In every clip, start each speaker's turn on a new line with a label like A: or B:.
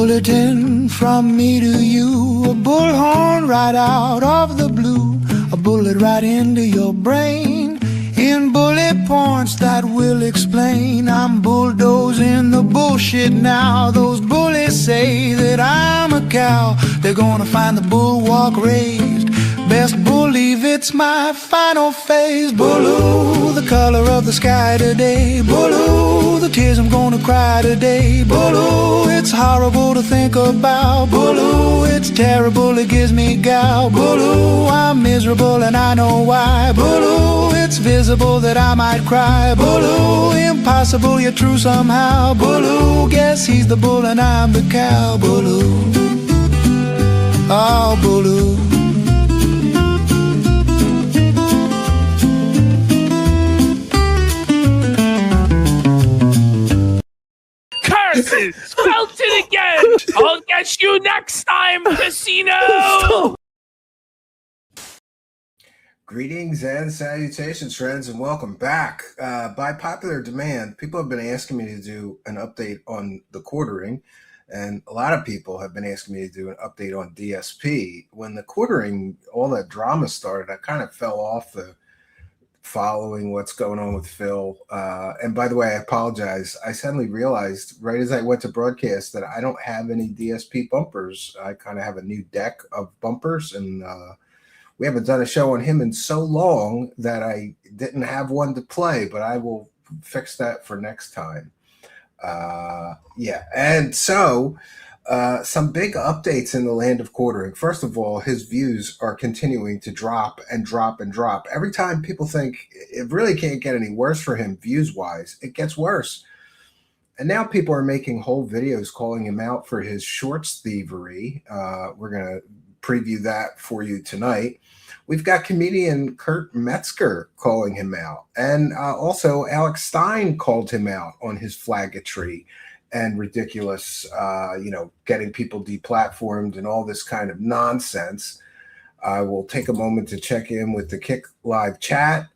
A: bulletin from me to you, a bullhorn right out of the blue, a bullet right into your brain, in bullet points that will explain. I'm bulldozing the bullshit now. Those bullies say that I'm a cow. They're gonna find the bulwark raised. Best believe it's my final phase. Blue, the color of the sky today. Blue, the tears I'm gonna cry today. Blue, it's horrible to think about. Blue, it's terrible, it gives me gout. Blue, I'm miserable and I know why. Blue, it's visible that I might cry. Blue, impossible yet true somehow. Blue, guess he's the bull and I'm the cow. Blue, oh Blue.
B: Spelt it again! I'll get you next time, Casino!
C: Greetings and salutations, friends, and welcome back. By popular demand, people have been asking me to do an update on the quartering, and a lot of people have been asking me to do an update on DSP. When the quartering, all that drama started, I kind of fell off the following what's going on with Phil. And by the way, I apologize. I suddenly realized right as I went to broadcast that I don't have any DSP bumpers. I kind of have a new deck of bumpers, and we haven't done a show on him in so long that I didn't have one to play, but I will fix that for next time. Yeah. And so some big updates in the land of quartering. First of all, his views are continuing to drop and drop and drop. Every time people think it really can't get any worse for him views-wise, it gets worse. And now people are making whole videos calling him out for his shorts thievery. We're going to preview that for you tonight. We've got comedian Kurt Metzger calling him out. And also Alex Stein called him out on his flaggatry and ridiculous, getting people deplatformed and all this kind of nonsense. I will take a moment to check in with the Kick Live chat.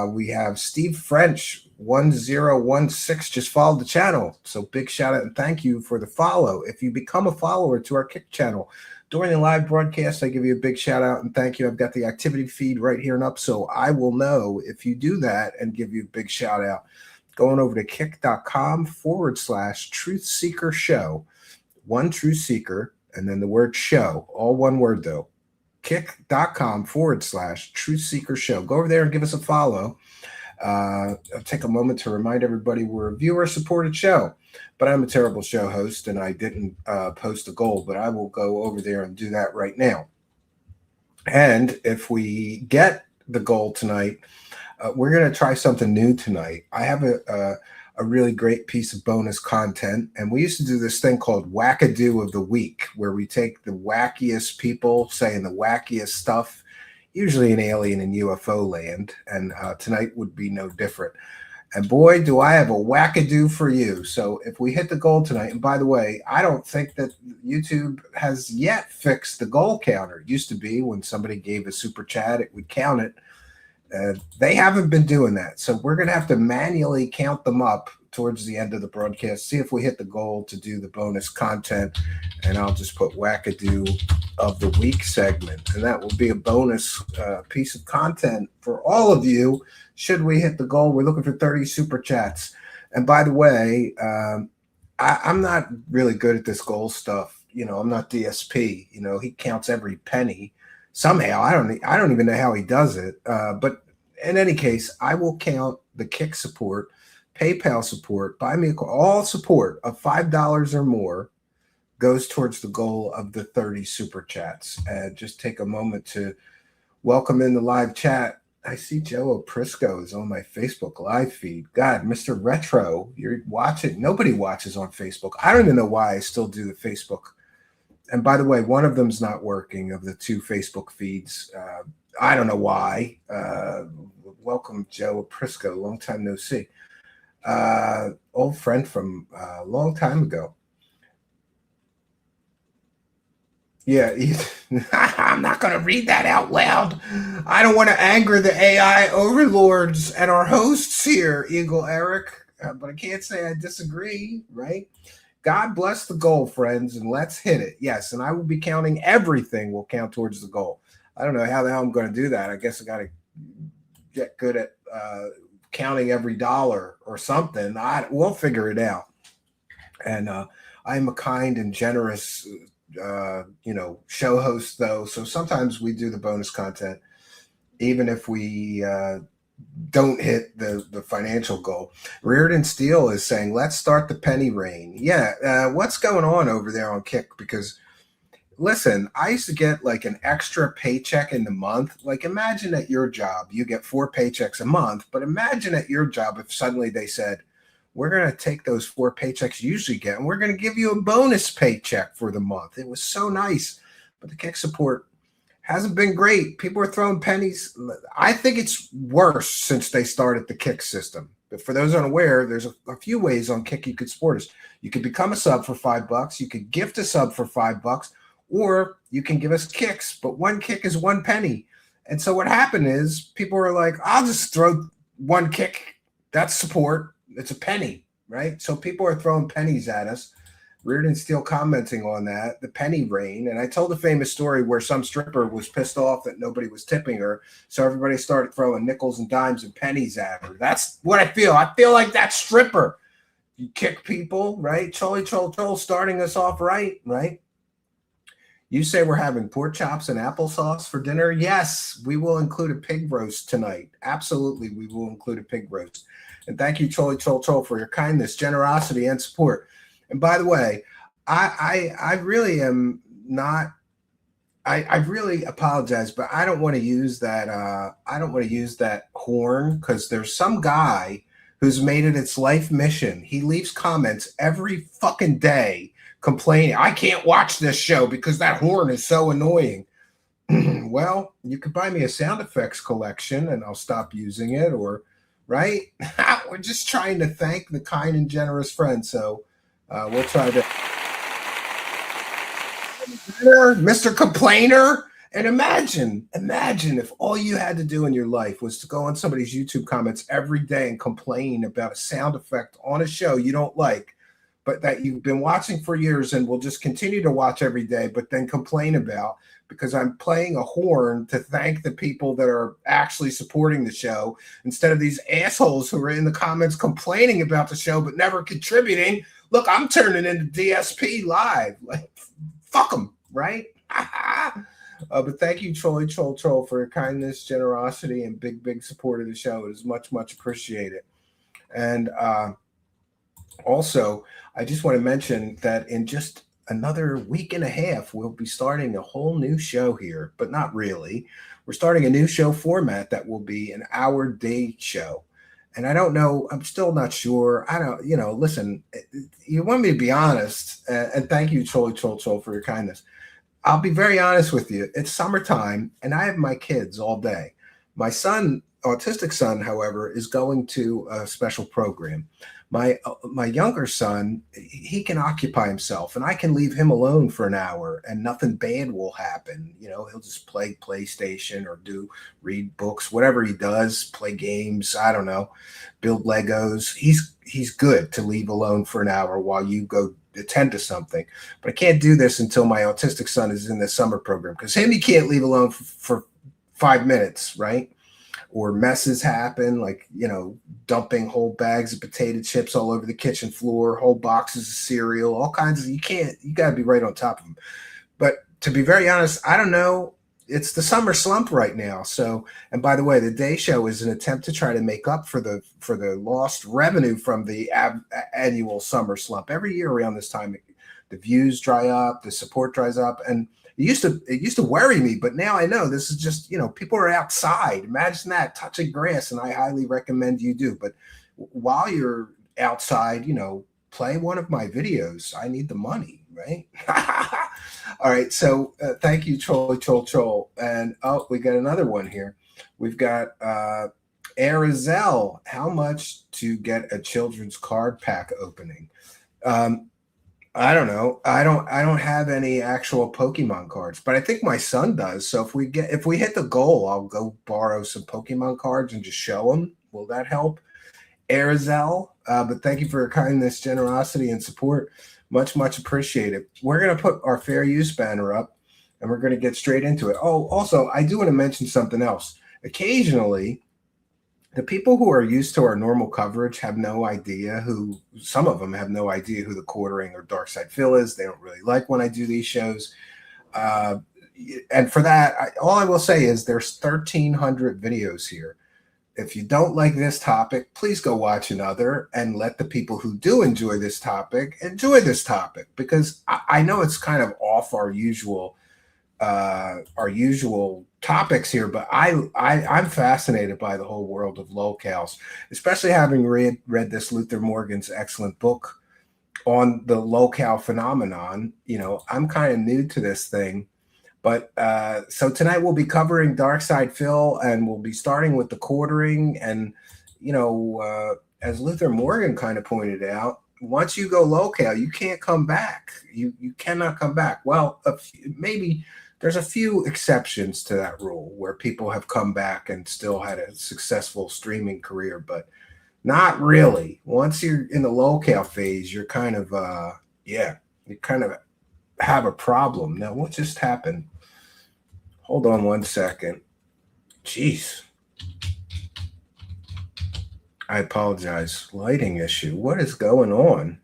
C: We have Steve French 1016 just followed the channel. So big shout out and thank you for the follow. If you become a follower to our Kick channel during the live broadcast, I give you a big shout out and thank you. I've got the activity feed right here and up, so I will know if you do that and give you a big shout out. Going over to kick.com/Truth Seeker Show. One Truth Seeker, and then the word show. All one word, though. Kick.com/Truth Seeker Show. Go over there and give us a follow. I'll take a moment to remind everybody we're a viewer-supported show, but I'm a terrible show host, and I didn't post a goal, but I will go over there and do that right now. And if we get the goal tonight, we're going to try something new tonight. I have a really great piece of bonus content, and we used to do this thing called Wackadoo of the Week, where we take the wackiest people saying the wackiest stuff, usually in alien and UFO land, and tonight would be no different. And boy, do I have a wackadoo for you. So if we hit the goal tonight, and by the way, I don't think that YouTube has yet fixed the goal counter. It used to be when somebody gave a super chat, it would count it. They haven't been doing that. So we're going to have to manually count them up towards the end of the broadcast, see if we hit the goal to do the bonus content. And I'll just put Wackadoo of the Week segment. And that will be a bonus piece of content for all of you. Should we hit the goal? We're looking for 30 super chats. And by the way, I'm not really good at this goal stuff. I'm not DSP. He counts every penny. Somehow, I don't even know how he does it. But in any case, I will count the Kick support, PayPal support, Buy Me a Call, all support of $5 or more goes towards the goal of the 30 super chats. Just take a moment to welcome in the live chat. I see Joe Oprisco is on my Facebook live feed. God, Mr. Retro, you're watching. Nobody watches on Facebook. I don't even know why I still do the Facebook. And by the way, one of them's not working of the two Facebook feeds. I don't know why. Welcome, Joe Oprisco. Long time no see. Old friend from a long time ago. Yeah, I'm not going to read that out loud. I don't want to anger the AI overlords and our hosts here, Eagle Eric. But I can't say I disagree, right? God bless the goal, friends, and let's hit it. Yes, and I will be counting everything will count towards the goal. I don't know how the hell I'm going to do that. I guess I got to get good at counting every dollar or something. We'll figure it out. And I'm a kind and generous, show host, though. So sometimes we do the bonus content, even if we don't hit the financial goal. Reardon Steele is saying, let's start the penny rain. Yeah, what's going on over there on Kick? Because listen, I used to get like an extra paycheck in the month. Like imagine at your job, you get 4 paychecks a month, but imagine at your job if suddenly they said, we're going to take those 4 paychecks you usually get and we're going to give you a bonus paycheck for the month. It was so nice. But the Kick support hasn't been great. People are throwing pennies. I think it's worse since they started the Kick system. But for those unaware, there's a few ways on Kick you could support us. You could become a sub for $5. You could gift a sub for $5, or you can give us kicks. But 1 kick is 1 penny. And so what happened is people are like, I'll just throw 1 kick. That's support. It's a penny, right? So people are throwing pennies at us. Reardon Steele commenting on that, the penny rain. And I told a famous story where some stripper was pissed off that nobody was tipping her. So everybody started throwing nickels and dimes and pennies at her. That's what I feel. I feel like that stripper. You kick people, right? Choli Chol starting us off right? You say we're having pork chops and applesauce for dinner. Yes, we will include a pig roast tonight. Absolutely, we will include a pig roast. And thank you, Choli Chol, for your kindness, generosity, and support. And by the way, I really am not. I really apologize, but I don't want to use that. I don't want to use that horn because there's some guy who's made it its life mission. He leaves comments every fucking day complaining, I can't watch this show because that horn is so annoying. Well, you could buy me a sound effects collection and I'll stop using it, or right? We're just trying to thank the kind and generous friend. So we'll try to. Mr. Complainer. And imagine if all you had to do in your life was to go on somebody's YouTube comments every day and complain about a sound effect on a show you don't like, but that you've been watching for years and will just continue to watch every day, but then complain about because I'm playing a horn to thank the people that are actually supporting the show instead of these assholes who are in the comments complaining about the show but never contributing. Look, I'm turning into DSP live. Like, fuck them, right? But thank you, Choli Chol, for your kindness, generosity, and big support of the show. It is much appreciated. And also, I just want to mention that in just another week and a half, we'll be starting a whole new show here, but not really. We're starting a new show format that will be an hour-day show. And I don't know, I'm still not sure. I don't, listen, you want me to be honest, and thank you, Choli Chol, for your kindness. I'll be very honest with you. It's summertime, and I have my kids all day. My son, autistic son, however, is going to a special program. My younger son, he can occupy himself, and I can leave him alone for an hour, and nothing bad will happen. He'll just play PlayStation or read books, whatever he does, play games. I don't know, build Legos. He's good to leave alone for an hour while you go attend to something. But I can't do this until my autistic son is in the summer program because he can't leave alone for 5 minutes, right? Or messes happen, like, dumping whole bags of potato chips all over the kitchen floor, whole boxes of cereal, all kinds of, you got to be right on top of them. But to be very honest, I don't know. It's the summer slump right now. So, and by the way, the day show is an attempt to try to make up for the lost revenue from the annual summer slump. Every year around this time, the views dry up, the support dries up, and it used to worry me, but now I know this is just, people are outside. Imagine that, touching grass, and I highly recommend you do. But while you're outside, play one of my videos. I need the money, right? All right, so thank you, Choli Chol. And we got another one here. We've got Arizel. How much to get a children's card pack opening? I don't know. I don't have any actual Pokemon cards, but I think my son does. So if we hit the goal, I'll go borrow some Pokemon cards and just show them. Will that help? Arizel, but thank you for your kindness, generosity, and support. Much appreciated. We're going to put our fair use banner up, and we're going to get straight into it. Oh, also, I do want to mention something else. Occasionally, the people who are used to our normal coverage have no idea who, some of them have no idea who the Quartering or Darksydephil is. They don't really like when I do these shows. And for that, all I will say is there's 1,300 videos here. If you don't like this topic, please go watch another and let the people who do enjoy this topic, because I know it's kind of off our usual topics here, but I'm fascinated by the whole world of LOLCOWS, especially having read this Luther Morgan's excellent book on the LOLCOW phenomenon. You know, I'm kind of new to this thing, but so tonight we'll be covering Darksydephil, and we'll be starting with the Quartering. And you know, as Luther Morgan kind of pointed out, once you go LOLCOW, you can't come back. You cannot come back. Well, maybe there's a few exceptions to that rule where people have come back and still had a successful streaming career, but not really. Once you're in the LOLCOW phase, you're kind of you kind of have a problem. Now, what just happened? Hold on one second. Jeez. I apologize. Lighting issue. What is going on?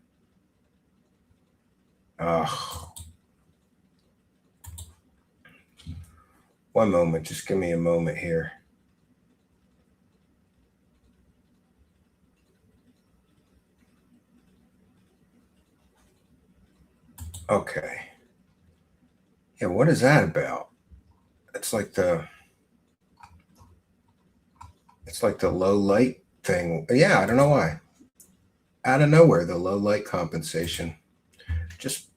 C: One moment. Just give me a moment here. Okay. Yeah, what is that about? It's like the low light thing. Yeah, I don't know why. Out of nowhere, the low light compensation just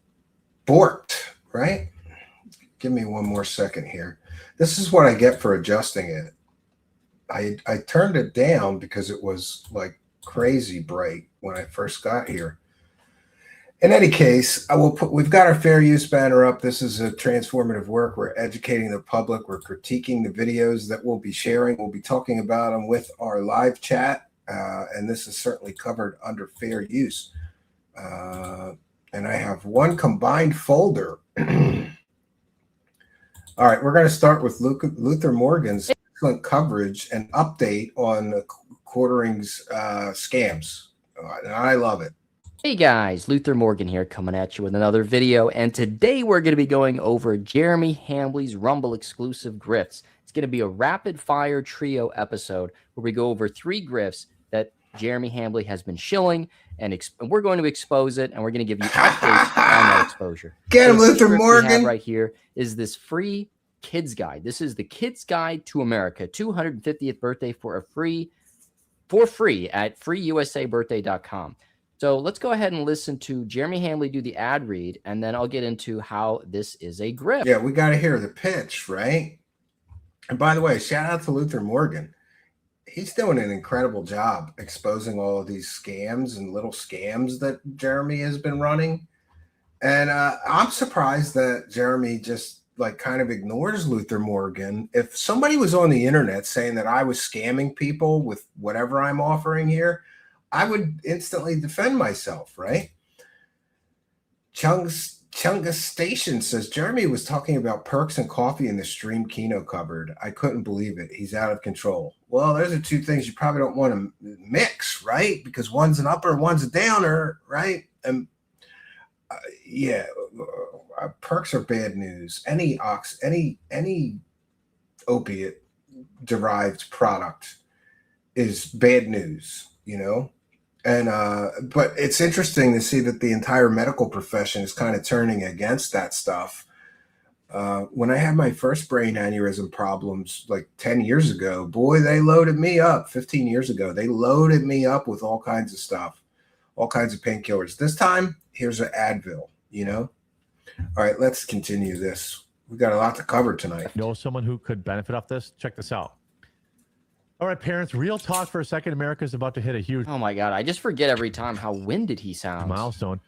C: borked, right? Give me one more second here. This is what I get for adjusting it. I turned it down because it was like crazy bright when I first got here. In any case, we've got our fair use banner up. This is a transformative work. We're educating the public. We're critiquing the videos that we'll be sharing. We'll be talking about them with our live chat. And this is certainly covered under fair use. And I have one combined folder. All right, we're going to start with Luther Morgan's excellent coverage and update on the Quartering's scams. And I love it.
D: Hey guys, Luther Morgan here, coming at you with another video, and today we're going to be going over Jeremy Hambley's Rumble exclusive grifts. It's going to be a rapid fire trio episode where we go over 3 grifts that Jeremy Hambley has been shilling, and we're going to expose it, and we're going to give you updates on that exposure.
C: Get him, Luther Morgan!
D: Right here is this free kids guide. This is the Kids Guide to America, 250th birthday for free at freeusabirthday.com. So let's go ahead and listen to Jeremy Hambley do the ad read, and then I'll get into how this is a grift.
C: Yeah, we got to hear the pitch, right? And by the way, shout out to Luther Morgan. He's doing an incredible job exposing all of these scams and little scams that Jeremy has been running. And I'm surprised that Jeremy just like kind of ignores Luther Morgan. If somebody was on the internet saying that I was scamming people with whatever I'm offering here, I would instantly defend myself, right? Chungus Station says, Jeremy was talking about perks and coffee in the stream Kino covered. I couldn't believe it. He's out of control. Well, those are 2 things you probably don't want to mix, right? Because one's an upper, one's a downer, right? And perks are bad news. Any opiate derived product is bad news, you know? And but it's interesting to see that the entire medical profession is kind of turning against that stuff. When I had my first brain aneurysm problems like 10 years ago, boy, they loaded me up. 15 years ago, they loaded me up with all kinds of stuff, all kinds of painkillers. This time, here's an Advil, you know? All right, let's continue this. We've got a lot to cover tonight.
E: Know someone who could benefit off this? Check this out. All right, parents, real talk for a second. America is about to hit a huge
D: Oh my God, I just forget every time how winded he sounds.
E: milestone.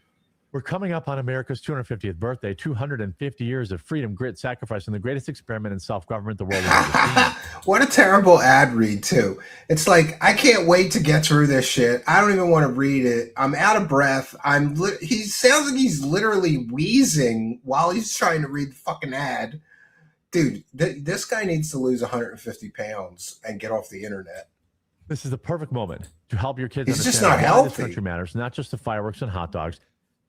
E: We're coming up on America's 250th birthday, 250 years of freedom, grit, sacrifice, and the greatest experiment in self-government the world has ever seen.
C: What a terrible ad read, too. It's like, I can't wait to get through this shit. I don't even want to read it. I'm out of breath. He sounds like he's literally wheezing while he's trying to read the fucking ad. Dude, this guy needs to lose 150 pounds and get off the internet.
E: This is the perfect moment to help your kids
C: He's just
E: understand
C: not
E: why this
C: healthy.
E: country matters, not just the fireworks and hot dogs,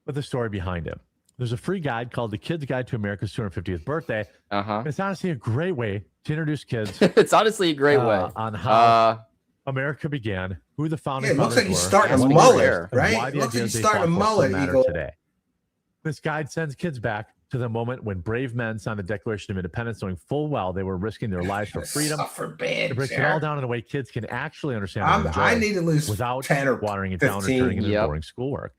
E: but the story behind it. There's a free guide called The Kid's Guide to America's 250th Birthday. It's honestly a great way to introduce kids.
D: It's honestly a great way
E: on how America began, who the founding
C: Yeah, it looks like
E: fathers
C: he's
E: were,
C: starting a
E: and
C: mullet,
E: why
C: right?
E: the
C: It looks like
E: ideas
C: he's
E: they
C: starting a
E: fought for
C: mullet,
E: still matter
C: Eagle.
E: today. This guide sends kids back to the moment when brave men signed the Declaration of Independence, knowing full well they were risking their lives for freedom. It breaks it all down in a way kids can actually understand and enjoy
C: I need to lose
E: without
C: 10 or
E: watering it down or
C: 15.
E: turning it into
D: Yep.
E: boring schoolwork.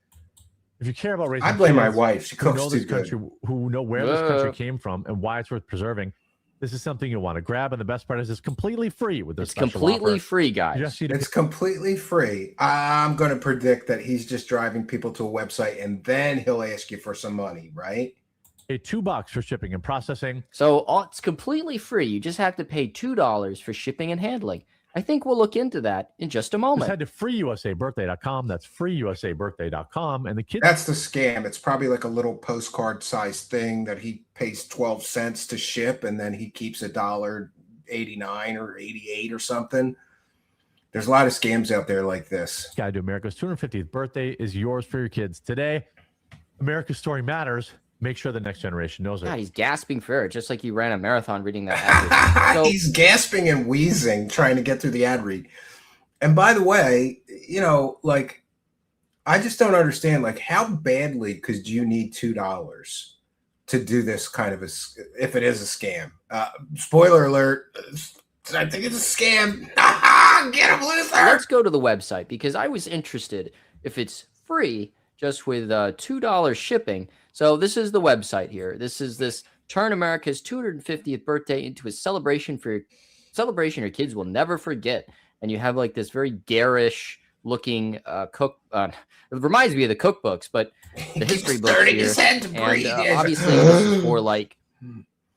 E: If you care about raising
C: I blame my
E: kids
C: wife. She
E: who know
C: cooks
E: this
C: too good.
E: country, who know where this country came from and why it's worth preserving, this is something you'll want to grab. And the best part is it's completely free with this
D: It's
E: special
D: completely
E: offer.
D: free, guys.
E: You just need to
C: It's completely free. I'm going to predict that he's just driving people to a website and then he'll ask you for some money, right?
E: pay $2 for shipping and processing.
D: So it's completely free. You just have to pay $2 for shipping and handling. I think we'll look into that in just a
E: Just
D: moment.
E: head to freeusabirthday.com. That's freeusabirthday.com. And the kids
C: That's the scam. It's probably like a little postcard sized thing that he pays 12 cents to ship and then he keeps $1.89 or 88 or something. There's a lot of scams out there like this.
E: Guide to America's 250th birthday is yours for your kids today. America's story matters. Make sure the next generation knows it.
D: God, he's gasping for air, just like he ran a marathon reading that ad. So,
C: He's gasping and wheezing trying to get through the ad read. And by the way, you know, like, I just don't understand, like, how badly could you need $2 to do this kind of if it is a scam? Spoiler alert, I think it's a scam. Get him, loser!
D: let's go to the website because I was interested if it's free just with $2 shipping. So this is the website here. This turn America's 250th birthday into a celebration your kids will never forget. And you have like this very garish looking it reminds me of the cookbooks, but the history books
C: turning
D: here.
C: his head to breathe.
D: And obviously this is for like,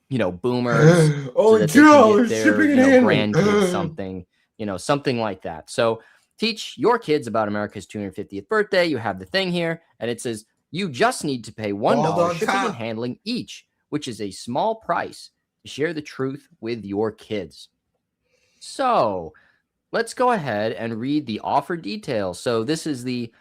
D: you know, boomers.
C: Oh,
D: so that they can get
C: $2
D: their,
C: shipping
D: you
C: and
D: know,
C: handling.
D: grandkids something, you know, something like that. So teach your kids about America's 250th birthday. You have the thing here, and it says you just need to pay
C: Bald
D: $1
C: on
D: shipping
C: top.
D: and handling each, which is a small price to share the truth with your kids. So let's go ahead and read the offer details. So this is the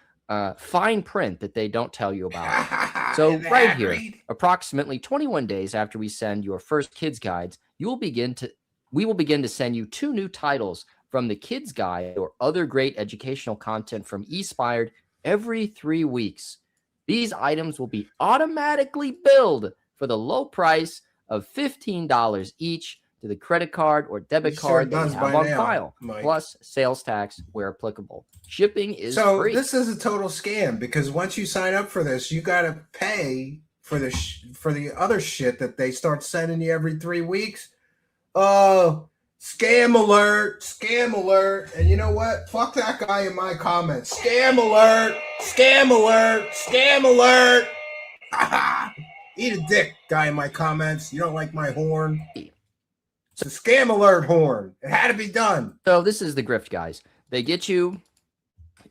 D: fine print that they don't tell you about. So right here, approximately 21 days after we send your first kids guides, we will begin to send you 2 new titles from the kids guide or other great educational content from eSpired every 3 weeks. These items will be automatically billed for the low price of $15 each to the credit card or debit card that you have on file, plus sales tax where applicable. Shipping is free.
C: This is a total scam because once you sign up for this, you got to pay for the other shit that they start sending you every 3 weeks. Oh, scam alert, scam alert. And you know what? Fuck that guy in my comments. Scam alert, scam alert, scam alert. Eat a dick, guy in my comments. You don't like my horn? It's a scam alert horn. It had to be done.
D: So this is the grift, guys. They get you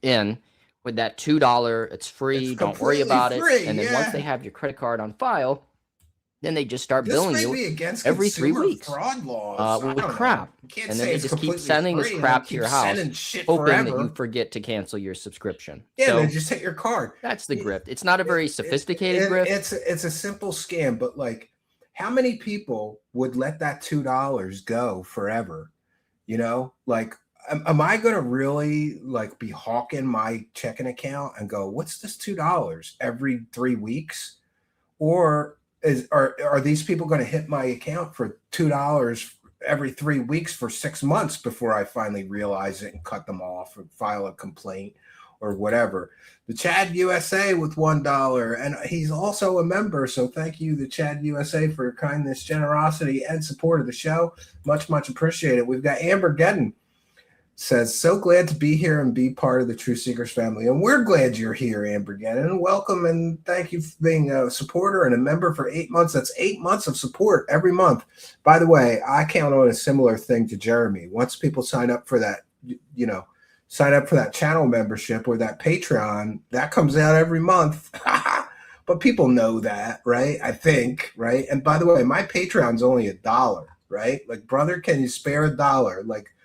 D: in with that $2. It's free.
C: It's
D: Don't worry about
C: completely
D: it. And then
C: free,
D: once
C: yeah.
D: they have your credit card on file, then they just start
C: This
D: billing
C: may
D: you
C: be against
D: every 3
C: consumer
D: weeks
C: fraud laws. I
D: with
C: don't know.
D: crap.
C: You can't
D: And
C: say
D: then they
C: it's
D: just keep
C: completely
D: sending this
C: free and
D: crap
C: they'll
D: to your
C: keep
D: house,
C: sending shit
D: hoping
C: forever.
D: that you forget to cancel your subscription.
C: Yeah,
D: So
C: they just hit your card.
D: that's the grift. It's not a very sophisticated grift.
C: It's a simple scam, but like, how many people would let that $2 go forever? You know, like, am I going to really like be hawking my checking account and go, what's this $2 every 3 weeks? Or are these people going to hit my account for $2 every 3 weeks for 6 months before I finally realize it and cut them off or file a complaint or whatever? The Chad USA with $1, and he's also a member. So thank you, the Chad USA, for your kindness, generosity, and support of the show. Much, much appreciated. We've got Amber Geddon. says, so glad to be here and be part of the True Seekers family. And we're glad you're here, Amber Gannon. Welcome and thank you for being a supporter and a member for 8 months. That's 8 months of support every month. By the way, I count on a similar thing to Jeremy. Once people sign up for that, sign up for that channel membership or that Patreon, that comes out every month. But people know that, right? I think, right? And by the way, my Patreon's only $1, right? Like, brother, can you spare $1? Like,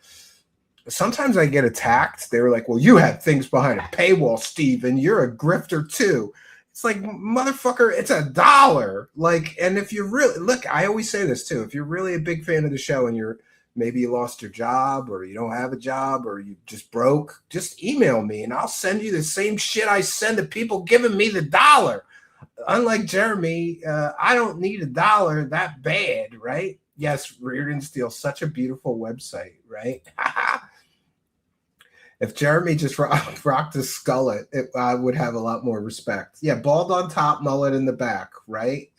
C: sometimes I get attacked. They were like, well, you have things behind a paywall, Steven. You're a grifter too. It's like, motherfucker, it's $1. Like, and if you're really, look, I always say this too. If you're really a big fan of the show and maybe you lost your job or you don't have a job or you just broke, just email me and I'll send you the same shit I send to people giving me the $1. Unlike Jeremy, I don't need $1 that bad, right? Yes, Reardon Steel, such a beautiful website, right? If Jeremy just rocked a skullet, I would have a lot more respect. Yeah, bald on top, mullet in the back, right?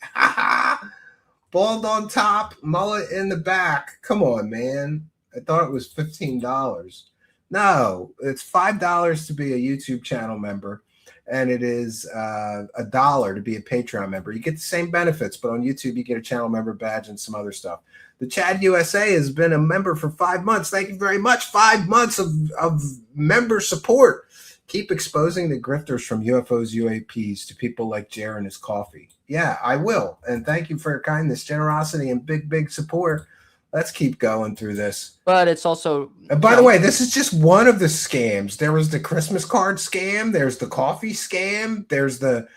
C: Bald on top, mullet in the back. Come on, man. I thought it was $15. No, it's $5 to be a YouTube channel member, and it is $1 to be a Patreon member. You get the same benefits, but on YouTube, you get a channel member badge and some other stuff. The Chad USA has been a member for 5 months. Thank you very much. 5 months of member support. Keep exposing the grifters from UFOs, UAPs to people like Jer and his coffee. Yeah, I will. And thank you for your kindness, generosity, and big support. Let's keep going through this.
D: But it's also...
C: And by the way, this is just one of the scams. There was the Christmas card scam. There's the coffee scam. There's the...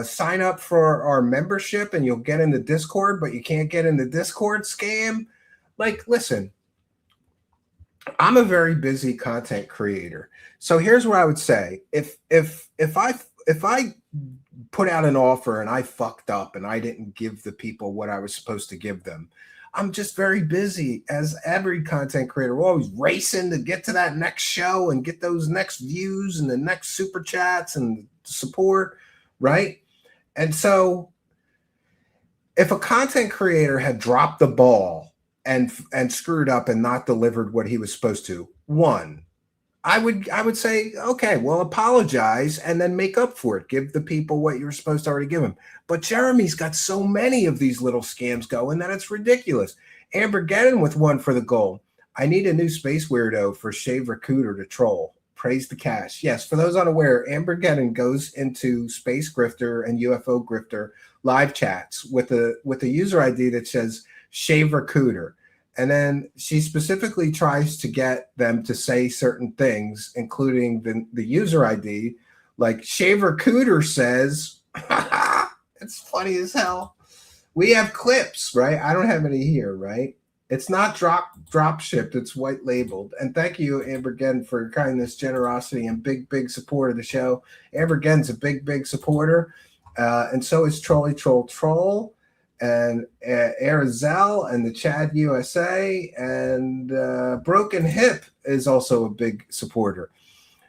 C: sign up for our membership and you'll get in the Discord, but you can't get in the Discord scam. Like, listen, I'm a very busy content creator. So here's what I would say. If I put out an offer and I fucked up and I didn't give the people what I was supposed to give them, I'm just very busy, as every content creator. We're always racing to get to that next show and get those next views and the next super chats and support. Right? And so if a content creator had dropped the ball and screwed up and not delivered what he was supposed to, one, I would say, okay, well, apologize and then make up for it. Give the people what you're supposed to already give them. But Jeremy's got so many of these little scams going that it's ridiculous. Amber Gannon with one for the goal. I need a new space weirdo for Shave Recruiter to troll. Praise the cash. Yes, for those unaware, Amber Gannon goes into Space Grifter and UFO Grifter live chats with a user ID that says Shave Recruiter. And then she specifically tries to get them to say certain things, including the user ID, like Shave Recruiter says. It's funny as hell. We have clips, right? I don't have any here, right? It's not drop shipped. It's white labeled. And thank you, Amber Gann, for your kindness, generosity, and big support of the show. Amber Gann's a big supporter. And so is Trolly Troll and Arizel and the Chad USA. And Broken Hip is also a big supporter.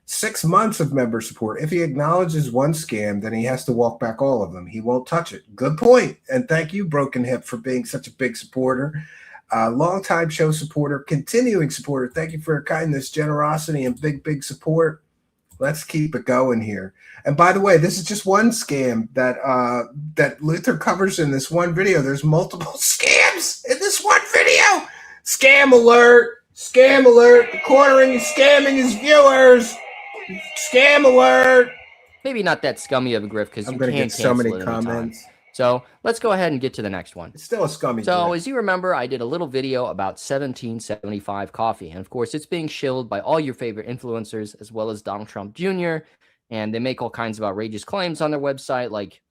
C: 6 months of member support. If he acknowledges one scam, then he has to walk back all of them. He won't touch it. Good point. And thank you, Broken Hip, for being such a big supporter. Longtime show supporter, continuing supporter. Thank you for your kindness, generosity, and big support. Let's keep it going here. And by the way, this is just one scam that Luther covers in this one video. There's multiple scams in this one video. Scam alert! Scam alert! Thequartering is scamming his viewers. Scam alert!
D: Maybe not that scummy of a grift because you
C: going to
D: can't
C: get so many
D: cancel it anytime.
C: comments.
D: So let's go ahead and get to the next one.
C: It's still a scummy.
D: So as you remember, I did a little video about 1775 coffee. And of course, it's being shilled by all your favorite influencers, as well as Donald Trump Jr. And they make all kinds of outrageous claims on their website, like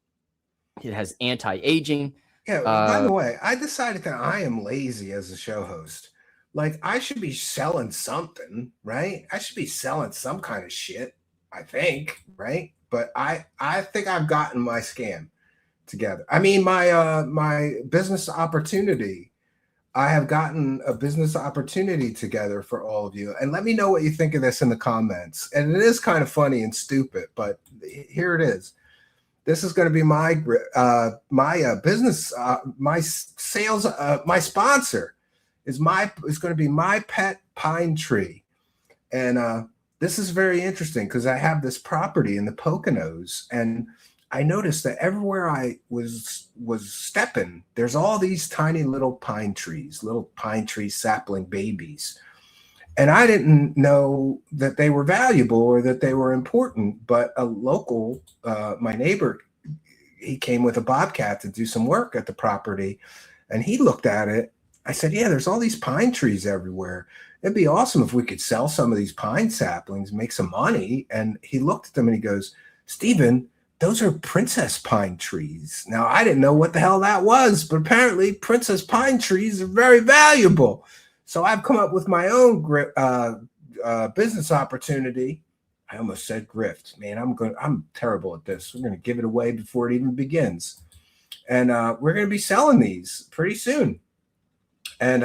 D: it has anti-aging.
C: Yeah, by the way, I decided that I am lazy as a show host. Like, I should be selling something, right? I should be selling some kind of shit, I think, right? But I think I've gotten my scam together. I mean, my business opportunity. I have gotten a business opportunity together for all of you. And let me know what you think of this in the comments. And it is kind of funny and stupid, but here it is. This is going to be my business, my sales, my sponsor is going to be My Pet Pine Tree. And this is very interesting because I have this property in the Poconos, and I noticed that everywhere I was stepping, there's all these tiny little pine tree sapling babies. And I didn't know that they were valuable or that they were important, but a local, my neighbor, he came with a bobcat to do some work at the property, and he looked at it. I said, yeah, there's all these pine trees everywhere. It'd be awesome if we could sell some of these pine saplings, make some money. And he looked at them and he goes, Stephen, those are princess pine trees. Now, I didn't know what the hell that was, but apparently princess pine trees are very valuable. So I've come up with my own business opportunity. I almost said grift. Man, I'm terrible at this. We're going to give it away before it even begins. And we're going to be selling these pretty soon. And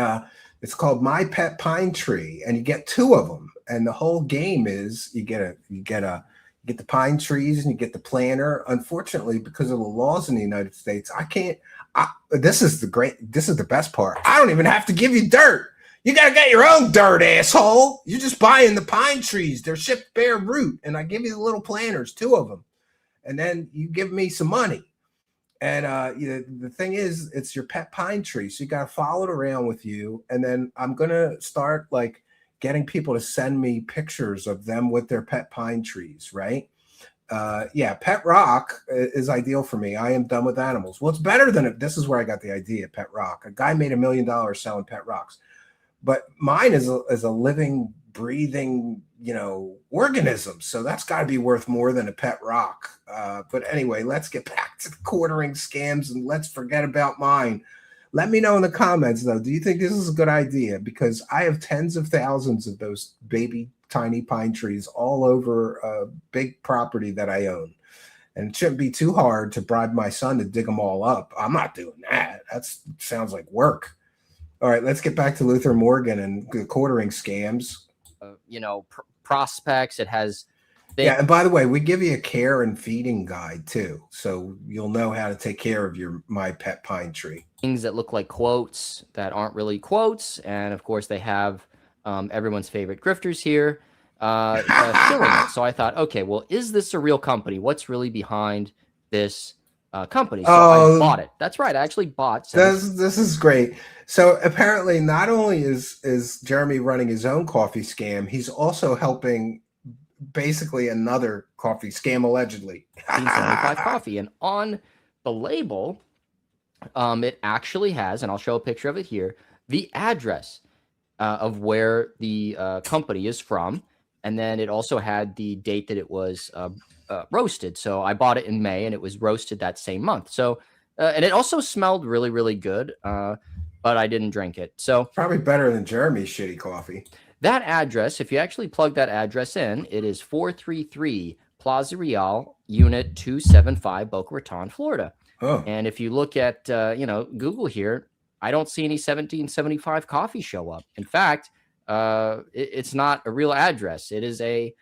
C: it's called My Pet Pine Tree, and you get 2 of them. And the whole game is you get the pine trees and you get the planter. Unfortunately, because of the laws in the United States, this is the best part. I don't even have to give you dirt. You got to get your own dirt, asshole. You're just buying the pine trees. They're shipped bare root. And I give you the little planters, 2 of them. And then you give me some money. And the thing is, it's your pet pine tree. So you got to follow it around with you. And then I'm going to start like getting people to send me pictures of them with their pet pine trees, right? Yeah, Pet Rock is ideal for me. I am done with animals. Well, it's better than it. This is where I got the idea, Pet Rock. A guy made $1 million selling pet rocks. But mine is a living, breathing, organism. So that's got to be worth more than a pet rock. But anyway, let's get back to the quartering scams and let's forget about mine. Let me know in the comments, though. Do you think this is a good idea? Because I have tens of thousands of those baby tiny pine trees all over a big property that I own. And it shouldn't be too hard to bribe my son to dig them all up. I'm not doing that. That sounds like work. All right, let's get back to Luther Morgan and the quartering scams.
D: Prospects. It has.
C: Yeah, and by the way, we give you a care and feeding guide too, so you'll know how to take care of your My Pet Pine Tree.
D: Things that look like quotes that aren't really quotes, and of course they have everyone's favorite grifters here filling it. So I thought, okay, well, is this a real company? What's really behind this company? So I bought it. That's right. I actually bought.
C: This is great. So apparently, not only is Jeremy running his own coffee scam, he's also helping basically another coffee scam, allegedly.
D: 1775 coffee. And on the label, it actually has, and I'll show a picture of it here, the address of where the company is from. And then it also had the date that it was roasted. So I bought it in May and it was roasted that same month. So, and it also smelled really, really good, but I didn't drink it. So
C: probably better than Jeremy's shitty coffee.
D: That address, if you actually plug that address in, it is 433 Plaza Real, Unit 275, Boca Raton, Florida.
C: Oh.
D: And if you look at, Google here, I don't see any 1775 coffee show up. In fact, it's not a real address. It is a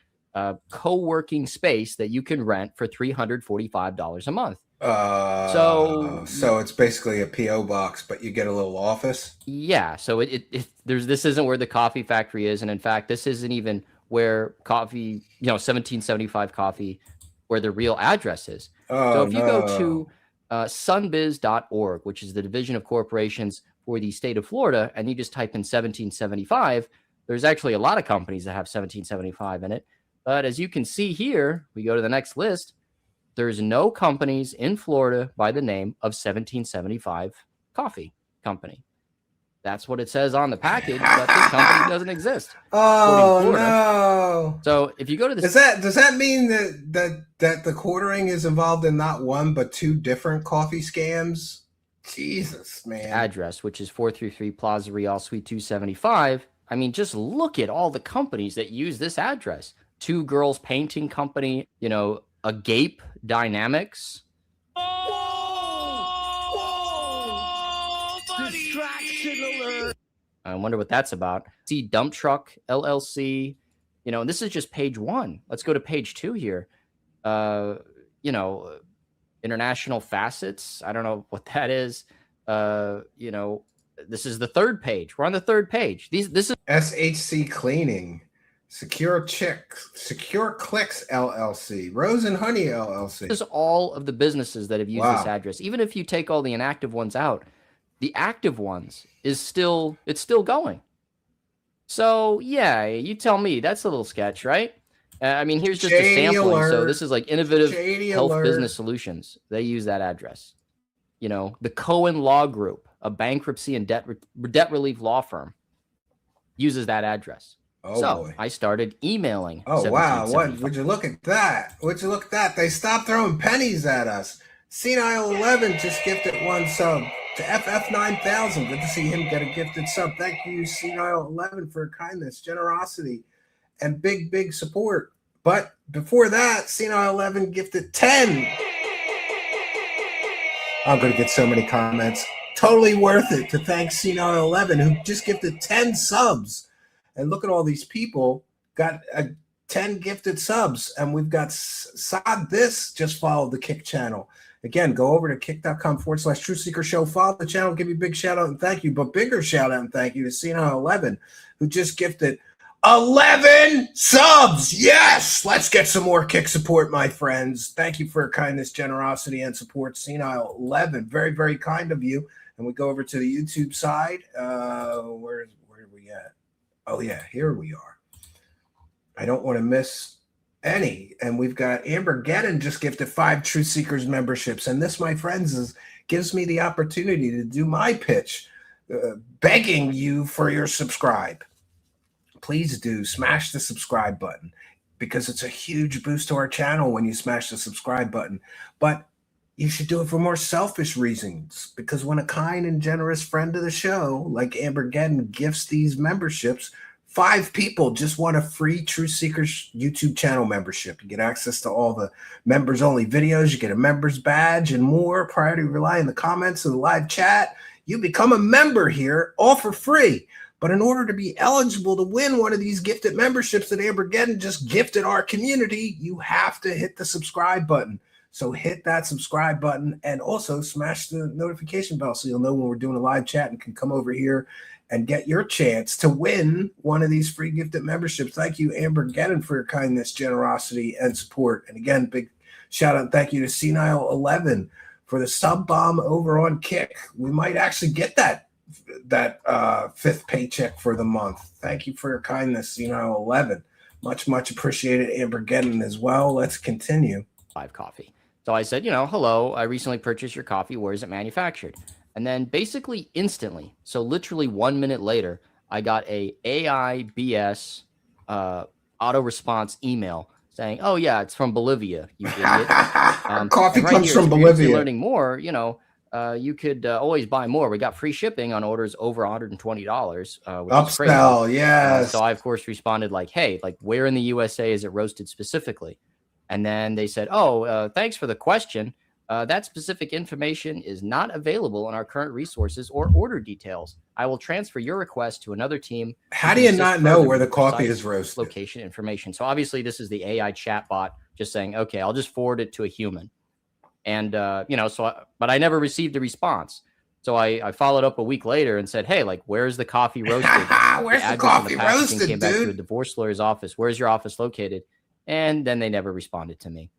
D: co-working space that you can rent for $345 a month.
C: So it's basically a PO box, but you get a little office.
D: Yeah. So this isn't where the coffee factory is, and in fact, this isn't even where coffee, 1775 coffee, where the real address is. So if you go to sunbiz.org, which is the Division of Corporations for the state of Florida, and you just type in 1775, there's actually a lot of companies that have 1775 in it. But as you can see here, we go to the next list. There's no companies in Florida by the name of 1775 Coffee Company. That's what it says on the package, but this company doesn't exist.
C: Oh, no.
D: So if you go to this...
C: Does that mean that the quartering is involved in not one, but 2 different coffee scams? Jesus, man.
D: Address, which is 433 Plaza Real, Suite 275. I mean, just look at all the companies that use this address. Two Girls Painting Company, Agape Dynamics.
B: Distraction alert.
D: I wonder what that's about. See Dump Truck LLC. And this is just page 1. Let's go to page 2 here. International Facets. I don't know what that is. This is the 3rd page. We're on the 3rd page. This is
C: SHC Cleaning. Secure Clicks LLC, Rose and Honey LLC.
D: This is all of the businesses that have used this address. Even if you take all the inactive ones out, the active ones it's still going. So yeah, you tell me. That's a little sketch, right? I mean, here's just a sampling. So this is like Innovative Health Business Solutions. They use that address. You know, the Cohen Law Group, a bankruptcy and debt relief law firm, uses that address.
C: Oh,
D: so
C: boy.
D: I started emailing.
C: Oh, wow. What would you look at that? Would you look at that? They stopped throwing pennies at us. Senile 11 just gifted 1 sub to FF9000. Good to see him get a gifted sub. Thank you, Senile 11, for kindness, generosity, and big support. But before that, Senile 11 gifted 10. I'm going to get so many comments. Totally worth it to thank Senile 11, who just gifted 10 subs. And look at all these people got 10 gifted subs. And we've got Sod This just followed the Kick channel. Again, go over to kick.com/Truth Seeker Show. Follow the channel. Give you a big shout out and thank you. But bigger shout out and thank you to Senile 11, who just gifted 11 subs. Yes, let's get some more Kick support, my friends. Thank you for your kindness, generosity, and support. Senile 11, very, very kind of you. And we go over to the YouTube side. Where are we at? Oh, yeah, here we are. I don't want to miss any. And we've got Amber Gedden just gifted 5 Truth Seekers memberships. And this, my friends, gives me the opportunity to do my pitch, begging you for your subscribe. Please do smash the subscribe button, because it's a huge boost to our channel when you smash the subscribe button. But you should do it for more selfish reasons, because when a kind and generous friend of the show like Amber Gedden gifts these memberships, 5 people just want a free Truth Seekers YouTube channel membership. You get access to all the members-only videos. You get a members badge and more. Priority rely in the comments and the live chat. You become a member here, all for free. But in order to be eligible to win one of these gifted memberships that Amber Gedden just gifted our community, you have to hit the subscribe button. So hit that subscribe button and also smash the notification bell so you'll know when we're doing a live chat and can come over here and get your chance to win one of these free gifted memberships. Thank you, Amber Gedden, for your kindness, generosity, and support. And again, big shout out and thank you to Senile 11 for the sub bomb over on Kick. We might actually get that 5th paycheck for the month. Thank you for your kindness, Senile 11. Much appreciated, Amber Gedden, as well. Let's continue.
D: 5 coffee. So I said, hello, I recently purchased your coffee. Where is it manufactured? And then basically instantly, so literally 1 minute later, I got a AI BS auto response email saying, oh, yeah, it's from Bolivia, you idiot.
C: Coffee comes from Bolivia.
D: If you're learning more, you could always buy more. We got free shipping on orders over $120, which
C: Upsell, yes.
D: So I, of course, responded like, hey, like where in the USA is it roasted specifically? And then they said, oh, thanks for the question. That specific information is not available in our current resources or order details. I will transfer your request to another team.
C: How do you not know where the coffee is roasted?
D: Location information. So obviously this is the AI chatbot just saying, okay, I'll just forward it to a human. And, but I never received a response. So I followed up a week later and said, hey, like, where's the coffee roasted?
C: Where's the coffee roasted,
D: came back to a divorce lawyer's office. Where's your office located? And then they never responded to me.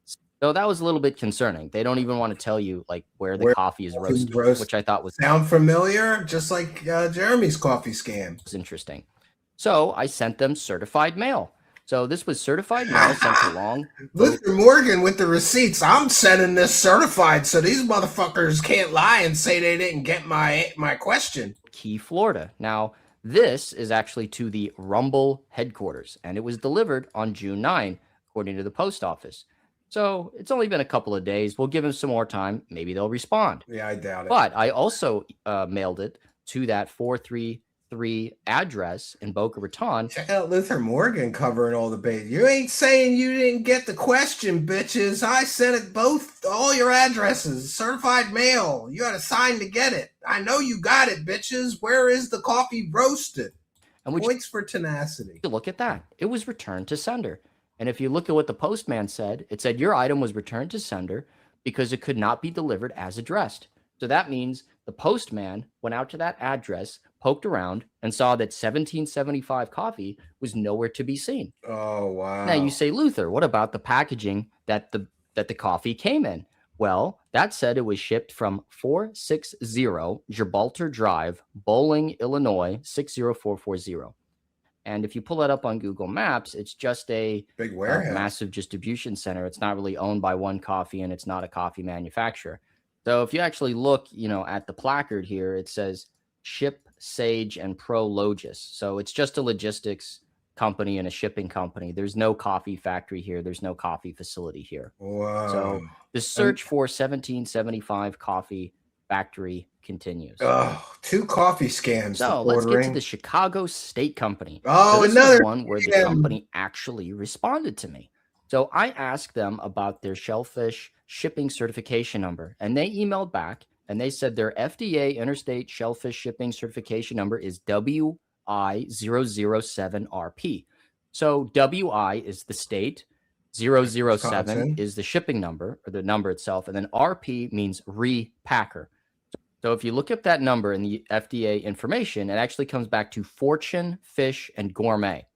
D: So that was a little bit concerning. They don't even want to tell you like where the coffee is roasted, which I thought was
C: sound familiar, just like Jeremy's coffee scam.
D: Was interesting. So I sent them certified mail. So this was certified mail sent along.
C: Luther Morgan with the receipts. I'm sending this certified, so these motherfuckers can't lie and say they didn't get my question.
D: Key, Florida. Now this is actually to the Rumble headquarters, and it was delivered on June 9, according to the post office. So it's only been a couple of days. We'll give them some more time. Maybe they'll respond.
C: Yeah, I doubt it.
D: But I also mailed it to that 433 address in Boca Raton.
C: Check out Luther Morgan covering all the bait. You ain't saying you didn't get the question, bitches. I sent it all your addresses, certified mail. You got to sign to get it. I know you got it, bitches. Where is the coffee roasted? And points for tenacity.
D: Look at that. It was returned to sender. And if you look at what the postman said, it said your item was returned to sender because it could not be delivered as addressed. So that means the postman went out to that address, poked around and saw that 1775 coffee was nowhere to be seen.
C: Oh, wow.
D: Now you say, Luther, what about the packaging that the coffee came in? Well, that said it was shipped from 460 Gibraltar Drive, Bowling, Illinois, 60440. And if you pull that up on Google Maps, it's just a
C: big warehouse,
D: massive distribution center. It's not really owned by one coffee, and it's not a coffee manufacturer. So if you actually look, at the placard here, it says Ship, Sage, and Prologis. So it's just a logistics company and a shipping company. There's no coffee factory here. There's no coffee facility here.
C: Wow.
D: So the search for 1775 coffee factory continues.
C: Oh, 2 coffee scams.
D: So let's get to the Chicago State Company.
C: Oh,
D: so this
C: another
D: is one where the company actually responded to me. So I asked them about their shellfish shipping certification number, and they emailed back and they said their FDA interstate shellfish shipping certification number is WI007RP. So WI is the state, 007
C: Wisconsin
D: is the shipping number or the number itself, and then RP means repacker. So if you look up that number in the FDA information, it actually comes back to Fortune Fish and Gourmet.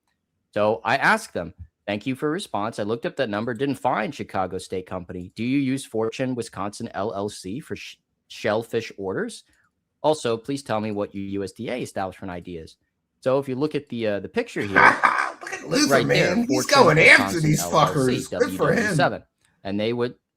D: So I asked them, thank you for a response. I looked up that number, didn't find Chicago State Company. Do you use Fortune Wisconsin LLC for shellfish orders? Also, please tell me what your USDA establishment ID is. So if you look at the picture here,
C: look at Luther,
D: right
C: man.
D: there,
C: He's
D: Fortune
C: going after
D: Wisconsin
C: these fuckers.
D: LLC,
C: Good for him.
D: WW7. And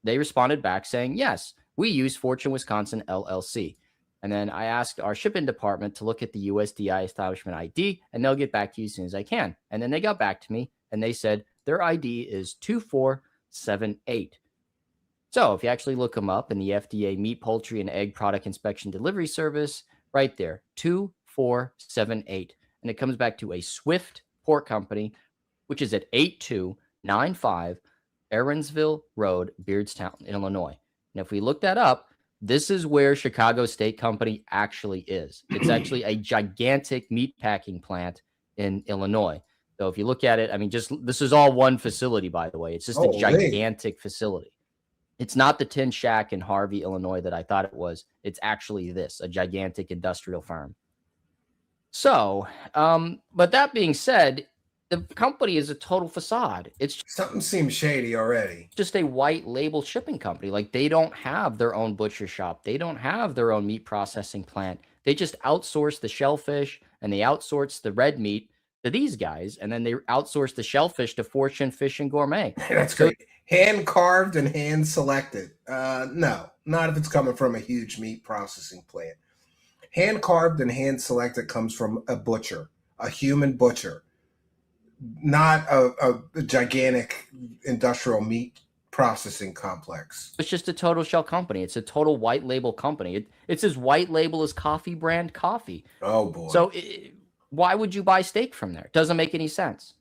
D: they responded back saying, yes, we use Fortune Wisconsin LLC. And then I asked our shipping department to look at the USDI establishment ID, and they'll get back to you as soon as I can. And then they got back to me, and they said their ID is 2478. So if you actually look them up in the FDA Meat, Poultry, and Egg Product Inspection Delivery Service, right there, 2478. And it comes back to a Swift Pork Company, which is at 8295 Aaronsville Road, Beardstown, Illinois. And if we look that up, this is where Chicago State Company actually is. It's actually a gigantic meat packing plant in Illinois. So if you look at it, I mean, this is all one facility, by the way. It's just a gigantic facility. It's not the Tin Shack in Harvey, Illinois that I thought it was. It's actually a gigantic industrial farm. So, but that being said, the company is a total facade. It's
C: something seems shady already.
D: Just a white label shipping company. Like, they don't have their own butcher shop. They don't have their own meat processing plant. They just outsource the shellfish and they outsource the red meat to these guys. And then they outsource the shellfish to Fortune Fish and Gourmet.
C: That's great. Hand carved and hand selected. No, not if it's coming from a huge meat processing plant. Hand carved and hand selected comes from a butcher, a human butcher. Not a gigantic industrial meat processing complex.
D: It's just a total shell company. It's a total white label company. It's as white label as coffee brand coffee.
C: Oh, boy.
D: So why would you buy steak from there? It doesn't make any sense.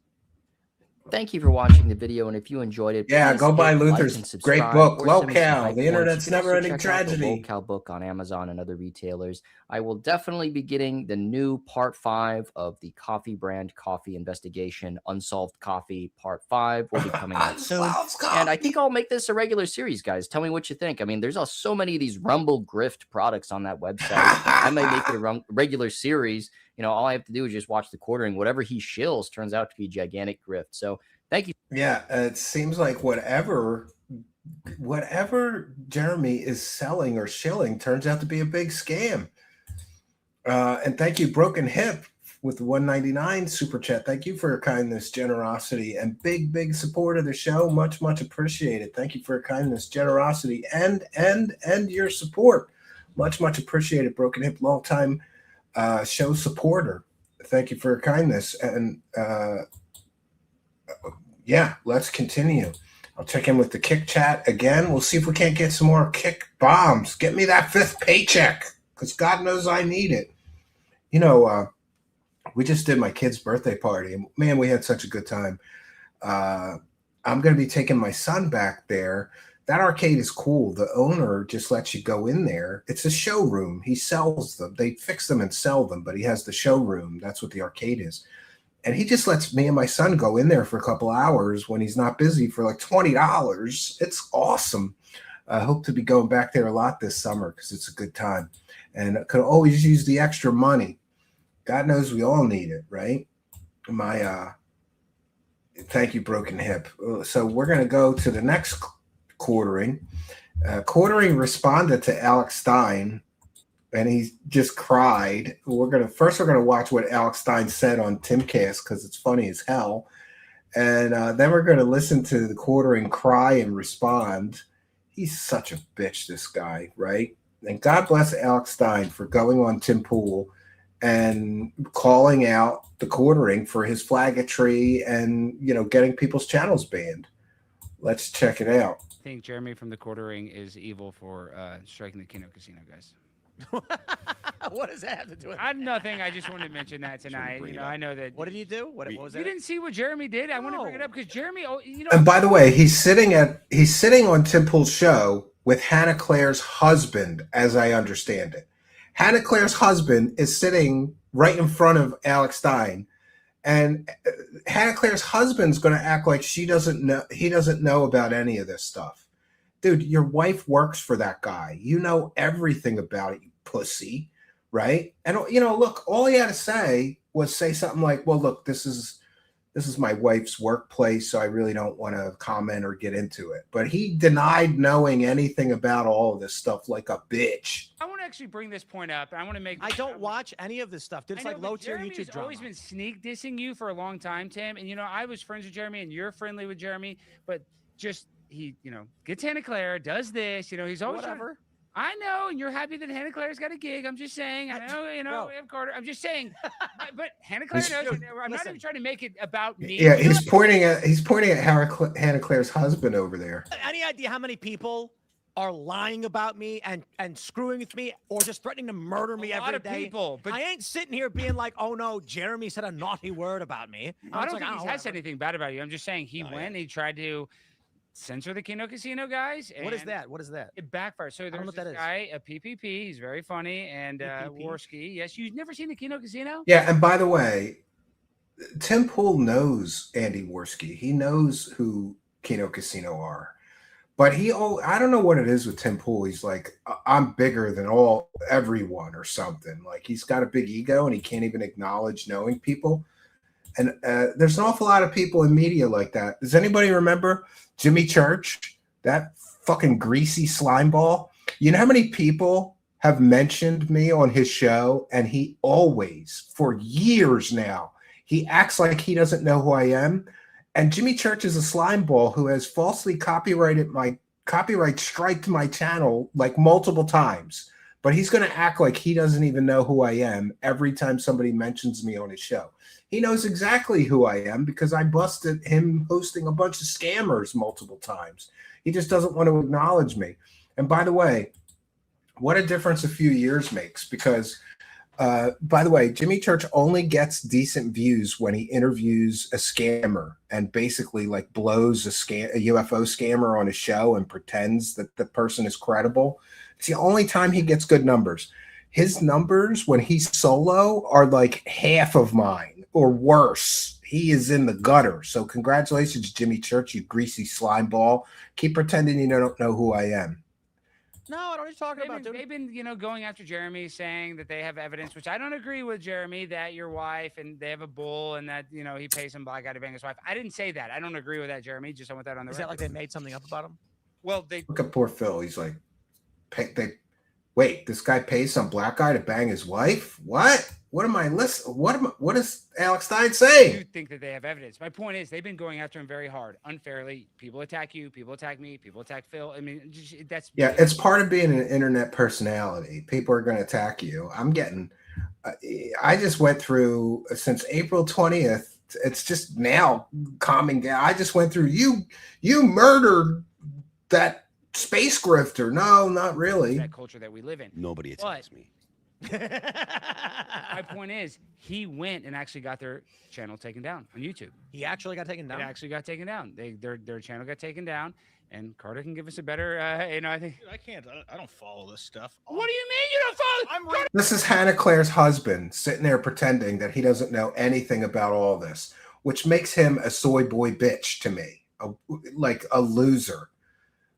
D: Thank you for watching the video, and if you enjoyed it,
C: yeah, go buy Luther's great book, LOLCOWS, The Internet's Never-Ending Tragedy.
D: LOLCOWS book on Amazon and other retailers. I will definitely be getting the new Part 5 of the Coffee Brand Coffee Investigation, Unsolved Coffee Part 5 will be coming out soon. And I think I'll make this a regular series, guys. Tell me what you think. I mean, there's so many of these Rumble Grift products on that website. I might make it a regular series. You know, all I have to do is just watch the quartering. Whatever he shills turns out to be gigantic grift. So thank you.
C: Yeah, it seems like whatever Jeremy is selling or shilling turns out to be a big scam. And thank you, Broken Hip, with the 199 super chat. Thank you for your kindness, generosity, and big support of the show. Much appreciated. Thank you for your kindness, generosity, and your support. Much appreciated, Broken Hip, long time show supporter. Thank you for your kindness. And yeah, let's continue. I'll check in with the kick chat again. We'll see if we can't get some more kick bombs. Get me that 5th paycheck, because God knows I need it. You know, we just did my kid's birthday party, and man, we had such a good time. I'm going to be taking my son back there. That arcade is cool. The owner just lets you go in there. It's a showroom. He sells them. They fix them and sell them, but he has the showroom. That's what the arcade is. And he just lets me and my son go in there for a couple hours when he's not busy for like $20. It's awesome. I hope to be going back there a lot this summer because it's a good time. And I could always use the extra money. God knows we all need it, right? Thank you, Broken Hip. So we're going to go to the next quartering. Quartering responded to Alex Stein, and he just cried. We're gonna watch what Alex Stein said on Timcast because it's funny as hell, and then we're gonna listen to the quartering cry and respond. He's such a bitch, this guy, right? And God bless Alex Stein for going on Tim Pool and calling out the quartering for his flaggatry and getting people's channels banned. Let's check it out.
F: I think Jeremy from the Quartering is evil for striking the Kino Casino, guys.
G: What does that have to do with
F: Nothing. I just wanted to mention that tonight. I know that.
G: What did he do? What was that?
F: You didn't see what Jeremy did? I want to bring it up because Jeremy,
C: And by the way, he's sitting on Tim Pool's show with Hannah Claire's husband, as I understand it. Hannah Claire's husband is sitting right in front of Alex Stein, and Hannah Claire's husband's going to act like he doesn't know about any of this stuff. Dude, your wife works for that guy. You know everything about it, you pussy, right? And look, all he had to say was say something like, "Well, look, this is my wife's workplace, so I really don't want to comment or get into it." But he denied knowing anything about all of this stuff like a bitch.
F: I want to actually bring this point up, and I want to make.
G: I don't watch any of this stuff, dude. It's like low-tier YouTube drama.
F: Always been sneak dissing you for a long time, Tim. And I was friends with Jeremy, and you're friendly with Jeremy, but just he, gets Hannah Claire, does this. He's always
G: whatever.
F: I know, and you're happy that Hannah Claire's got a gig. I'm just saying. I know, we have Carter. I'm just saying. But Hannah Claire knows. I'm not even trying to make it about me.
C: Yeah, he's pointing at Hannah Claire's husband over there.
G: Any idea how many people are lying about me and screwing with me or just threatening to murder me every day?
F: A lot of people. But
G: I ain't sitting here being like, oh no, Jeremy said a naughty word about me.
F: I don't think he has said anything bad about you. I'm just saying he went and he tried to censor the Kino Casino guys.
G: What is that? What is that?
F: It backfired. So there's this guy, a PPP. He's very funny. And Worski. Yes, you've never seen the Kino Casino?
C: Yeah, and by the way, Tim Pool knows Andy Worski. He knows who Kino Casino are. But I don't know what it is with Tim Pool. He's like, I'm bigger than everyone or something. Like he's got a big ego and he can't even acknowledge knowing people. And there's an awful lot of people in media like that. Does anybody remember Jimmy Church, that fucking greasy slime ball? You know how many people have mentioned me on his show, and he always, for years now, he acts like he doesn't know who I am. And Jimmy Church is a slime ball who has falsely copyright striked my channel like multiple times. But he's going to act like he doesn't even know who I am every time somebody mentions me on his show. He knows exactly who I am because I busted him hosting a bunch of scammers multiple times. He just doesn't want to acknowledge me. And by the way, what a difference a few years makes, because by the way, Jimmy Church only gets decent views when he interviews a scammer and basically like blows a UFO scammer on his show and pretends that the person is credible. It's the only time he gets good numbers. His numbers when he's solo are like half of mine or worse. He is in the gutter. So congratulations, Jimmy Church, you greasy slime ball. Keep pretending you don't know who I am.
G: No, I don't know what you're talking about, dude.
F: They've been, going after Jeremy, saying that they have evidence, which I don't agree with, Jeremy, that your wife and they have a bull and that, he pays some black guy to bang his wife. I didn't say that. I don't agree with that, Jeremy. Just I want that on the record.
G: Is that like they made something up about him?
F: Well,
C: look at poor Phil. He's like, wait, this guy pays some black guy to bang his wife? What? What am I listening? What is Alex Stein saying?
F: You think that they have evidence. My point is they've been going after him very hard, unfairly. People attack you, people attack me, people attack Phil. I mean,
C: it's part of being an internet personality. People are going to attack you. I just went through since April 20th. It's just now calming down. I just went through you murdered that space grifter. No, not really.
F: That culture that we live in.
H: Nobody attacks me.
F: My point is, he went and actually got their channel taken down on YouTube.
G: He actually got taken down.
F: It actually got taken down. Their channel got taken down, and Carter can give us a better. I think.
I: Dude, I can't. I don't follow this stuff.
F: What do you mean you don't follow?
C: This is Hannah Claire's husband sitting there pretending that he doesn't know anything about all this, which makes him a soy boy bitch to me, like a loser,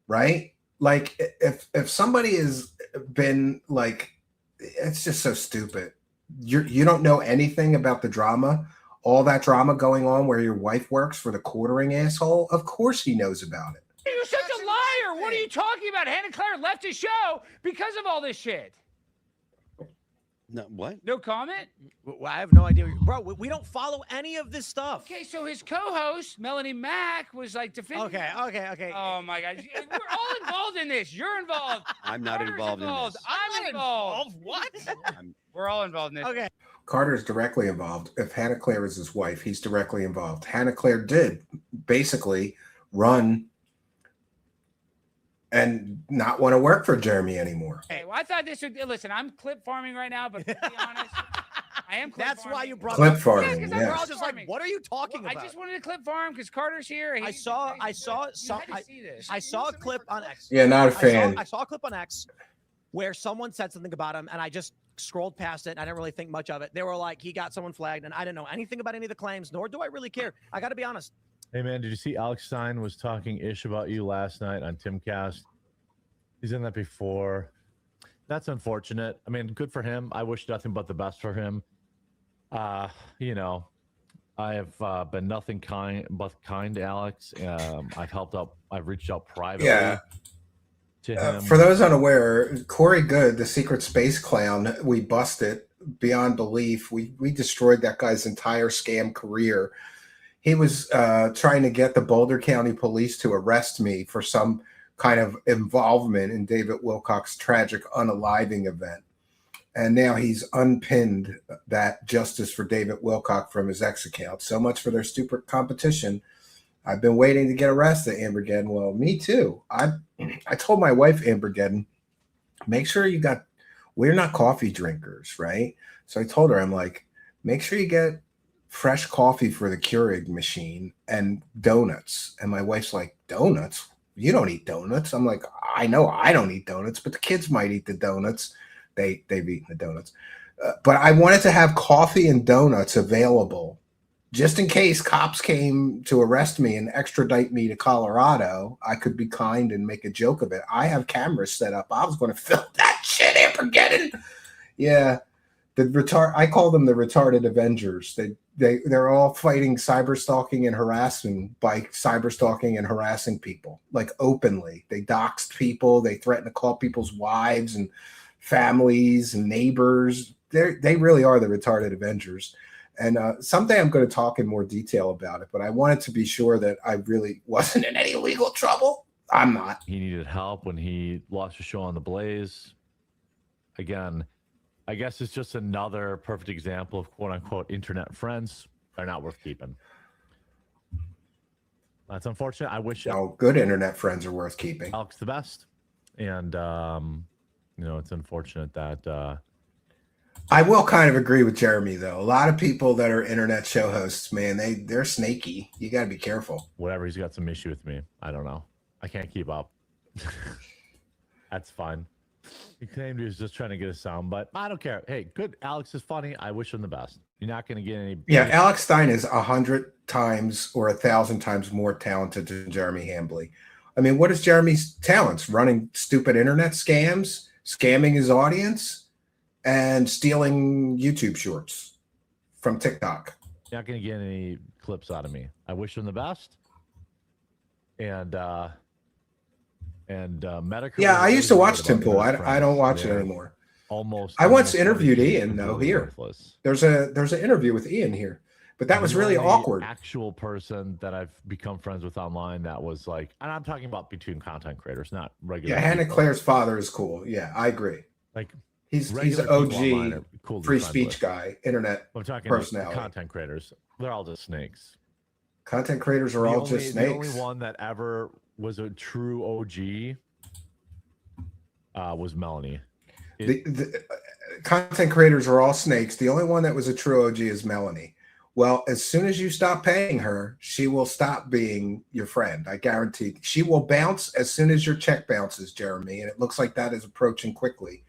C: right? Like if somebody has been like. It's just so stupid. You don't know anything about the drama, all that drama going on where your wife works for the quartering asshole? Of course he knows about it.
F: You're such a liar. What are you talking about? Hannah Claire left the show because of all this shit.
H: No, what?
F: No comment?
G: I have no idea. Bro, we don't follow any of this stuff.
F: Okay, so his co-host, Melanie Mack, was like defending.
G: Okay.
F: Oh my God. We're all involved in this. You're involved.
H: I'm not
F: Carter's
H: involved in this.
F: I'm involved.
B: What?
F: We're all involved in this.
G: Okay.
C: Carter's directly involved. If Hannah Claire is his wife, he's directly involved. Hannah Claire did basically run and not want to work for Jeremy anymore.
F: Okay, well, I thought this would listen. I'm clip farming right now, but to be honest, I am. Clip
G: That's
F: farming.
G: why you brought
C: Clip
G: up
C: farming,
F: Yes, 'cause
C: yes.
F: I'm
G: We're all
F: clip
G: just like,
F: farming.
G: what are you talking
F: Well,
G: about?
F: I just wanted to clip farm because Carter's here.
G: I saw
F: You had to see this.
G: I saw a clip on X.
C: Yeah, not a fan.
G: I saw a clip on X where someone said something about him, and I just scrolled past it. And I didn't really think much of it. They were like, he got someone flagged, and I didn't know anything about any of the claims, nor do I really care. I got to be honest.
E: Hey man, did you see Alex Stein was talking ish about you last night on Timcast? He's done that before. That's unfortunate. I mean, good for him. I wish nothing but the best for him. You know, I have been nothing but kind to Alex. I've helped out. I've reached out privately to him.
C: For those unaware, Corey Good, the secret space clown, we busted beyond belief. We destroyed that guy's entire scam career. He was trying to get the Boulder County Police to arrest me for some kind of involvement in David Wilcock's tragic unaliving event. And now he's unpinned that justice for David Wilcock from his X account. So much for their stupid competition. I've been waiting to get arrested, Ambergeddon. Well, me too. I told my wife, Ambergeddon, make sure we're not coffee drinkers, right? So I told her, I'm like, make sure you get fresh coffee for the Keurig machine and donuts. And my wife's like, donuts? You don't eat donuts. I'm like, I know I don't eat donuts, but the kids might eat the donuts. They've eaten the donuts. But I wanted to have coffee and donuts available just in case cops came to arrest me and extradite me to Colorado. I could be kind and make a joke of it. I have cameras set up. I was going to film that shit, Ambergeddon. Yeah. I call them the retarded Avengers. They're all fighting cyber stalking and harassing by cyber stalking and harassing people, like openly. They doxed people. They threaten to call people's wives and families and neighbors. They really are the retarded Avengers. And someday I'm going to talk in more detail about it, but I wanted to be sure that I really wasn't in any legal trouble. I'm not.
E: He needed help when he lost his show on the Blaze. Again, I guess it's just another perfect example of quote unquote internet friends are not worth keeping. That's unfortunate. I wish
C: Good internet friends are worth keeping.
E: Alex the best. And it's unfortunate that
C: I will kind of agree with Jeremy though. A lot of people that are internet show hosts, man, they're snaky. You got to be careful.
E: whatever, he's got some issue with me. I don't know. I can't keep up. That's fine. He claimed he was just trying to get a sound, but I don't care. Hey, good. Alex is funny. I wish him the best. You're not going to get any.
C: Yeah, Alex Stein is 100 times or 1,000 times more talented than Jeremy Hambley. I mean, what is Jeremy's talents? Running stupid internet scams, scamming his audience, and stealing YouTube shorts from TikTok.
E: You're not going to get any clips out of me. I wish him the best. And Medicare.
C: Yeah, I used to watch Tim Pool. I don't watch it anymore. I once interviewed Ian though here. There's an interview with Ian here, but that was really awkward.
E: Actual person that I've become friends with online that was like, and I'm talking about between content creators, not regular.
C: Yeah, Hannah Claire's father is cool. Yeah, I agree.
E: Like
C: he's
E: regular
C: an
E: people online
C: OG
E: are cool to be
C: free
E: friends
C: speech
E: with.
C: guy, internet
E: I'm talking
C: personality.
E: content creators. They're all just snakes.
C: Content creators are all just snakes.
E: The only one that ever was a true OG was Melanie.
C: The content creators are all snakes. The only one that was a true OG is Melanie. Well, as soon as you stop paying her, she will stop being your friend. I guarantee. She will bounce as soon as your check bounces, Jeremy, and it looks like that is approaching quickly.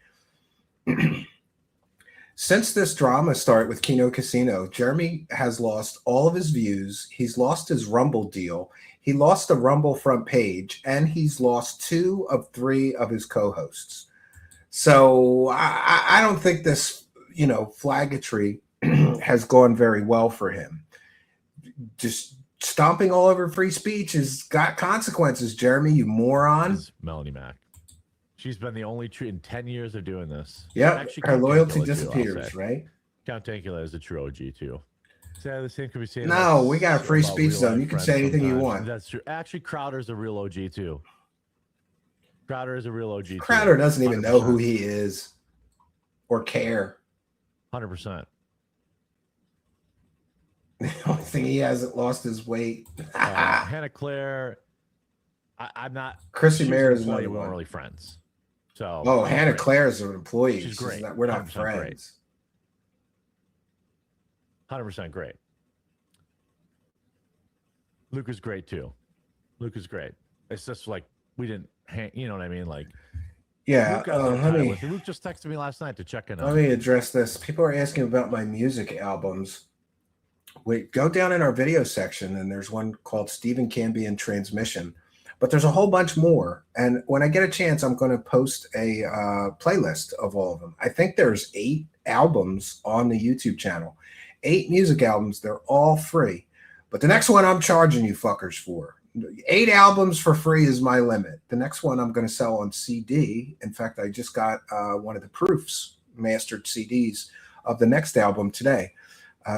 C: Since this drama started with Kino Casino, Jeremy has lost all of his views. He's lost his Rumble deal. He lost the Rumble front page, and he's lost 2 of 3 of his co-hosts. So I don't think this, flagotry has gone very well for him. Just stomping all over free speech has got consequences, Jeremy, you moron.
E: This is Melanie Mack. She's been the only true in 10 years of doing this.
C: Yeah,
E: Actually,
C: her
E: Count
C: loyalty
E: Dankula, too, I'll
C: disappears,
E: say.
C: right?
E: Count Dankula is a true OG too. So the same could be said.
C: No, we got a free
E: about
C: speech
E: real
C: zone.
E: life
C: You can
E: friends
C: say anything you
E: sometimes.
C: want.
E: That's true. Actually, Crowder's a real OG too. Crowder is a real OG.
C: Crowder doesn't even know
E: 100%.
C: who he is or care.
E: 100%.
C: The only thing he hasn't lost his weight.
E: Hannah Claire, I'm not.
C: Chrissy
E: she's
C: Mayer
E: an
C: is
E: employee,
C: another
E: we weren't
C: one.
E: really friends. So.
C: Oh,
E: she's
C: Hannah
E: great.
C: Claire is an employee.
E: She's great.
C: We're not
E: 100%
C: friends.
E: great. 100% great. Luke is great too. Luke is great. It's just like we didn't hang. You know what I mean? Like.
C: Yeah.
E: Luke just texted me last night to check in on.
C: Let me address this. People are asking about my music albums. Wait, go down in our video section, and there's one called Stephen Cambion Transmission. But there's a whole bunch more. And when I get a chance, I'm going to post a playlist of all of them. I think there's 8 albums on the YouTube channel. 8 music albums. They're all free. But the next one I'm charging you fuckers for. 8 albums for free is my limit. The next one I'm going to sell on CD. In fact, I just got one of the proofs, mastered CDs of the next album today.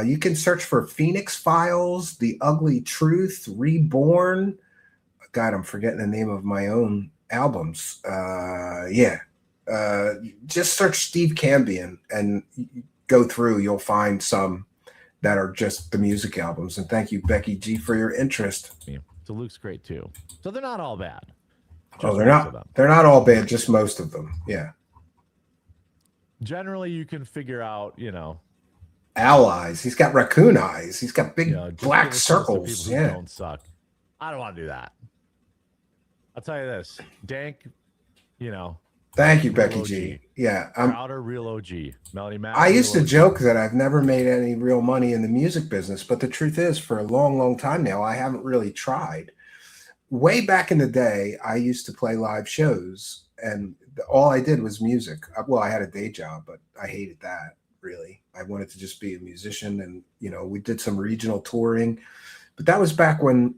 C: You can search for Phoenix Files, The Ugly Truth, Reborn. God, I'm forgetting the name of my own albums. Just search Steve Cambion and go through. You'll find some that are just the music albums. And thank you, Becky G, for your interest.
E: Yeah. So Luke's great too. So they're not all bad.
C: Oh, they're not. They're not all bad. Just most of them. Yeah.
E: Generally, you can figure out.
C: Owl eyes. He's got raccoon eyes. He's got big
E: Just
C: black
E: give us
C: circles.
E: people who
C: Yeah.
E: don't suck. I don't want to do that. I'll tell you this, Dank.
C: Thank you,
E: real
C: Becky
E: OG.
C: G. Yeah. I'm
E: Crowder, real OG. Melanie Mack.
C: I used to
E: real OG.
C: joke that I've never made any real money in the music business, but the truth is, for a long, long time now, I haven't really tried. Way back in the day, I used to play live shows, and all I did was music. Well, I had a day job, but I hated that, really. I wanted to just be a musician, and, we did some regional touring. But that was back when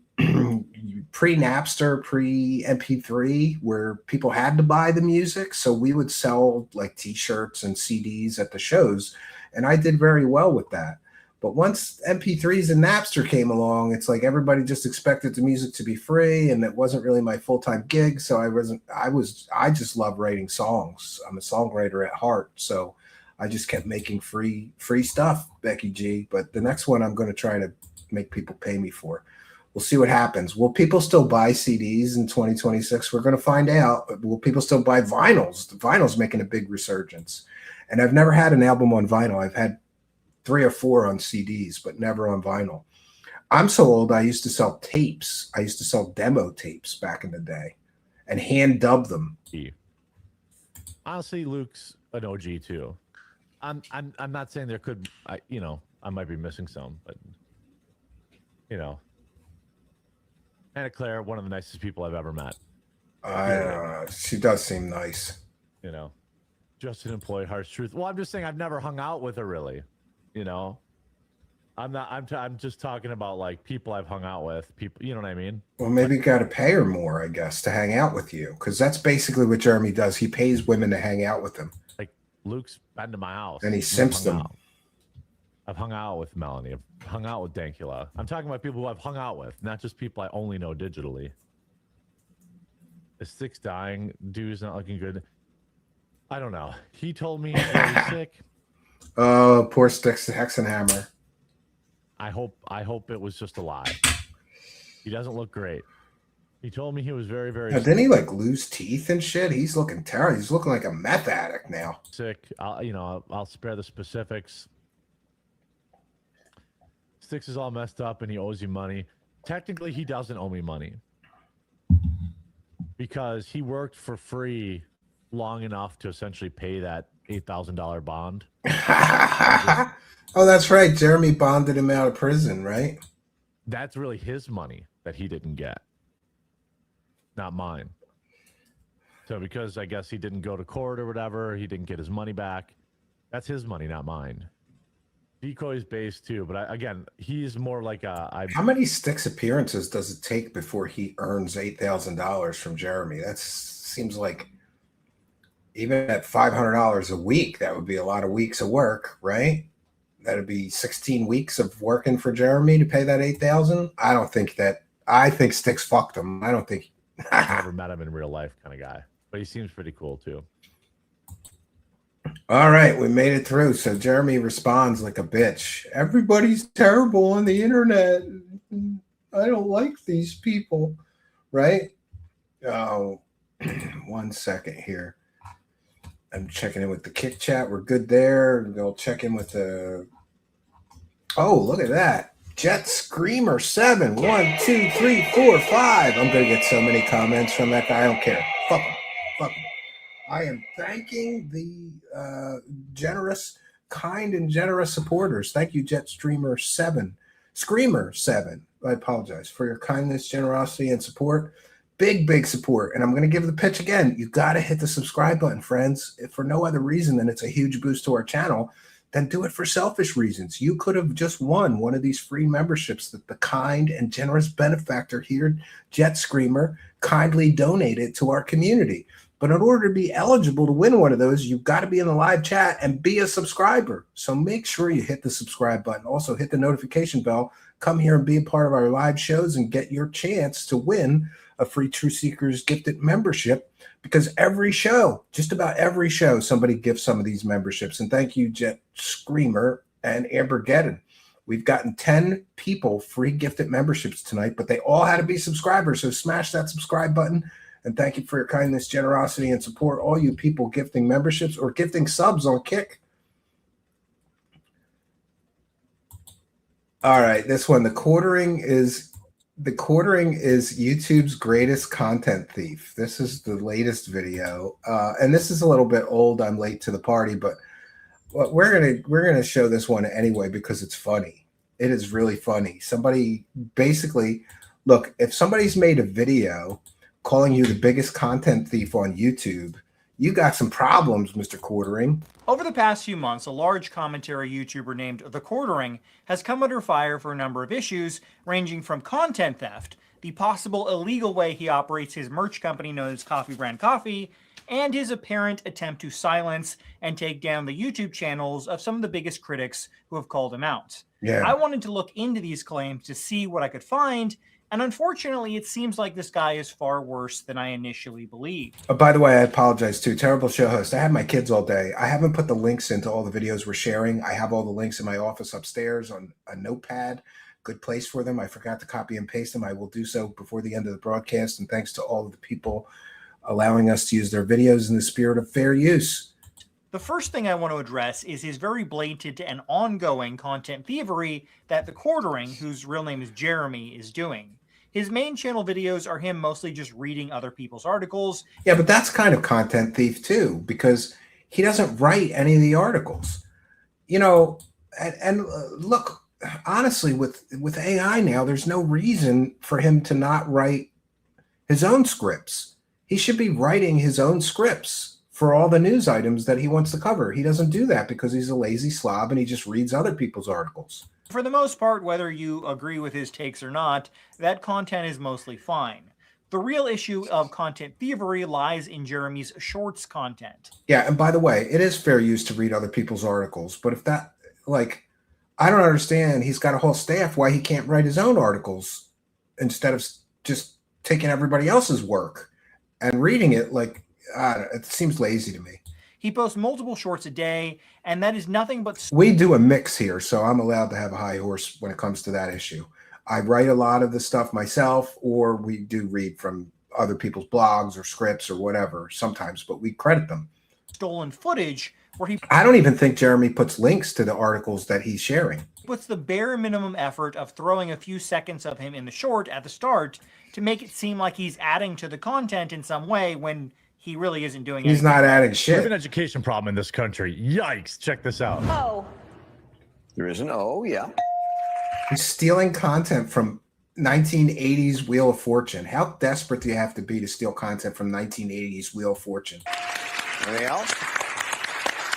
C: pre-Napster, pre-MP3, where people had to buy the music. So we would sell like T-shirts and CDs at the shows. And I did very well with that. But once MP3s and Napster came along, it's like everybody just expected the music to be free. And it wasn't really my full-time gig. So I just love writing songs. I'm a songwriter at heart. So I just kept making free stuff, Becky G. But the next one I'm going to try to make people pay me for. We'll see what happens. Will people still buy CDs in 2026? We're going to find out. Will people still buy vinyls? The vinyl's making a big resurgence. And I've never had an album on vinyl. I've had 3 or 4 on CDs, but never on vinyl. I'm so old, I used to sell tapes. I used to sell demo tapes back in the day and hand dub them.
E: Honestly, Luke's an OG too. I'm not saying there could, I might be missing some, but Anna Claire, one of the nicest people I've ever met.
C: She does seem nice.
E: Just an employee, harsh truth. Well, I'm just saying I've never hung out with her really. I'm just talking about like people I've hung out with. People, you know what I mean?
C: Well, maybe you got to pay her more, I guess, to hang out with you, because that's basically what Jeremy does. He pays women to hang out with him.
E: Like Luke's been to my house
C: and he simps them.
E: I've hung out with Melanie. I've hung out with Dankula. I'm talking about people who I've hung out with, not just people I only know digitally. The Stick's dying. Dude's not looking good. I don't know. He told me he was sick.
C: Oh, poor Sticks Hexenhammer.
E: I hope it was just a lie. He doesn't look great. He told me he was very, very
C: Didn't he like lose teeth and shit? He's looking terrible. He's looking like a meth addict now.
E: sick. I'll spare the specifics. Sticks is all messed up and he owes you money. Technically, he doesn't owe me money because he worked for free long enough to essentially pay that $8,000 bond.
C: Oh, that's right. Jeremy bonded him out of prison, right?
E: That's really his money that he didn't get, not mine. So because I guess he didn't go to court or whatever, he didn't get his money back. That's his money, not mine. Decoy's base too, but again, he's more like
C: How many Sticks appearances does it take before he earns $8,000 from Jeremy? That seems like even at $500 a week, that would be a lot of weeks of work, right? That'd be 16 weeks of working for Jeremy to pay that $8,000. I don't think that. I think Sticks fucked him. I don't think.
E: I've never met him in real life, kind of guy, but he seems pretty cool too.
C: All right, we made it through. So Jeremy responds like a bitch. Everybody's terrible on the internet. I don't like these people, right? Oh, 1 second here. I'm checking in with the Kick Chat. We're good there. We'll check in with the. Oh, look at that. Jet Screamer 7. 1, 2, 3, 4, 5. I'm going to get so many comments from that guy. I don't care. Fuck him. Fuck him. I am thanking the generous, kind, and generous supporters. Thank you, Jet Streamer 7. Screamer 7. I apologize for your kindness, generosity, and support. Big, big support. And I'm going to give the pitch again. You got to hit the subscribe button, friends. If for no other reason than it's a huge boost to our channel, then do it for selfish reasons. You could have just won one of these free memberships that the kind and generous benefactor here, Jet Screamer, kindly donated to our community. But in order to be eligible to win one of those, you've got to be in the live chat and be a subscriber. So make sure you hit the subscribe button. Also, hit the notification bell. Come here and be a part of our live shows and get your chance to win a free True Seekers gifted membership. Because every show, just about every show, somebody gives some of these memberships. And thank you, Jet Screamer and Amber Geddon. We've gotten 10 people free gifted memberships tonight, but they all had to be subscribers. So smash that subscribe button. And thank you for your kindness, generosity, and support. All you people gifting memberships or gifting subs on Kick. All right, this one, the quartering is YouTube's greatest content thief. This is the latest video, and this is a little bit old. I'm late to the party, but we're gonna show this one anyway because it's funny. It is really funny. Somebody basically, look, if somebody's made a video calling you the biggest content thief on YouTube, you got some problems, Mr. Quartering.
J: Over the past few months, a large commentary YouTuber named The Quartering has come under fire for a number of issues, ranging from content theft, the possible illegal way he operates his merch company known as Coffee Brand Coffee, and his apparent attempt to silence and take down the YouTube channels of some of the biggest critics who have called him out.
C: Yeah.
J: I wanted to look into these claims to see what I could find, and unfortunately, it seems like this guy is far worse than I initially believed.
C: Oh, by the way, I apologize too. Terrible show host. I have my kids all day. I haven't put the links into all the videos we're sharing. I have all the links in my office upstairs on a notepad. Good place for them. I forgot to copy and paste them. I will do so before the end of the broadcast. And thanks to all of the people allowing us to use their videos in the spirit of fair use.
J: The first thing I want to address is his very blatant and ongoing content thievery that The Quartering, whose real name is Jeremy, is doing. His main channel videos are him mostly just reading other people's articles.
C: Yeah, but that's kind of content thief too, because he doesn't write any of the articles. You know, and look, honestly, with AI now, there's no reason for him to not write his own scripts. He should be writing his own scripts for all the news items that he wants to cover. He doesn't do that because he's a lazy slob and he just reads other people's articles.
J: For the most part, whether you agree with his takes or not, that content is mostly fine. The real issue of content thievery lies in Jeremy's shorts content.
C: Yeah, and by the way, it is fair use to read other people's articles, but if that, like, I don't understand, he's got a whole staff, why he can't write his own articles instead of just taking everybody else's work and reading it. Like, it seems lazy to me.
J: He posts multiple shorts a day, and that is nothing but...
C: We do a mix here, so I'm allowed to have a high horse when it comes to that issue. I write a lot of the stuff myself, or we do read from other people's blogs or scripts or whatever sometimes, but we credit them.
J: Stolen footage where he...
C: I don't even think Jeremy puts links to the articles that he's sharing.
J: Puts the bare minimum effort of throwing a few seconds of him in the short at the start to make it seem like he's adding to the content in some way when he really isn't doing anything.
C: He's not adding
E: We
C: shit.
E: have an education problem in this country. Yikes. Check this out.
K: Oh.
H: There is an O, yeah.
C: He's stealing content from 1980s Wheel of Fortune. How desperate do you have to be to steal content from 1980s Wheel of Fortune?
H: Anything else?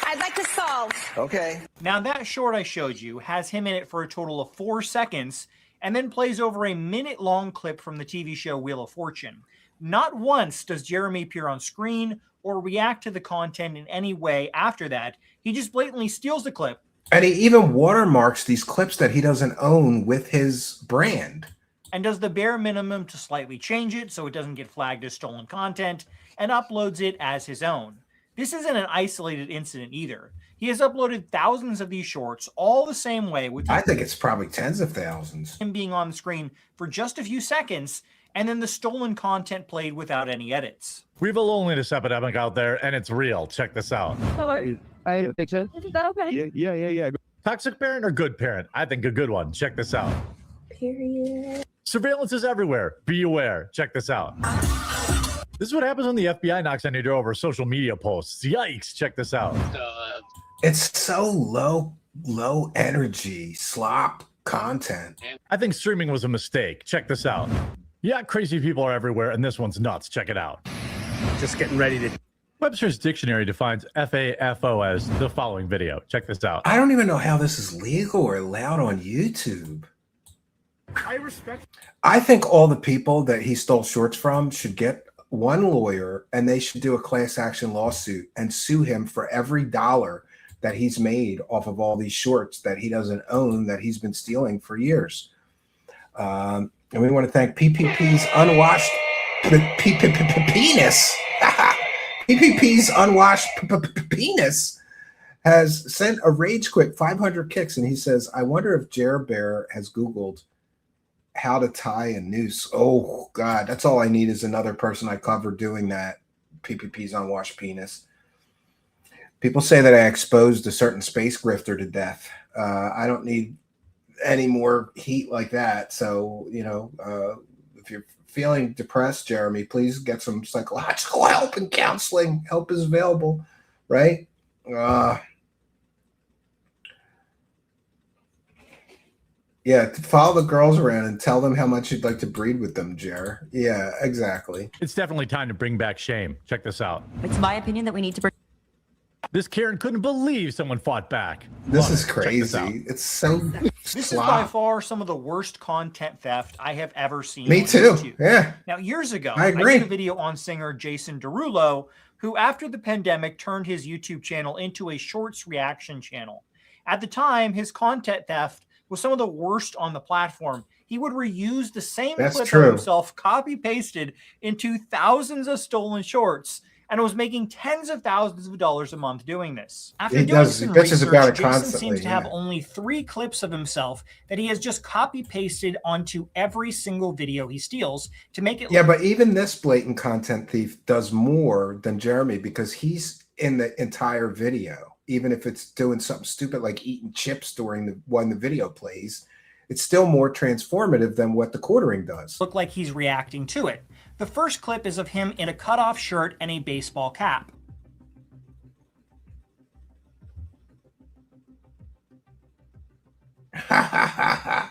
K: I'd like to solve
H: Okay.
J: Now that short I showed you has him in it for a total of 4 seconds and then plays over a minute-long clip from the TV show Wheel of Fortune. Not once does Jeremy appear on screen or react to the content in any way after that. He just blatantly steals the clip.
C: And he even watermarks these clips that he doesn't own with his brand.
J: And does the bare minimum to slightly change it so it doesn't get flagged as stolen content, and uploads it as his own. This isn't an isolated incident either. He has uploaded thousands of these shorts all the same way, with
C: I think it's probably tens of thousands.
J: Him being on the screen for just a few seconds, and then the stolen content played without any edits.
E: We have a loneliness epidemic out there, and it's real. Check this out.
B: I think so.
K: Is that okay?
B: Yeah.
E: Toxic parent or good parent? I think a good one. Check this out.
K: Period.
E: Surveillance is everywhere. Be aware. Check this out. This is what happens when the FBI knocks on your door over social media posts. Yikes. Check this out.
C: It's so low energy slop content.
E: I think streaming was a mistake. Check this out. Yeah, crazy people are everywhere, and this one's nuts. Check it out.
B: Just getting ready to.
E: Webster's dictionary defines FAFO as the following video. Check this out.
C: I don't even know how this is legal or allowed on YouTube. I think all the people that he stole shorts from should get one lawyer, and they should do a class action lawsuit and sue him for every dollar that he's made off of all these shorts that he doesn't own, that he's been stealing for years. And we want to thank PPP's unwashed penis. PPP's unwashed penis has sent a rage quit 500 kicks, and he says, I wonder if Jer Bear has Googled how to tie a noose. Oh God, that's all I need is another person I cover doing that. PPP's unwashed penis. People say that I exposed a certain space grifter to death. I don't need any more heat like that. So, you know, if you're feeling depressed, Jeremy, please get some psychological help and counseling. Help is available, right? Yeah, follow the girls around and tell them how much you'd like to breed with them, Jer. Yeah, exactly.
E: It's definitely time to bring back shame. Check this out.
K: It's my opinion that we need to bring.
E: This Karen couldn't believe someone fought back.
C: This
E: Love
C: is
E: it. Check
C: crazy.
E: this out.
C: It's so
J: This is by far some of the worst content theft I have ever seen.
C: Me
J: on
C: too.
J: YouTube.
C: Yeah.
J: Now, years ago,
C: I agree.
J: did a video on singer Jason Derulo, who after the pandemic turned his YouTube channel into a shorts reaction channel. At the time, his content theft was some of the worst on the platform. He would reuse the same
C: That's
J: clip
C: true.
J: of himself, copy-pasted into thousands of stolen shorts, and was making tens of thousands of dollars a month doing this. After
C: He
J: doing
C: does.
J: some
C: He bitches
J: research,
C: about it
J: Jason
C: constantly,
J: seems to have
C: yeah.
J: only 3 clips of himself that he has just copy-pasted onto every single video he steals to make it
C: Yeah,
J: look
C: but even this blatant content thief does more than Jeremy because he's in the entire video. Even if it's doing something stupid like eating chips during when the video plays, it's still more transformative than what the quartering does.
J: look like he's reacting to it. The first clip is of him in a cutoff shirt and a baseball cap.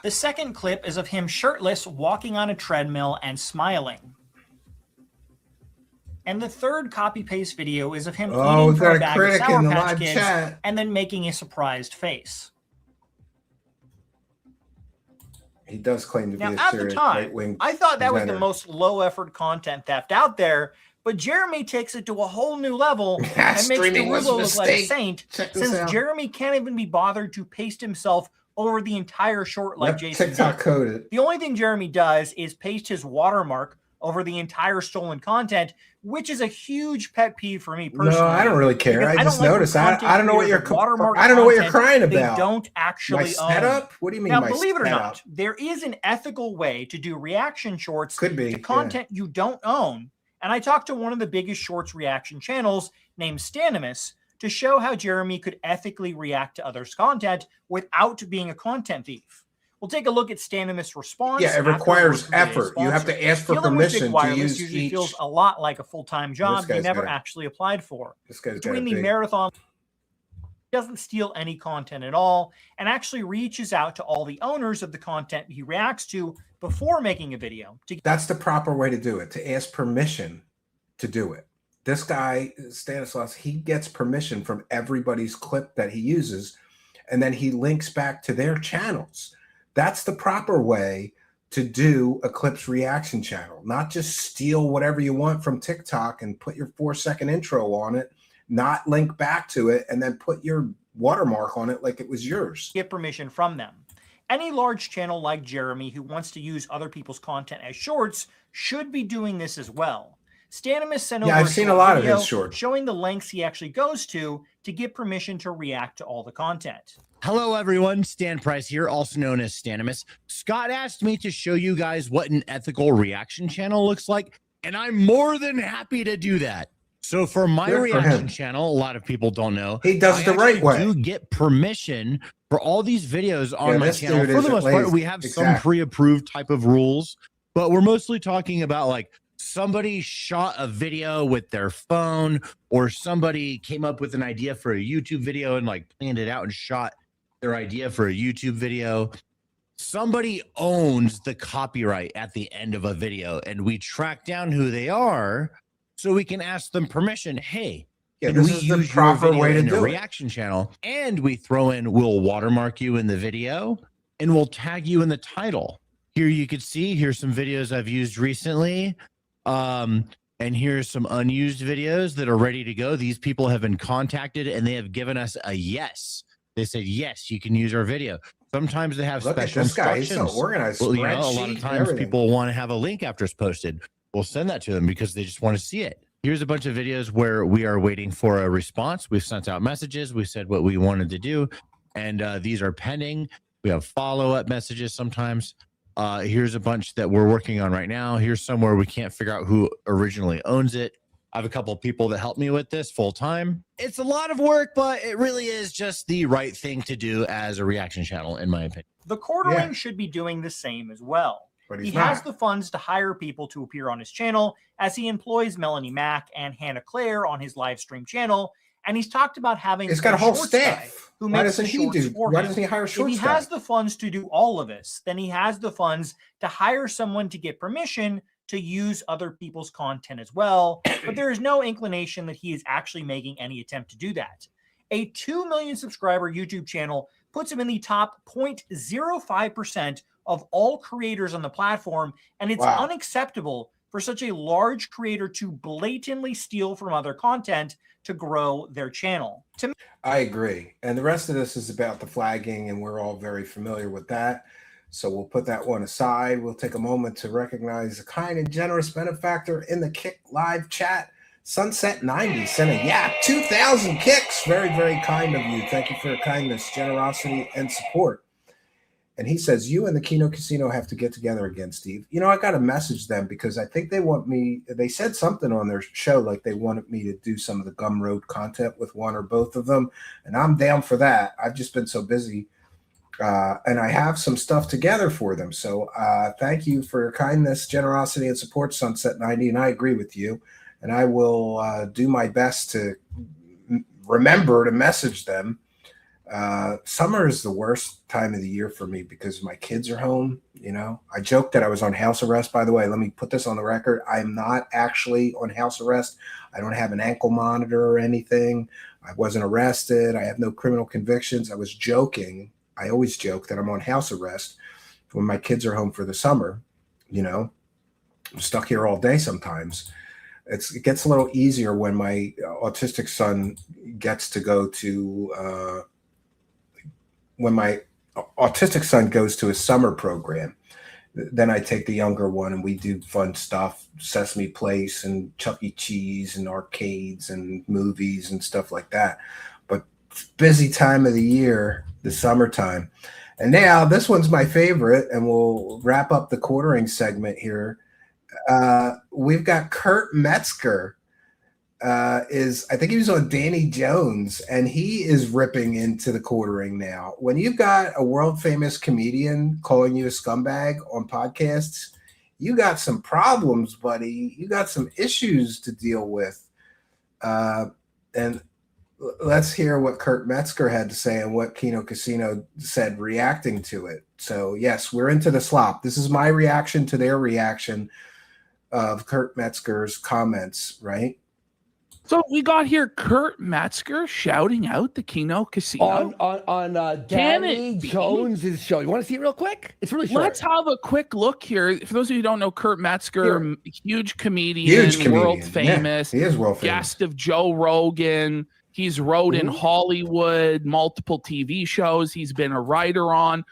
J: The second clip is of him shirtless, walking on a treadmill and smiling. And the third copy-paste video is of him
C: Oh,
J: eating
C: we
J: from
C: got
J: a
C: a
J: bag of
C: critic
J: Sour
C: in the
J: Patch
C: live
J: Kids
C: chat.
J: and then making a surprised face.
C: He does claim to be
J: Now,
C: a
J: at the
C: serious
J: time,
C: right-wing
J: I thought that was the
C: presenter.
J: most low-effort content theft out there, but Jeremy takes it to a whole new level
C: Yeah,
J: and makes
C: streaming was a
J: Derulo look like a
C: mistake.
J: saint,
C: Check this
J: since
C: out.
J: Jeremy can't even be bothered to paste himself over the entire short like
C: Yep,
J: Jason
C: TikTok
J: did.
C: coded.
J: The only thing Jeremy does is paste his watermark over the entire stolen content, which is a huge pet peeve for me personally.
C: No, I don't really care.
J: because
C: I just
J: don't like when
C: noticed.
J: content
C: I don't know what
J: creators
C: you're.
J: watermark
C: I don't know what you're
J: content
C: crying
J: they
C: about.
J: don't actually
C: My
J: own.
C: setup? What do you mean?
J: Now,
C: my
J: believe it or
C: setup?
J: not, there is an ethical way to do reaction shorts
C: Could be
J: to
C: yeah.
J: content you don't own. And I talked to one of the biggest shorts reaction channels named Stanimus to show how Jeremy could ethically react to others' content without being a content thief. We'll take a look at Stanimus' response.
C: Yeah, it
J: after
C: requires
J: working with a
C: effort. You have
J: sponsor.
C: to ask for
J: Dealing with
C: permission
J: big
C: to
J: wireless
C: use
J: usually
C: each.
J: feels a lot like a full-time job you
C: guy's
J: never
C: got a-
J: actually applied for.
C: This guy's got
J: Between
C: a
J: the
C: big.
J: marathon, he doesn't steal any content at all and actually reaches out to all the owners of the content he reacts to before making a video to
C: That's the proper way to do it. To ask permission to do it. this guy, Stanislaus, he gets permission from everybody's clip that he uses, and then he links back to their channels. That's the proper way to do a clips reaction channel, not just steal whatever you want from TikTok and put your 4-second intro on it, not link back to it, and then put your watermark on it like it was yours.
J: Get permission from them. Any large channel like Jeremy who wants to use other people's content as shorts should be doing this as well. Stanimus sent over
C: I've seen a lot of his shorts
J: showing the lengths he actually goes to get permission to react to all the content.
L: Hello, everyone. Stan Price here, also known as Stanimus. Scott asked me to show you guys what an ethical reaction channel looks like, and I'm more than happy to do that. So for my reaction channel, a lot of people don't know,
C: he does it the right way.
L: I do get permission for all these videos on my channel. For the most part, we have some pre-approved type of rules, but we're mostly talking about like somebody shot a video with their phone, or somebody came up with an idea for a YouTube video and like planned it out and shot their idea for a YouTube video. Somebody owns the copyright at the end of a video, and we track down who they are so we can ask them permission. Hey, can we use the proper way to do a reaction channel? And we throw in, we'll watermark you in the video and we'll tag you in the title. Here you can see, here's some videos I've used recently. And here's some unused videos that are ready to go. These people have been contacted and they have given us a yes. They said, yes, you can use our video. Sometimes they have special instructions.
C: He's so organized.
L: Well, you know, a lot of times people want to have a link after it's posted. We'll send that to them because they just want to see it. Here's a bunch of videos where we are waiting for a response. We've sent out messages. We said what we wanted to do, and these are pending. We have follow-up messages sometimes. Here's a bunch that we're working on right now. Here's somewhere we can't figure out who originally owns it. I have a couple of people that help me with this full time. It's a lot of work, but it really is just the right thing to do as a reaction channel, in my opinion.
J: The Quartering should be doing the same as well.
C: But
J: he has the funds to hire people to appear on his channel, as he employs Melanie Mack and Hannah Claire on his live stream channel. And he's talked about having
C: he's got a whole staff. Why doesn't he do? Why doesn't he hire short
J: staff? If he has the funds to do all of this, then he has the funds to hire someone to get permission to use other people's content as well. But there is no inclination that he is actually making any attempt to do that. A 2 million subscriber YouTube channel puts him in the top 0.05% of all creators on the platform, and it's unacceptable for such a large creator to blatantly steal from other content to grow their channel.
C: I agree. And the rest of this is about the flagging, and we're all very familiar with that. So we'll put that one aside. We'll take a moment to recognize a kind and generous benefactor in the Kick Live chat. Sunset90 sent a 2,000 kicks. Very, very kind of you. Thank you for your kindness, generosity, and support. And he says, you and the Kino Casino have to get together again, Steve. You know, I got to message them because I think they want me. They said something on their show like they wanted me to do some of the Gumroad content with one or both of them. And I'm down for that. I've just been so busy. And I have some stuff together for them. So thank you for your kindness, generosity, and support, Sunset90. And I agree with you. And I will do my best to remember to message them. Summer is the worst time of the year for me because my kids are home. You know, I joked that I was on house arrest. By the way, let me put this on the record. I'm not actually on house arrest. I don't have an ankle monitor or anything. I wasn't arrested. I have no criminal convictions. I was joking. I always joke that I'm on house arrest when my kids are home for the summer. You know, I'm stuck here all day sometimes. It gets a little easier when my autistic son gets to go to when my autistic son goes to his summer program. Then I take the younger one and we do fun stuff, Sesame Place and Chuck E. Cheese and arcades and movies and stuff like that. But busy time of the year, the summertime. And now this one's my favorite, and we'll wrap up the quartering segment here. We've got Kurt Metzger. I think he was on Danny Jones, and he is ripping into the quartering now. When you've got a world famous comedian calling you a scumbag on podcasts, you got some problems, buddy. You got some issues to deal with. And let's hear what Kurt Metzger had to say and what Kino Casino said reacting to it. So yes, we're into the slop. This is my reaction to their reaction of Kurt Metzger's comments, right?
B: So we got here Kurt Metzger shouting out the Keno Casino
M: on Danny Jones's show. You want to see it real quick? It's really short.
B: Let's have a quick look here. For those of you who don't know, Kurt Metzger, huge comedian, world famous,
C: he is world famous.
B: Guest of Joe Rogan. He's wrote in Hollywood, multiple TV shows. He's been a writer on.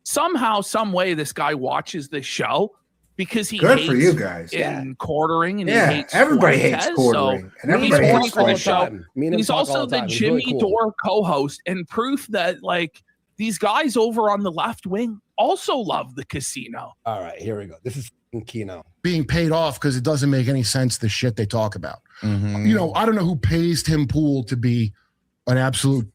B: Somehow, some way, this guy watches this show because he hates
C: for you guys.
B: quartering, and he hates
C: everybody
B: Fuentes,
C: hates quartering,
B: so
C: and everybody hates
B: the show. He's
M: talk all
B: also
M: the
B: the
M: time. He's
B: Jimmy
M: really cool.
B: Dore co-host, and proof that like these guys over on the left wing also love the casino.
M: All right, here we go. This is Keno
N: being paid off because it doesn't make any sense, the shit they talk about. You know, I don't know who pays Tim Pool to be an absolute,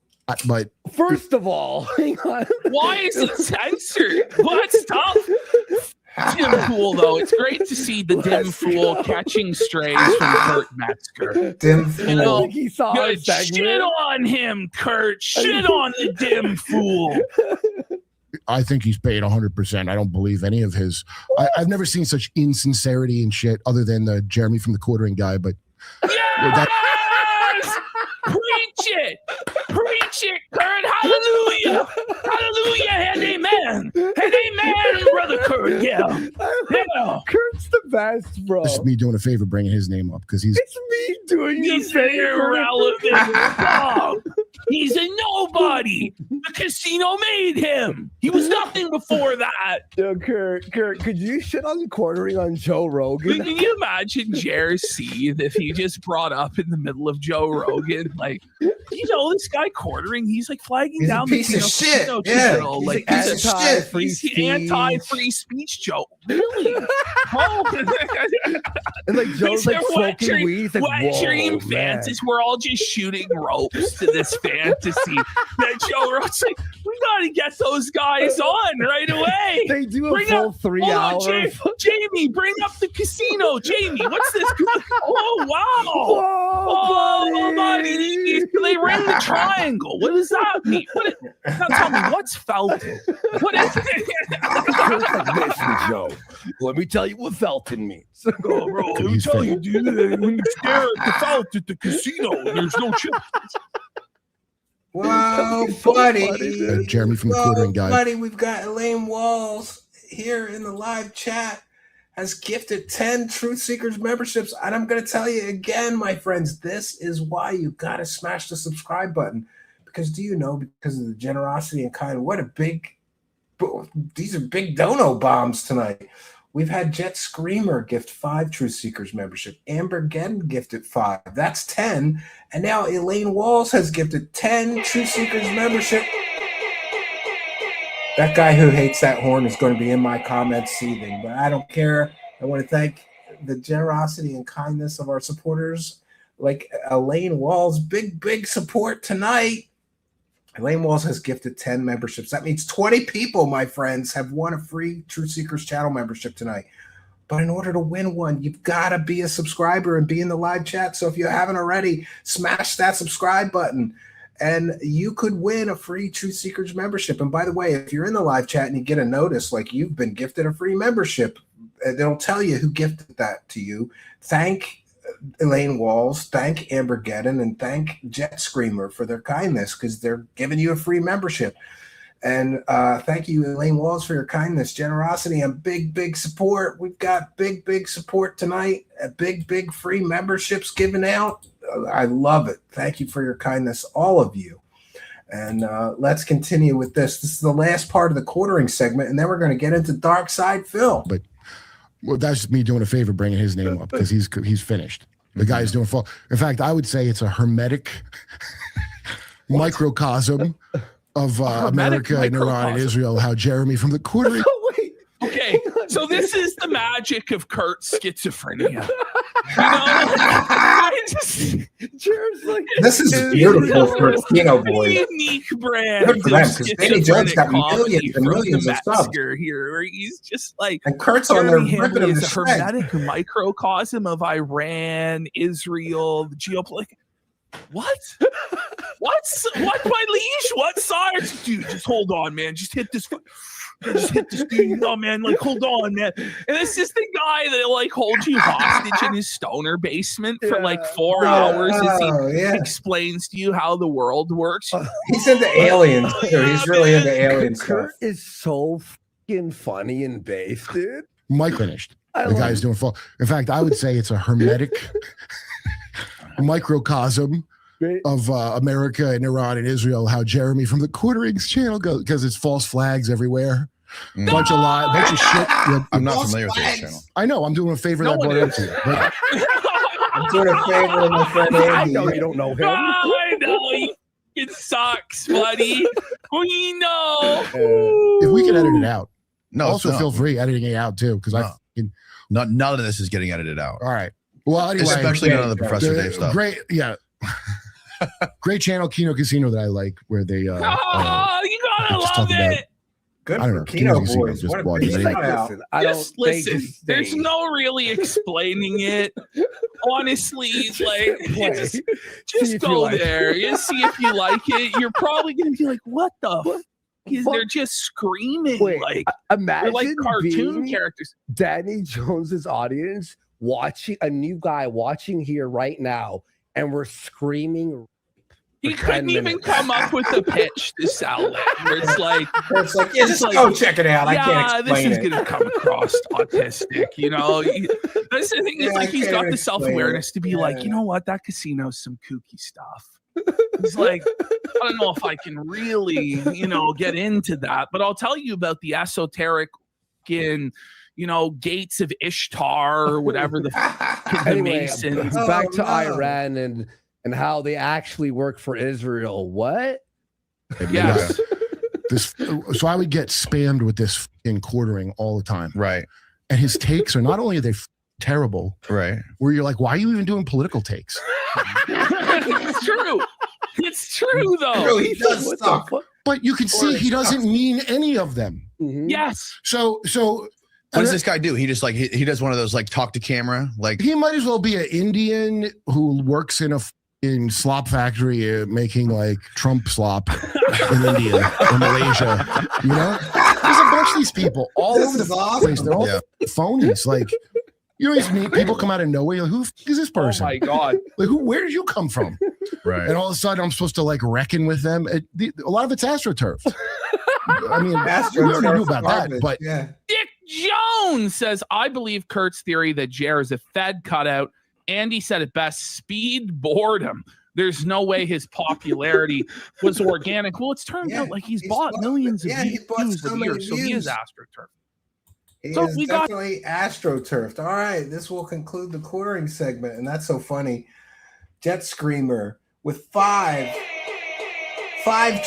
N: but
M: first of all, hang on.
B: Why is it censored? What's tough? Tim Pool, though, it's great to see the dim fool catching strays from Kurt Metzger.
C: Dim fool.
B: You know,
M: he saw
B: good shit on him, Kurt. Shit on the dim fool.
N: I think he's paid 100%. I don't believe any of his. I've never seen such insincerity and shit other than the Jeremy from the Quartering guy, but
B: yes! Preach it! Preach it, Kurt! Hallelujah! Hallelujah and amen! And amen, brother Kurt! Yeah.
M: Kurt's the best, bro.
N: This is me doing a favor bringing his name up because he's
M: me doing
B: He's irrelevant. He's a nobody. The casino made him. He was nothing before that.
M: Yo, Kurt, could you shit on Quartering on Joe Rogan?
B: Can you imagine Jer Seed if he just brought up in the middle of Joe Rogan, like, you know, this guy Quartering, he's like flagging down
C: piece
B: the
C: of shit.
B: Casino
C: Yeah,
B: Channel,
C: he's
B: like
C: a piece of shit.
B: he's anti-free speech, Joe. Really?
M: And like Joe's like smoking weed. He's like,
B: wet dream fantasies. We're all just shooting ropes to this fantasy that Joe Rogan's like, we gotta get those guys on right away.
M: They do a full 3 hours.
B: Jamie, bring up the casino. Jamie, what's this? Oh wow!
M: Whoa,
B: buddy. They ring the triangle. What does that mean? Now tell me, what's Felton? What is it?
M: Listen, Joe. Let me tell you what Felton means.
B: Oh, bro, let me tell you, dude. When you stare at the Felt at the casino, there's no chip.
C: Whoa, buddy.
N: Jeremy from the Quartering guy.
C: Buddy, we've got Elaine Walls here in the live chat. Has gifted 10 Truth Seekers memberships. And I'm going to tell you again, my friends, this is why you got to smash the subscribe button. Because do you know, because of the generosity and kind, these are big dono bombs tonight. We've had Jet Screamer gift 5 Truth Seekers membership. Amber Gedden gifted 5. That's 10. And now Elaine Walls has gifted 10 Truth Seekers membership. That guy who hates that horn is going to be in my comments seething, but I don't care. I want to thank the generosity and kindness of our supporters, like Elaine Walls. Big support tonight. Elaine Walls has gifted 10 memberships. That means 20 people, my friends, have won a free Truth Seekers channel membership tonight. But in order to win one, you've got to be a subscriber and be in the live chat. So if you haven't already, smash that subscribe button. And you could win a free Truth Seekers membership. And by the way, if you're in the live chat and you get a notice like you've been gifted a free membership, it'll tell you who gifted that to you. Thank Elaine Walls, thank Amber Gedden, and thank Jet Screamer for their kindness because they're giving you a free membership. And thank you, Elaine Walls, for your kindness, generosity, and big support. We've got big support tonight. Big free memberships given out. I love it. Thank you for your kindness, all of you. And let's continue with this. This is the last part of the quartering segment, and then we're going to get into Darksydephil.
N: But that's just me doing a favor bringing his name up because he's finished. The guy is doing full. In fact, I would say it's a hermetic microcosm of America and Iran and Israel. How Jeremy from the Quartering.
B: Okay, so this is the magic of Kurt's schizophrenia. You know,
C: this is beautiful for a Keno boy.
B: Unique brand
C: Good for them, because Danny Jones got millions and millions of subs.
B: Here, where he's just like,
C: and Kurt's on there ripping him to
B: is a hermetic microcosm of Iran, Israel, the geopolitical. What, my liege? What SARS? Dude, just hold on, man. Just hit this. I just hit the screen. Oh man, like hold on, man. And it's just the guy that like holds you hostage in his stoner basement for like 4 hours as he explains to you how the world works.
C: He's into aliens too. He's really into alien stuff.
M: Kurt is so fucking funny and based, dude.
N: Mike finished. The guy's doing full. In fact, I would say it's a hermetic microcosm of America and Iran and Israel. How Jeremy from the Quarterings channel goes, because it's false flags everywhere. Bunch of lies, bunch of shit.
O: I'm not familiar with this channel.
N: I know. I'm doing a favor that I brought it up to you. But
C: I'm doing a favor with my friend Andy.
M: I know you don't know him.
B: I know it sucks, buddy. We know.
N: If we can edit it out,
O: no.
N: Also, feel free editing it out too, because
O: none of this is getting edited out.
N: All right. Well, anyway,
O: especially none of the Professor Dave stuff.
N: Great, yeah. Great channel, Kino Casino, that I like, where they.
B: You gotta love it.
C: Good
N: I don't
C: for
N: know.
C: Kino
N: Boys.
C: Just
B: listen. There's no really explaining it. Honestly, like just go
M: like
B: there. You see if you like it. You're probably gonna be like, "What the fuck?" They're just screaming. Like
M: imagine
B: they're like cartoon
M: being
B: characters.
M: Danny Jones's audience watching a new guy watching here right now, and we're screaming.
B: He couldn't even come up with a pitch to sell it. Where it's like,
C: yeah, just go check it out. I can't explain
B: this is gonna come across autistic. You know, that's the thing. It's like he's got the self-awareness to be like, you know what, that casino's some kooky stuff. He's like, I don't know if I can really, get into that, but I'll tell you about the esoteric gates of Ishtar or whatever the Masons.
M: Back to Iran and how they actually work for Israel. What?
B: Yes.
N: So I would get spammed with this in quartering all the time.
O: Right.
N: And his takes are not only are they terrible,
O: right?
N: Where you're like, why are you even doing political takes?
B: It's true. It's true though.
C: He does suck.
N: But you can see he doesn't mean any of them.
M: Mm-hmm.
B: Yes.
N: So
O: what does this guy do? He just like he does one of those like talk to camera. Like
N: he might as well be an Indian who works in slop factory making like Trump slop in India or Malaysia. There's a bunch of these people all over the place. They're all phonies. Like people come out of nowhere. Like, who the f- is this person?
B: Oh my god!
N: Like where did you come from?
O: Right.
N: And all of a sudden I'm supposed to like reckon with them. A lot of it's AstroTurf. I mean, we already knew about that, but
B: Dick Jones says, I believe Kurt's theory that Jer is a Fed cutout. Andy said it best, speed boredom. There's no way his popularity was organic. Well, it's turned out like he's bought millions of views a year, so he is AstroTurf.
C: He is definitely AstroTurfed. All right, this will conclude the quartering segment, and that's so funny. Jet Screamer with five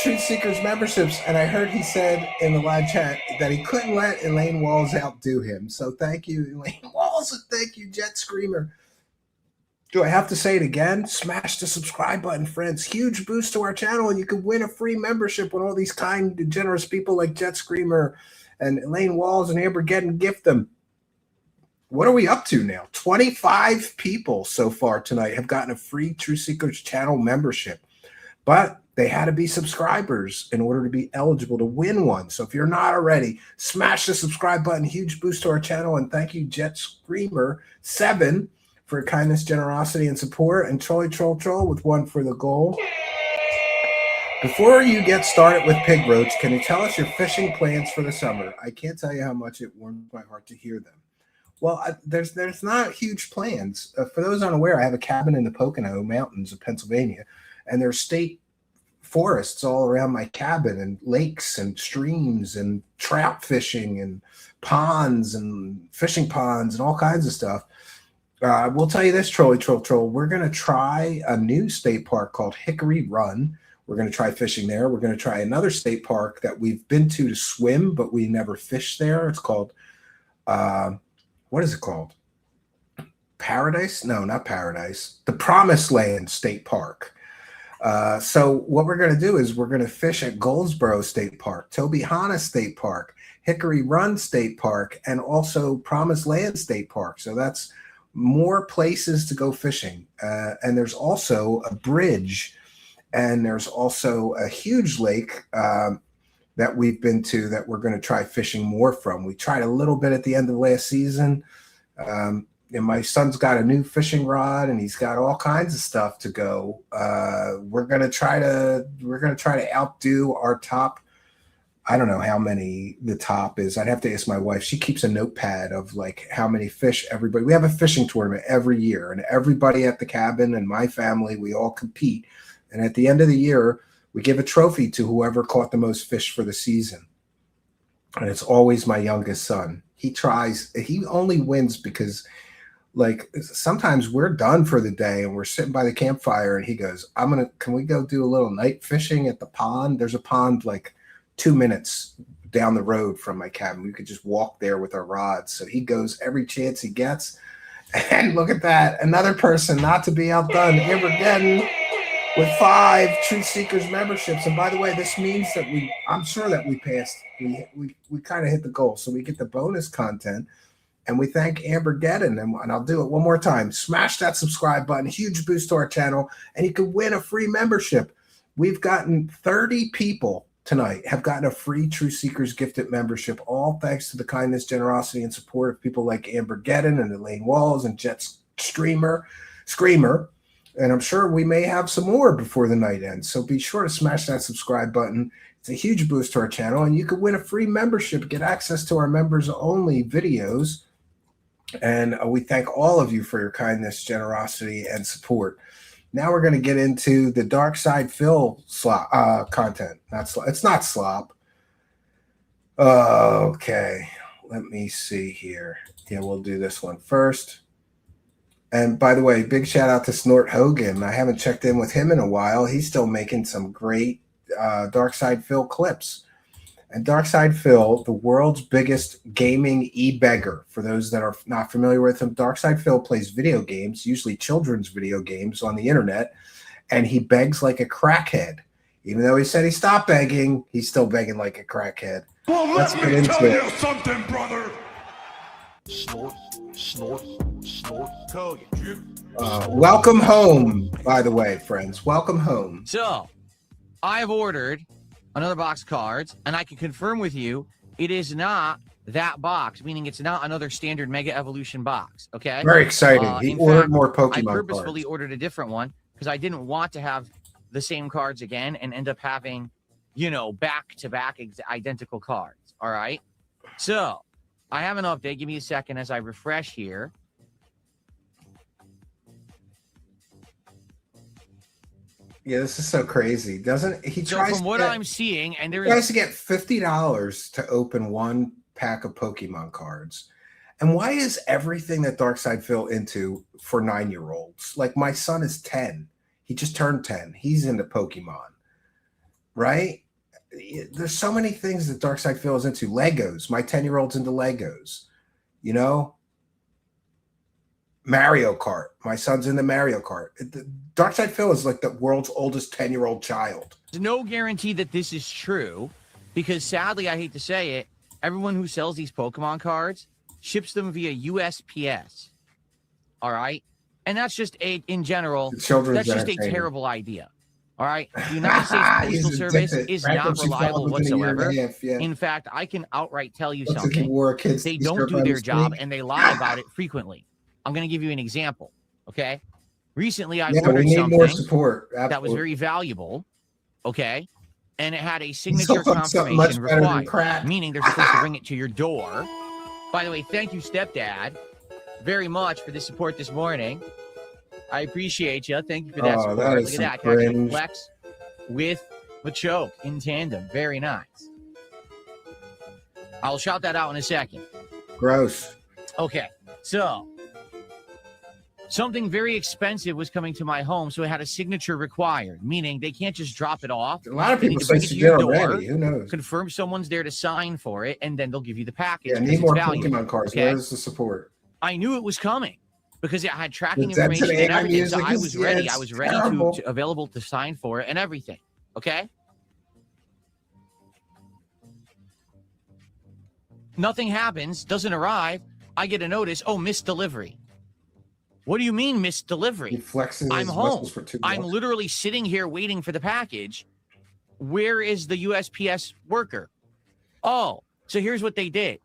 C: Truth Seekers memberships, and I heard he said in the live chat that he couldn't let Elaine Walls outdo him. So thank you, Elaine Walls, and thank you, Jet Screamer. Do I have to say it again? Smash the subscribe button, friends. Huge boost to our channel, and you can win a free membership when all these kind and generous people like Jet Screamer and Elaine Walls and Amber Getting gift them. What are we up to now? 25 people so far tonight have gotten a free True Seekers channel membership, but they had to be subscribers in order to be eligible to win one. So if you're not already, smash the subscribe button. Huge boost to our channel, and thank you, Jet Screamer 7. For your kindness, generosity, and support, and Trolley Troll with 1 for the goal. Before you get started with Pig Roach, can you tell us your fishing plans for the summer? I can't tell you how much it warms my heart to hear them. Well, there's not huge plans. For those unaware, I have a cabin in the Pocono Mountains of Pennsylvania, and there's state forests all around my cabin, and lakes and streams and trout fishing and ponds and fishing ponds and all kinds of stuff. We'll tell you this, Trolley Troll. We're going to try a new state park called Hickory Run. We're going to try fishing there. We're going to try another state park that we've been to swim, but we never fished there. It's called, what is it called? Paradise? No, not Paradise. The Promised Land State Park. So what we're going to do is we're going to fish at Goldsboro State Park, Tobyhanna State Park, Hickory Run State Park, and also Promised Land State Park. So that's more places to go fishing. And there's also a bridge, and there's also a huge lake that we've been to that we're going to try fishing more from. We tried a little bit at the end of last season. And my son's got a new fishing rod, and he's got all kinds of stuff to go. We're gonna try to outdo our top. I don't know how many the top is. I'd have to ask my wife. She keeps a notepad of like how many fish everybody. We have a fishing tournament every year, and everybody at the cabin and my family, we all compete. And at the end of the year, we give a trophy to whoever caught the most fish for the season. And it's always my youngest son. He only wins because, like, sometimes we're done for the day and we're sitting by the campfire and he goes, can we go do a little night fishing at the pond? There's a pond like 2 minutes down the road from my cabin. We could just walk there with our rods. So he goes every chance he gets. And look at that. Another person not to be outdone. Amber Gedden with 5 Truth Seekers memberships. And by the way, this means that I'm sure that we passed. We kind of hit the goal. So we get the bonus content. And we thank Amber Gedden, and I'll do it one more time. Smash that subscribe button, huge boost to our channel, and you can win a free membership. We've gotten 30 people tonight have gotten a free True Seekers gifted membership, all thanks to the kindness, generosity, and support of people like Amber Gedden and Elaine Walls and Jet Screamer. And I'm sure we may have some more before the night ends. So be sure to smash that subscribe button. It's a huge boost to our channel, and you can win a free membership, get access to our members-only videos. And we thank all of you for your kindness, generosity, and support. Now we're going to get into the Darksydephil content. It's not slop. Okay, let me see here. Yeah, we'll do this one first. And by the way, big shout out to Snort Hogan. I haven't checked in with him in a while. He's still making some great Darksydephil clips. And Darksydephil, the world's biggest gaming e-beggar. For those that are not familiar with him, Darksydephil plays video games, usually children's video games on the internet, and he begs like a crackhead. Even though he said he stopped begging, he's still begging like a crackhead.
A: Well,
C: let's get into
A: tell
C: it.
A: you something, brother.
C: Welcome home, by the way, friends. Welcome home.
P: So, I've ordered another box of cards, and I can confirm with you it is not that box, meaning it's not another standard Mega Evolution box. Okay,
C: very exciting. He ordered more Pokemon
P: I purposefully
C: cards.
P: ordered a different one because I didn't want to have the same cards again and end up having, back-to-back identical cards. All right, so I have an update. Give me a second as I refresh here.
C: Yeah, this is so crazy. Doesn't he?
P: So from what I'm seeing, and there
C: tries to get $50 to open one pack of Pokemon cards. And why is everything that Darksydephil into for 9-year-olds? Like my son is 10. He just turned 10. He's into Pokemon, right? There's so many things that Darksydephil is into. Legos. My 10-year-old's into Legos. Mario Kart. My son's into Mario Kart. Darksydephil is like the world's oldest 10-year-old child.
P: There's no guarantee that this is true because sadly, I hate to say it, everyone who sells these Pokemon cards ships them via USPS. All right. And that's just in general, that's just a terrible idea. All right. The United States Postal Service is not reliable whatsoever. In fact, I can outright tell you something. They don't do their job and they lie about it frequently. I'm going to give you an example. Okay. Recently, I ordered something that was very valuable. Okay. And it had a signature confirmation required, meaning they're supposed to bring it to your door. By the way, thank you, stepdad, very much for the support this morning. I appreciate you. Thank you for that support. Look at that. I can actually flex with the choke in tandem. Very nice. I'll shout that out in a second.
C: Gross.
P: Okay. So something very expensive was coming to my home, so it had a signature required, meaning they can't just drop it off.
C: A lot of people say
P: to your door,
C: already. Who knows?
P: Confirm someone's there to sign for it, and then they'll give you the package.
C: Yeah, need more Pokemon cards. Okay? Where's the support?
P: I knew it was coming because it had tracking information and everything. So I was ready. I was ready to available to sign for it and everything. Okay. Nothing happens. Doesn't arrive. I get a notice. Oh, missed delivery. What do you mean missed delivery?
C: He flexes
P: I'm home.
C: For 2
P: I'm literally sitting here waiting for the package. where is the USPS worker? Oh, so here's what they did.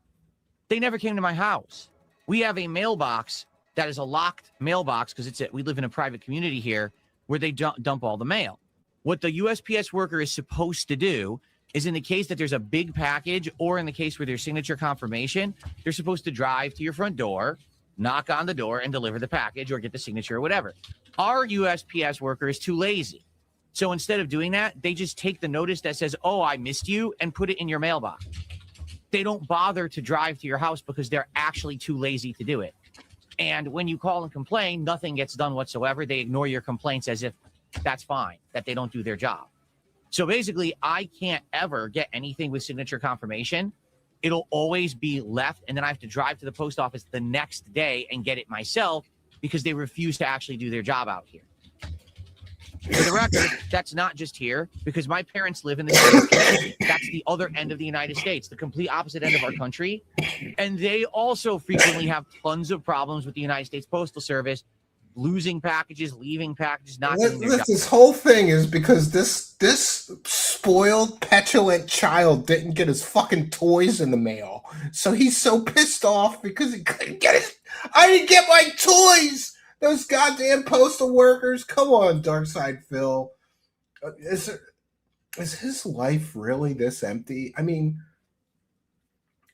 P: They never came to my house. We have a mailbox that is a locked mailbox because we live in a private community here where they dump all the mail. What the USPS worker is supposed to do is, in the case that there's a big package or in the case where there's signature confirmation, they're supposed to drive to your front door, knock on the door, and deliver the package or get the signature or whatever. Our USPS worker is too lazy. So instead of doing that, they just take the notice that says, oh, I missed you, and put it in your mailbox. They don't bother to drive to your house because they're actually too lazy to do it. And when you call and complain, nothing gets done whatsoever. They ignore your complaints as if that's fine, that they don't do their job. So basically, I can't ever get anything with signature confirmation. It'll always be left, and then I have to drive to the post office the next day and get it myself because they refuse to actually do their job out here. For the record, that's not just here, because my parents live in the States. That's the other end of the United States, the complete opposite end of our country. And they also frequently have tons of problems with the United States Postal Service, losing packages, leaving packages, not doing their job.
C: This whole thing is because this spoiled, petulant child didn't get his fucking toys in the mail. So he's so pissed off because he couldn't get it. I didn't get my toys. Those goddamn postal workers. Come on, Darksydephil. Is his life really this empty? I mean,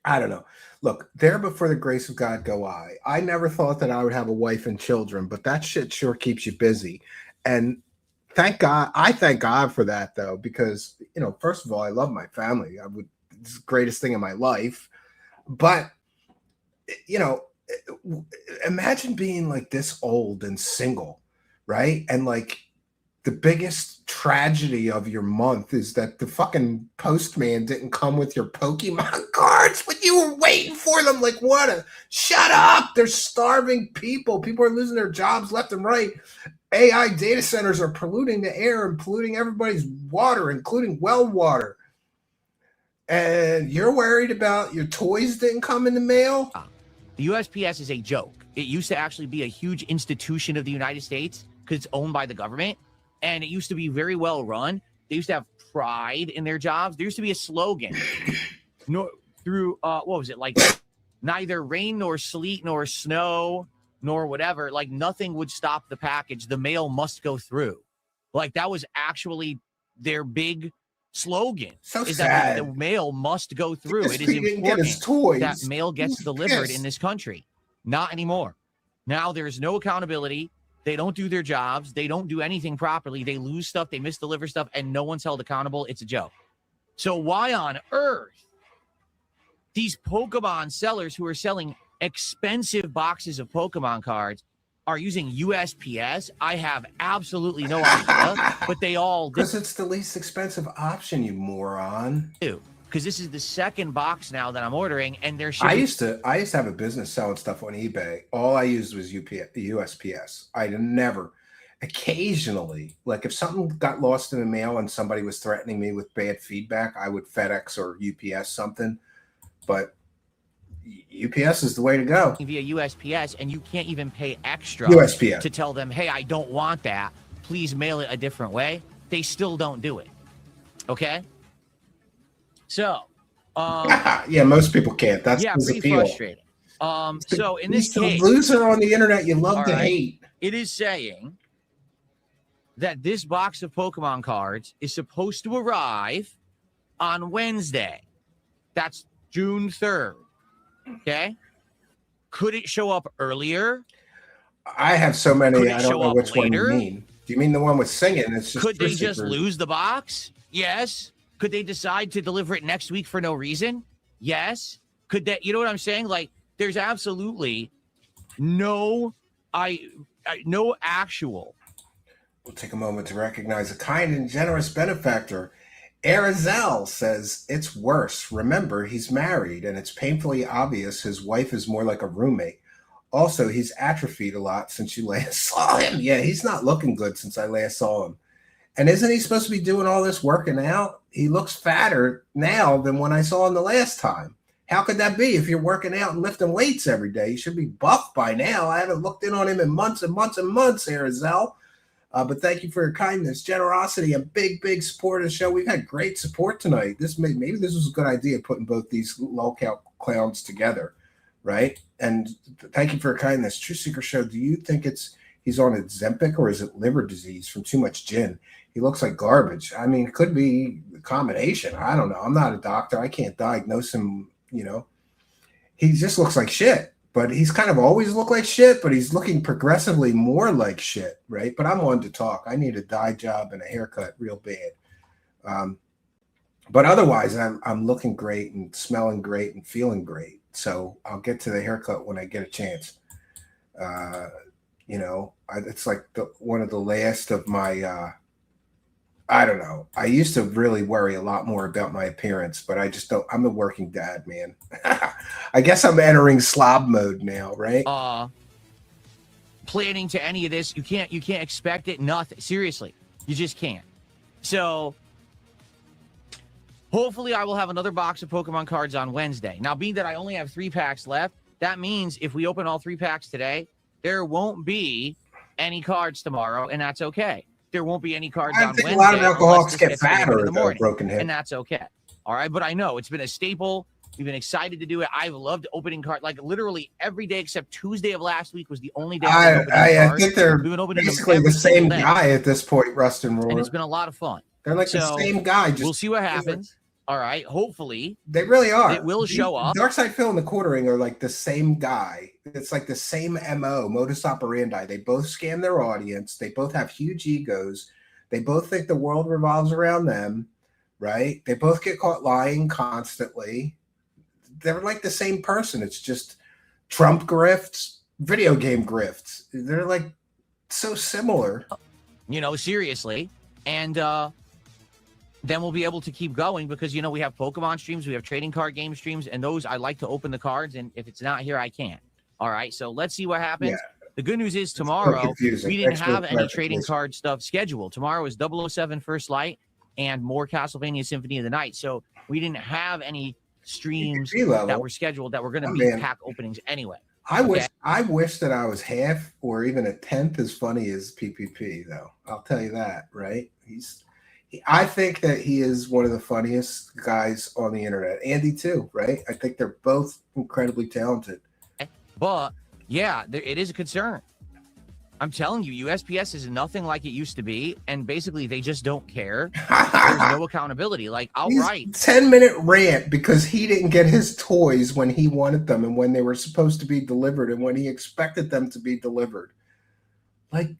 C: I don't know. Look, there before the grace of God go I. I never thought that I would have a wife and children, but that shit sure keeps you busy. And thank God. I thank God for that, though, because, you know, first of all, I love my family. It's the greatest thing in my life. But, you know, imagine being like this old and single, right? And like the biggest tragedy of your month is that the fucking postman didn't come with your Pokemon cards when you were waiting for them. Like, shut up. They're starving people. People are losing their jobs left and right. AI data centers are polluting the air and polluting everybody's water, including well water. And you're worried about your toys didn't come in the mail?
P: The USPS is a joke. It used to actually be a huge institution of the United States because it's owned by the government, and it used to be very well run. They used to have pride in their jobs. There used to be a slogan what was it, like neither rain nor sleet nor snow nor whatever, like nothing would stop the package. The mail must go through. Like that was actually their big slogan.
C: So
P: is
C: sad.
P: That the mail must go through. It is
C: important
P: that mail gets delivered in this country. Not anymore. Now there's no accountability. They don't do their jobs. They don't do anything properly. They lose stuff. They misdeliver stuff, and no one's held accountable. It's a joke. So why on earth these Pokemon sellers who are selling expensive boxes of Pokemon cards are using USPS? I have absolutely no idea, but they all do.
C: Because it's the least expensive option, you moron.
P: Because this is the second box now that I'm ordering, and they're shipping.
C: I used to have a business selling stuff on eBay. All I used was USPS. I never, occasionally, like if something got lost in the mail and somebody was threatening me with bad feedback, I would FedEx or UPS something. But UPS is the way to go.
P: Via USPS, and you can't even pay extra
C: USPS
P: to tell them, hey, I don't want that. Please mail it a different way. They still don't do it. Okay? So,
C: yeah, most people can't. That's
P: pretty
C: appeal.
P: frustrating. So in this case,
C: the loser on the internet you love to hate.
P: It is saying that this box of Pokemon cards is supposed to arrive on Wednesday. That's June 3rd. Okay. Could it show up earlier?
C: I have so many. I don't know which
P: later?
C: one you mean. Do you mean the one with singing? It's just.
P: Could they just lose the box? Yes. Could they decide to deliver it next week for no reason? Yes. Could that? You know what I'm saying? Like, there's absolutely no actual.
C: We'll take a moment to recognize a kind and generous benefactor. Arizel says it's worse. Remember, he's married, and it's painfully obvious his wife is more like a roommate. Also, he's atrophied a lot since you last saw him. Yeah, he's not looking good since I last saw him. And isn't he supposed to be doing all this working out? He looks fatter now than when I saw him the last time. How could that be? If you're working out and lifting weights every day, you should be buff by now. I haven't looked in on him in months and months and months, Arizel. But thank you for your kindness, generosity, and big support of the show. We've had great support tonight. Maybe this was a good idea, putting both these LOLCOW clowns together, right? And thank you for your kindness. True Seeker Show, do you think he's on Ozempic or is it liver disease from too much gin? He looks like garbage. I mean, it could be a combination. I don't know. I'm not a doctor. I can't diagnose him, He just looks like shit. But he's kind of always looked like shit, but he's looking progressively more like shit, right? But I'm on to talk. I need a dye job and a haircut real bad. But otherwise, I'm looking great and smelling great and feeling great. So I'll get to the haircut when I get a chance. It's like one of the last of my, I don't know. I used to really worry a lot more about my appearance, but I just don't. I'm a working dad, man. I guess I'm entering slob mode now, right?
P: Planning to any of this, you can't expect it. Nothing. Seriously, you just can't. So hopefully I will have another box of Pokemon cards on Wednesday. Now, being that I only have 3 packs left, that means if we open all 3 packs today, there won't be any cards tomorrow, and that's okay. There won't be any cards on Wednesday.
C: A lot of alcoholics get fatter
P: in the morning,
C: broken head,
P: and that's okay. All right, but I know it's been a staple. We've been excited to do it. I've loved opening cards, like literally every day except Tuesday of last week was the only day.
C: I think they're basically the same guy at this point, Rust and Roar.
P: And it's been a lot of fun.
C: They're like the same guy.
P: We'll see what happens. All right, hopefully
C: they really are.
P: It will show up.
C: Darksydephil and Thequartering are like the same guy. It's like the same MO, modus operandi. They both scam their audience. They both have huge egos. They both think the world revolves around them, right? They both get caught lying constantly. They're like the same person. It's just Trump grifts, video game grifts. They're like so similar.
P: Seriously. And then we'll be able to keep going because, we have Pokemon streams, we have trading card game streams, and those I like to open the cards, and if it's not here, I can't. All right, so let's see what happens. Yeah. The good news is tomorrow, we didn't have any trading card stuff scheduled. Tomorrow is 007 First Light and more Castlevania Symphony of the Night. So we didn't have any streams that were scheduled that were going to be pack openings anyway.
C: I wish that I was half or even a tenth as funny as PPP, though. I'll tell you that, right? I think that he is one of the funniest guys on the internet. Andy too, right? I think they're both incredibly talented.
P: But yeah, it is a concern. I'm telling you, USPS is nothing like it used to be, and basically they just don't care. There's no accountability. Like, I'll write
C: 10-minute rant because he didn't get his toys when he wanted them and when they were supposed to be delivered and when he expected them to be delivered. Like,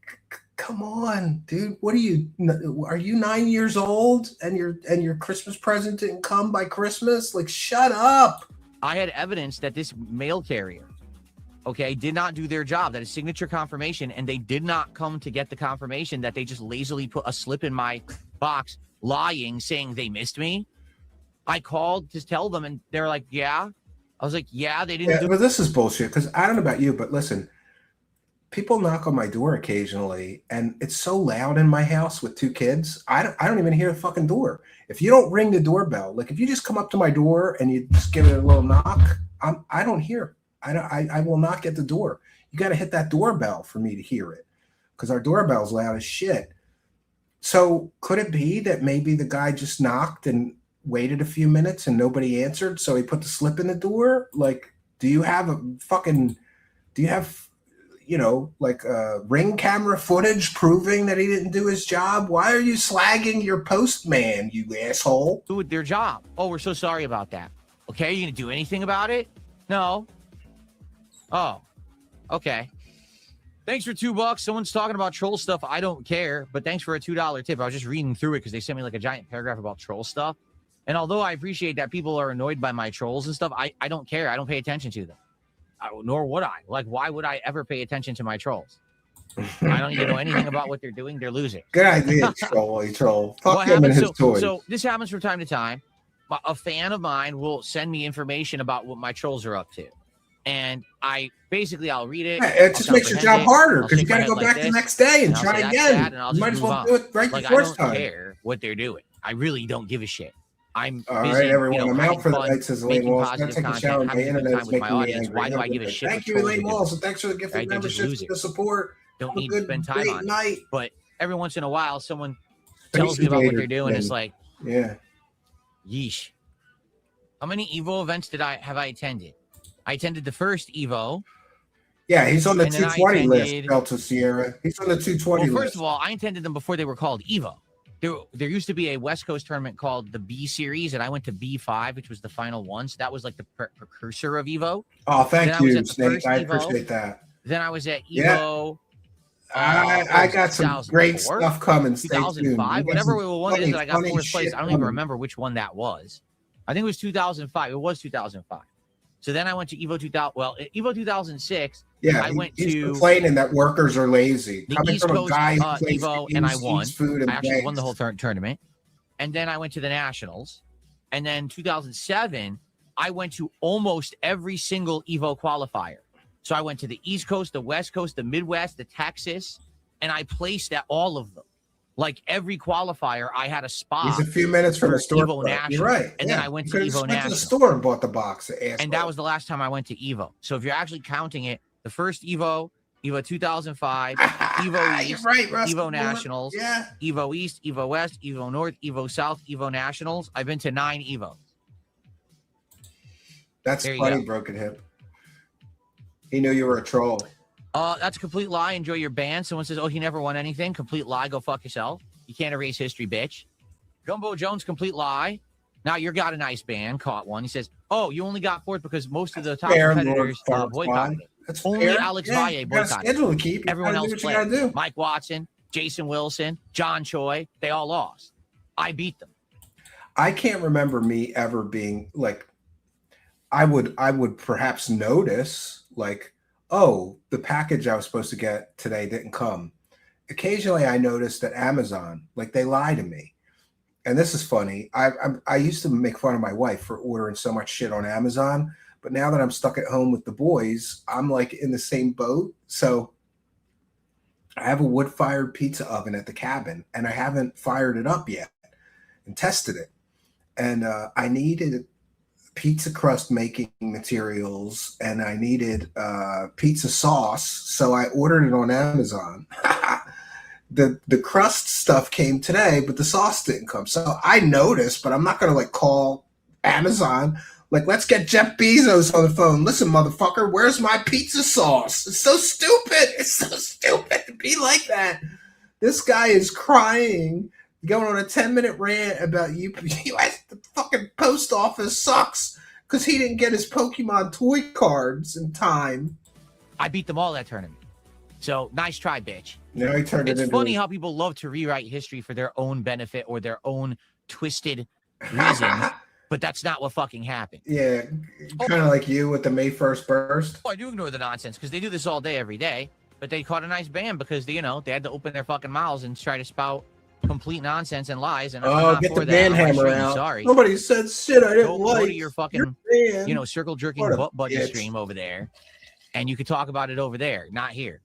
C: come on, dude. What are you 9 years old and your Christmas present didn't come by Christmas? Like, shut up.
P: I had evidence that this mail carrier, did not do their job. That is signature confirmation, and they did not come to get the confirmation, that they just lazily put a slip in my box, lying, saying they missed me. I called to tell them, and they're like, yeah. I was like, yeah, they didn't do it.
C: But this is bullshit, because I don't know about you, but listen, people knock on my door occasionally, and it's so loud in my house with 2 kids, I don't even hear the fucking door. If you don't ring the doorbell, like if you just come up to my door and you just give it a little knock, I don't hear. I will not get the door. You got to hit that doorbell for me to hear it, because our doorbell's loud as shit. So could it be that maybe the guy just knocked and waited a few minutes and nobody answered, so he put the slip in the door? Like, do you have ring camera footage proving that he didn't do his job? Why are you slagging your postman, you asshole?
P: Do their job. Oh, we're so sorry about that. Okay, are you gonna do anything about it? No. Oh, okay. Thanks for $2. Someone's talking about troll stuff. I don't care, but thanks for a $2 tip. I was just reading through it because they sent me like a giant paragraph about troll stuff. And although I appreciate that people are annoyed by my trolls and stuff, I don't care. I don't pay attention to them. Nor would I. Like, why would I ever pay attention to my trolls? I don't even know anything about what they're doing. They're losing.
C: Good idea, troll. Talk to him and his toys.
P: So this happens from time to time. A fan of mine will send me information about what my trolls are up to. And I'll read it.
C: Yeah, it just makes your job harder because you got to go back the next day and try again. You might as well do it right the first time.
P: I don't care what they're doing. I really don't give a shit. I'm
C: all
P: busy,
C: right, everyone. I'm out for the
P: fun,
C: night, says Elaine Walls. I'm taking a shower. The internet is making me angry.
P: Why do I give a shit?
C: Thank you, Elaine Walls, and thanks for the gift of membership and the support.
P: Don't need to spend time on it. But every once in a while, someone tells me about what they're doing. It's like,
C: yeah,
P: yeesh. How many Evo events have I attended? I attended the first Evo.
C: Yeah, he's on the
P: and then
C: 220 list,
P: attended-
C: Delta Sierra. He's on the 220
P: Well,
C: list.
P: first of all, I attended them before they were called Evo. There used to be a West Coast tournament called the B Series, and I went to B5, which was the final one. So that was like the precursor of Evo.
C: Oh, thank
P: Then I was
C: you,
P: at the
C: Snake.
P: first
C: I
P: Evo.
C: appreciate that.
P: Then I was at
C: Yeah.
P: Evo.
C: I got some
P: 2004?
C: great stuff coming. Stay tuned.
P: 2005,
C: We got
P: whatever
C: some
P: one it is that I got
C: funny
P: fourth
C: shit
P: place. I don't even
C: coming.
P: remember which one that was. I think it was 2005. It was 2005. So then I went to Evo 2000. Well, Evo 2006.
C: Yeah,
P: I went
C: he's
P: to
C: complaining that workers are lazy.
P: the
C: Coming
P: East
C: from
P: Coast
C: a guy who plays
P: Evo,
C: games,
P: and I won.
C: eats food and
P: I actually won the
C: begs.
P: whole tournament. And then I went to the Nationals. And then 2007, I went to almost every single Evo qualifier. So I went to the East Coast, the West Coast, the Midwest, the Texas, and I placed at all of them. Like every qualifier, I had a spot.
C: He's a few minutes from
P: for
C: the store.
P: Evo
C: bro.
P: Nationals.
C: You're right.
P: And then I went
C: You
P: to
C: could've
P: Evo
C: went to the
P: Nationals.
C: store and bought the box.
P: And that was the last time I went to Evo. So if you're actually counting it, the first Evo, Evo 2005, Evo East,
C: right, Russ.
P: Evo Nationals,
C: Yeah.
P: Evo East, Evo West, Evo North, Evo South, Evo Nationals. I've been to 9 Evos.
C: That's
P: There you
C: funny,
P: go.
C: Broken Hip. He knew you were a troll.
P: That's a complete lie. Enjoy your ban. Someone says, oh, he never won anything. Complete lie. Go fuck yourself. You can't erase history, bitch. Gumbo Jones, complete lie. Now you got a nice ban. Caught one. He says, oh, you only got fourth because most of the top
C: fair,
P: competitors
C: Lord
P: boycotted it.
C: That's
P: Only
C: fair.
P: Alex
C: Yeah,
P: Valle
C: you got a
P: boycotted
C: schedule
P: it.
C: to keep. You
P: Everyone
C: gotta
P: else
C: do what you gotta
P: played.
C: do.
P: Mike Watson, Jason Wilson, John Choi, they all lost. I beat them.
C: I can't remember me ever being like, I would perhaps notice like, oh, the package I was supposed to get today didn't come. Occasionally I noticed that Amazon, like they lie to me. And this is funny. I used to make fun of my wife for ordering so much shit on Amazon, but now that I'm stuck at home with the boys, I'm like in the same boat. So I have a wood-fired pizza oven at the cabin, and I haven't fired it up yet and tested it. And I needed pizza crust making materials, and I needed pizza sauce, so I ordered it on Amazon. The crust stuff came today, but the sauce didn't come. So I noticed, but I'm not gonna like call Amazon. Like, let's get Jeff Bezos on the phone. Listen, motherfucker, where's my pizza sauce? It's so stupid. It's so stupid to be like that. This guy is crying, going on a 10-minute rant about you. The fucking post office sucks because he didn't get his Pokemon toy cards in time.
P: I beat them all that tournament. So nice try, bitch.
C: Now he turned it
P: It's
C: into
P: funny how people love to rewrite history for their own benefit or their own twisted reasons, but that's not what fucking happened.
C: Yeah, kind of like you with the May 1st burst.
P: Oh, I do ignore the nonsense because they do this all day, every day. But they caught a nice ban because they, they had to open their fucking mouths and try to spout complete nonsense and lies. And I'm not
C: get
P: for
C: the
P: that.
C: ban
P: I'm gonna
C: hammer
P: show you
C: out.
P: sorry.
C: Nobody said shit I didn't
P: Go
C: like.
P: to your fucking, circle jerking
C: What a
P: butt buddy
C: bitch.
P: stream over there, and you could talk about it over there, not here.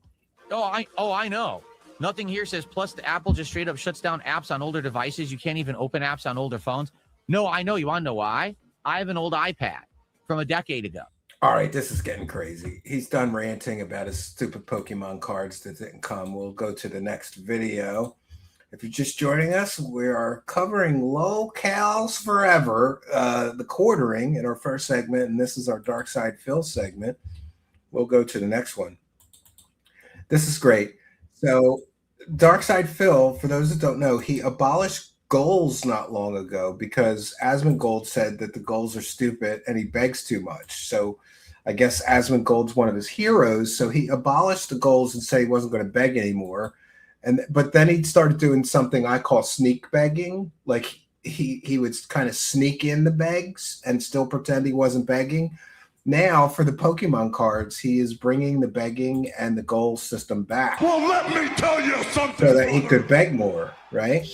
P: I know. Nothing here says. Plus, the Apple just straight up shuts down apps on older devices. You can't even open apps on older phones. No, I know. You want to know why? I have an old iPad from a decade ago.
C: All right, this is getting crazy. He's done ranting about his stupid Pokemon cards that didn't come. We'll go to the next video. If you're just joining us, we are covering LOLCOWS forever, the quartering in our first segment, and this is our Darksydephil segment. We'll go to the next one. This is great. So Darksydephil, for those that don't know, he abolished goals not long ago because Asmongold said that the goals are stupid and he begs too much. So I guess Asmongold's one of his heroes. So he abolished the goals and said he wasn't going to beg anymore. But then he started doing something I call sneak begging. Like he would kind of sneak in the begs and still pretend he wasn't begging. Now, for the Pokemon cards, he is bringing the begging and the goal system back.
A: Well, let me tell you something.
C: So that he could beg more, right?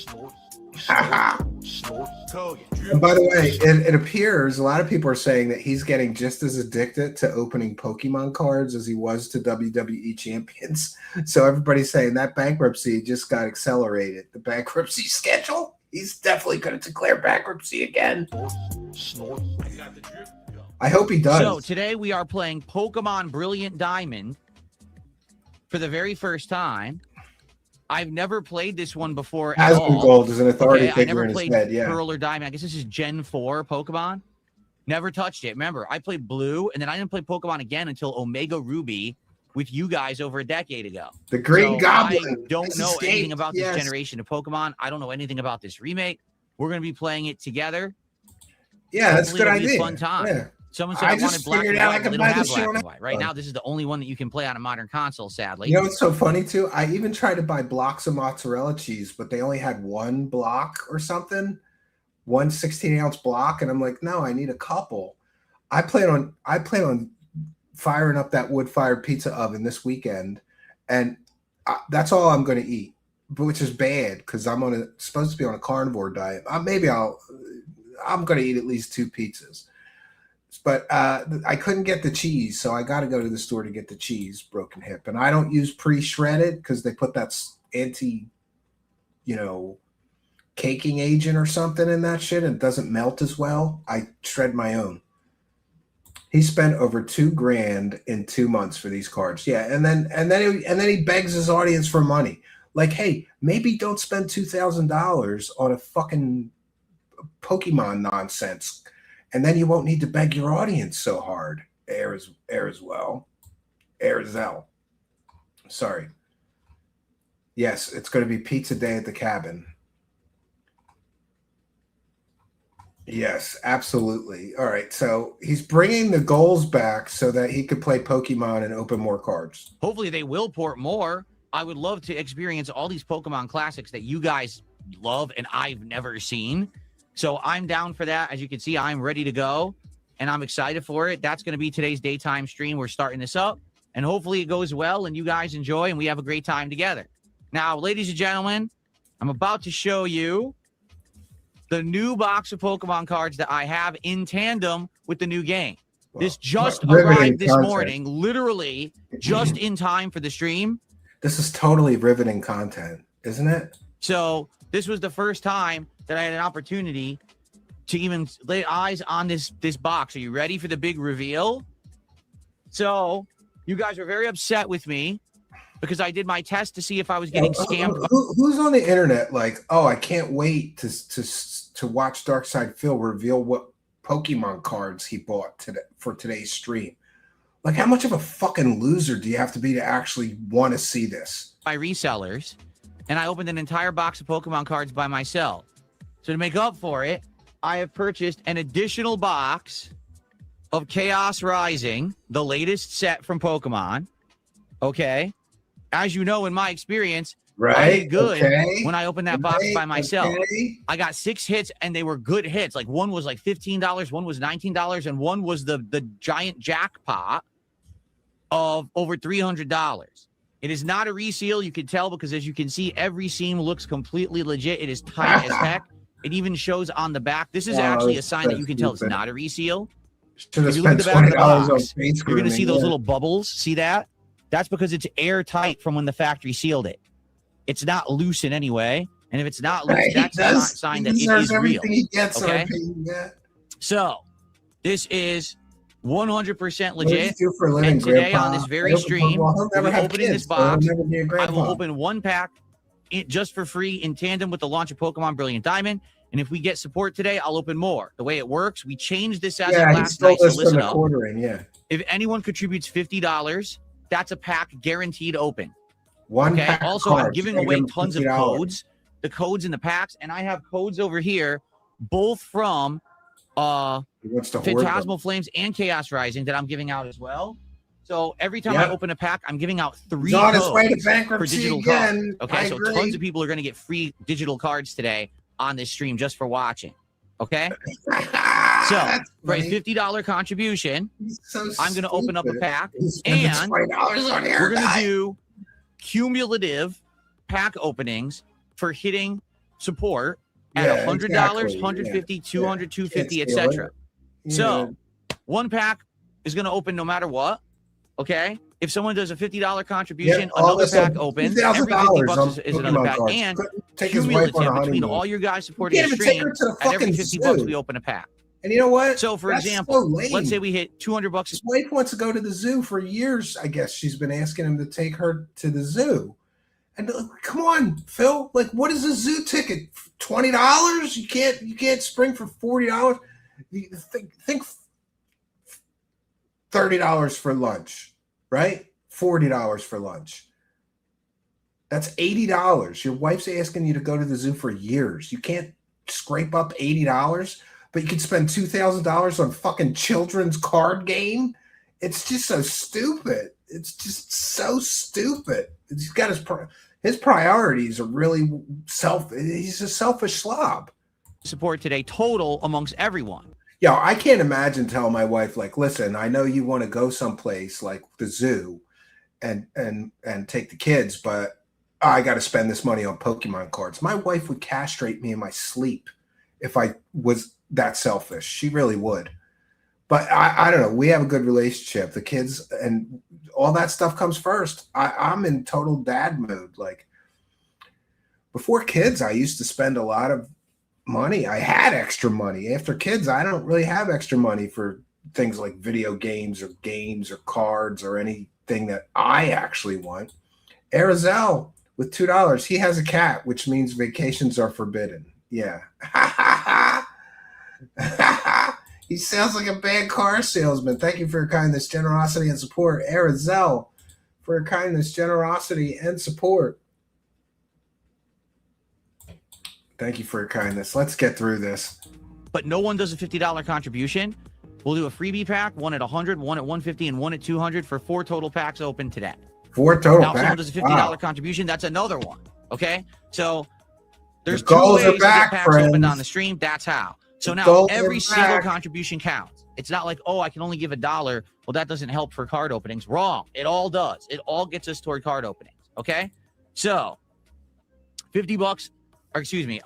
C: And by the way, it appears a lot of people are saying that he's getting just as addicted to opening Pokemon cards as he was to WWE champions. So everybody's saying that bankruptcy just got accelerated. The bankruptcy schedule? He's definitely going to declare bankruptcy again. I hope he does.
P: So today we are playing Pokemon Brilliant Diamond for the very first time. I've never played this one before
C: Has
P: at
C: been
P: all.
C: gold as an authority
P: I
C: figure
P: never
C: in his
P: played
C: head, yeah.
P: Pearl or Diamond. I guess this is Gen 4 Pokemon. Never touched it. Remember, I played Blue, and then I didn't play Pokemon again until Omega Ruby with you guys over a decade ago.
C: The Green Goblin.
P: I don't
C: has
P: know
C: escaped,
P: anything about
C: yes.
P: this generation of Pokemon. I don't know anything about this remake. We're going to be playing it together.
C: Yeah, that's a
P: Hopefully
C: good
P: it'll be
C: idea.
P: a fun time.
C: Yeah.
P: Someone said I wanted
C: just
P: black and
C: figured out
P: white.
C: I
P: Well,
C: could
P: they
C: buy
P: don't have
C: this
P: black
C: shit on
P: and white. Right now, this is the only one that you can play on a modern console, sadly.
C: You know what's so funny too? I even tried to buy blocks of mozzarella cheese, but they only had one block or something, one 16-ounce block, and I'm like, no, I need a couple. I plan on firing up that wood-fired pizza oven this weekend, and that's all I'm going to eat, which is bad because I'm supposed to be on a carnivore diet. I'm going to eat at least 2 pizzas. But I couldn't get the cheese, so I got to go to the store to get the cheese, broken hip. And I don't use pre-shredded because they put that caking agent or something in that shit, and it doesn't melt as well. I shred my own. He spent over $2,000 in 2 months for these cards. Yeah, and then he begs his audience for money. Like, hey, maybe don't spend $2,000 on a fucking Pokemon nonsense. And then you won't need to beg your audience so hard. Airzel. Sorry. Yes, it's going to be pizza day at the cabin. Yes, absolutely. All right, so he's bringing the goals back so that he could play Pokemon and open more cards.
P: Hopefully they will port more. I would love to experience all these Pokemon classics that you guys love and I've never seen. So I'm down for that. As you can see, I'm ready to go, and I'm excited for it. That's going to be today's daytime stream. We're starting this up, and hopefully it goes well, and you guys enjoy, and we have a great time together. Now, ladies and gentlemen, I'm about to show you the new box of Pokemon cards that I have in tandem with the new game. This just arrived this morning, literally just in time for the stream.
C: This is totally riveting content, isn't it?
P: So this was the first time that I had an opportunity to even lay eyes on this box. Are you ready for the big reveal? So you guys were very upset with me because I did my test to see if I was getting scammed.
C: Who's on the internet like, oh, I can't wait to watch Darksydephil reveal what Pokemon cards he bought for today's stream. Like, how much of a fucking loser do you have to be to actually want to see this?
P: By resellers, and I opened an entire box of Pokemon cards by myself. So to make up for it, I have purchased an additional box of Chaos Rising, the latest set from Pokemon. Okay. As you know, in my experience, I did good when I opened that box by myself. I got 6 hits, and they were good hits. Like, one was like $15, one was $19, and one was the giant jackpot of over $300. It is not a reseal. You can tell because, as you can see, every seam looks completely legit. It is tight as heck. It even shows on the back. This is actually a sign that you can tell it's not a reseal. If you look at the back of the box, you're going to see those little bubbles. See that? That's because it's airtight from when the factory sealed it. It's not loose in any way. And if it's not loose, that's a sign that it is real. Okay? So, this is 100% legit. And today on this very stream, we'll be opening this box. I will open one pack just for free in tandem with the launch of Pokemon Brilliant Diamond. And if we get support today, I'll open more. The way it works, we changed this as of last night. So listen up. If anyone contributes $50, that's a pack guaranteed open. Okay. Also, I'm giving away tons of codes. The codes in the packs, and I have codes over here, both from Phantasmal Flames and Chaos Rising that I'm giving out as well. So every time I open a pack, I'm giving out 3 codes for digital cards. Okay, so tons of people are going to get free digital cards today on this stream just for watching. Okay, so for a $50 contribution, I'm going to open up a pack, and we're going to do cumulative pack openings for hitting support at $100, $150, $200, $250, etc. So one pack is going to open no matter what. Okay, if someone does a $50 contribution, another pack opens. Every $50 is another pack, and cumulative between all your guys supporting the stream, at every $50 we open a pack.
C: And you know what?
P: So, for example, let's say we hit $200.
C: His wife wants to go to the zoo for years. I guess she's been asking him to take her to the zoo, And come on, Phil. Like, what is a zoo ticket? $20? You can't spring for $40. Think $30 for lunch, right? $40 for lunch. That's $80. Your wife's asking you to go to the zoo for years. You can't scrape up $80, but you can spend $2,000 on fucking children's card game. It's just so stupid. It's just so stupid. He's got his priorities are really he's a selfish slob.
P: Support today total amongst everyone.
C: Yeah, I can't imagine telling my wife, like, listen, I know you want to go someplace like the zoo and take the kids, but I got to spend this money on Pokemon cards. My wife would castrate me in my sleep if I was that selfish. She really would. But I don't know. We have a good relationship. The kids and all that stuff comes first. I'm in total dad mode. Like, before kids, I used to spend a lot of money. I had extra money. After kids, I don't really have extra money for things like video games or cards or anything that I actually want. Arizel with $2. He has a cat, which means vacations are forbidden. Yeah. He sounds like a bad car salesman. Thank you for your kindness, generosity, and support. Arizel, for your kindness, generosity, and support. Thank you for your kindness. Let's get through this.
P: But no one does a $50 contribution. We'll do a freebie pack, one at 100, one at 150, and one at 200 for 4 total packs open today.
C: 4 total
P: now,
C: packs?
P: Now, someone does a $50 contribution. That's another one. Okay? So there's
C: the
P: 2 ways to get
C: back,
P: packs
C: friends.
P: opened on the stream. That's how. So now every single
C: back.
P: contribution counts. It's not like, oh, I can only give $1. Well, that doesn't help for card openings. Wrong. It all does. It all gets us toward card openings. Okay? So $50, or excuse me,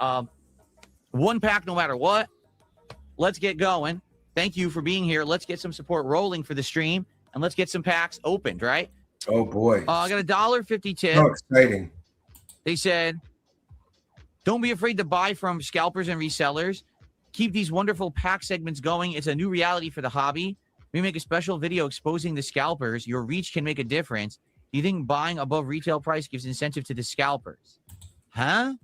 P: 1 pack no matter what. Let's get going. Thank you for being here. Let's get some support rolling for the stream, and let's get some packs opened, right?
C: Oh, boy.
P: I got a $1.50 tip.
C: Oh, exciting.
P: They said, don't be afraid to buy from scalpers and resellers. Keep these wonderful pack segments going. It's a new reality for the hobby. We make a special video exposing the scalpers. Your reach can make a difference. Do you think buying above retail price gives incentive to the scalpers? Huh?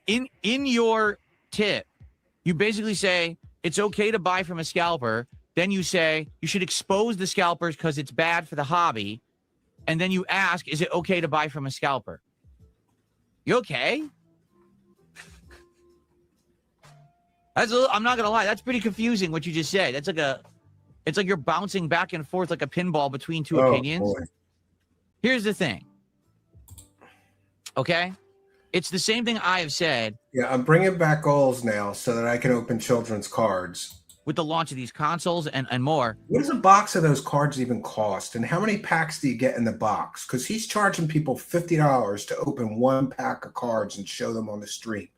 P: In your tip, you basically say it's okay to buy from a scalper. Then you say you should expose the scalpers because it's bad for the hobby. And then you ask, is it okay to buy from a scalper? You okay? I'm not gonna lie, that's pretty confusing what you just said. It's like you're bouncing back and forth like a pinball between 2 opinions.
C: Boy.
P: Here's the thing. Okay? It's the same thing I have said.
C: Yeah, I'm bringing back goals now so that I can open children's cards.
P: With the launch of these consoles and more.
C: What does a box of those cards even cost? And how many packs do you get in the box? Because he's charging people $50 to open 1 pack of cards and show them on the stream.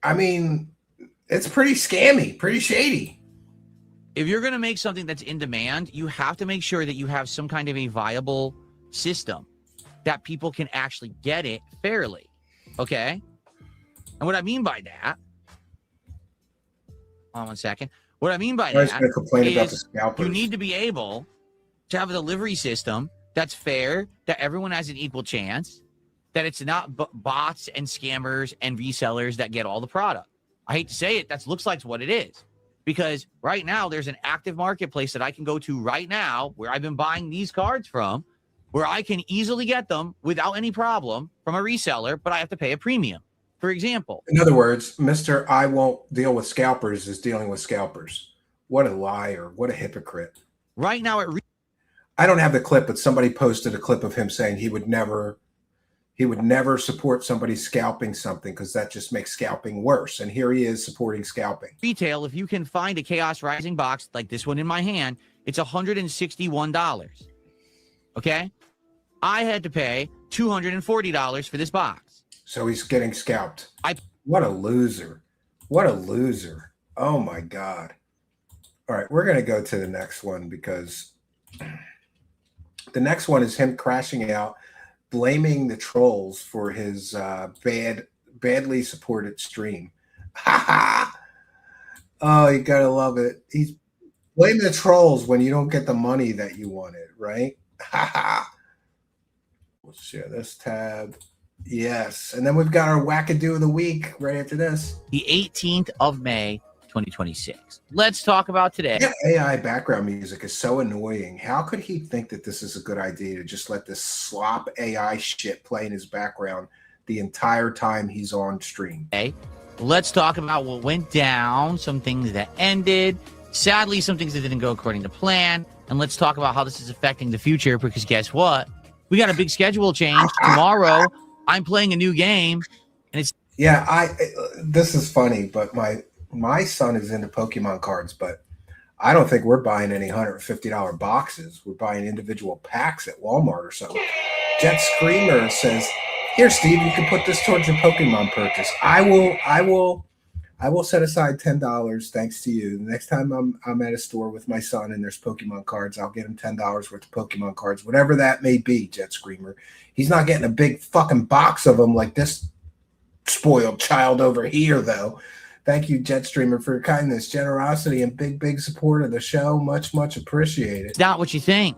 C: I mean, it's pretty scammy, pretty shady.
P: If you're going to make something that's in demand, you have to make sure that you have some kind of a viable system that people can actually get it fairly. Okay? And what I mean by that, hold on 1 second. What I mean by that is you need to be able to have a delivery system that's fair, that everyone has an equal chance, that it's not bots and scammers and resellers that get all the product. I hate to say it, that looks like what it is. Because right now, there's an active marketplace that I can go to right now where I've been buying these cards from, where I can easily get them without any problem from a reseller, but I have to pay a premium. For example.
C: In other words, Mr. I won't deal with scalpers is dealing with scalpers. What a liar. What a hypocrite.
P: Right now,
C: I don't have the clip, but somebody posted a clip of him saying he would never support somebody scalping something because that just makes scalping worse. And here he is supporting scalping.
P: Retail, if you can find a Chaos Rising box like this one in my hand, it's $161. Okay? I had to pay $240 for this box.
C: So he's getting scalped. What a loser. What a loser. Oh my God. All right, we're going to go to the next one because the next one is him crashing out, blaming the trolls for his badly supported stream. Oh, you gotta love it. Blame the trolls when you don't get the money that you wanted, right? We'll share this tab. Yes. And then we've got our wackadoo of the week right after this.
P: The 18th of May, 2026. Let's talk about today.
C: Yeah, AI background music is so annoying. How could he think that this is a good idea to just let this slop AI shit play in his background the entire time he's on stream?
P: Okay. Let's talk about what went down, some things that ended, sadly, some things that didn't go according to plan. And let's talk about how this is affecting the future, because guess what? We got a big schedule change. Tomorrow, I'm playing a new game, and it's...
C: Yeah, this is funny, but my son is into Pokemon cards, but I don't think we're buying any $150 boxes. We're buying individual packs at Walmart or something. Jet Screamer says, "Here, Steve, you can put this towards your Pokemon purchase. I will set aside $10 thanks to you. The next time I'm at a store with my son and there's Pokemon cards, I'll get him $10 worth of Pokemon cards, whatever that may be." Jet Screamer. He's not getting a big fucking box of them like this spoiled child over here, though. Thank you, Jet Streamer, for your kindness, generosity, and big support of the show. Much appreciated.
P: It's not what you think,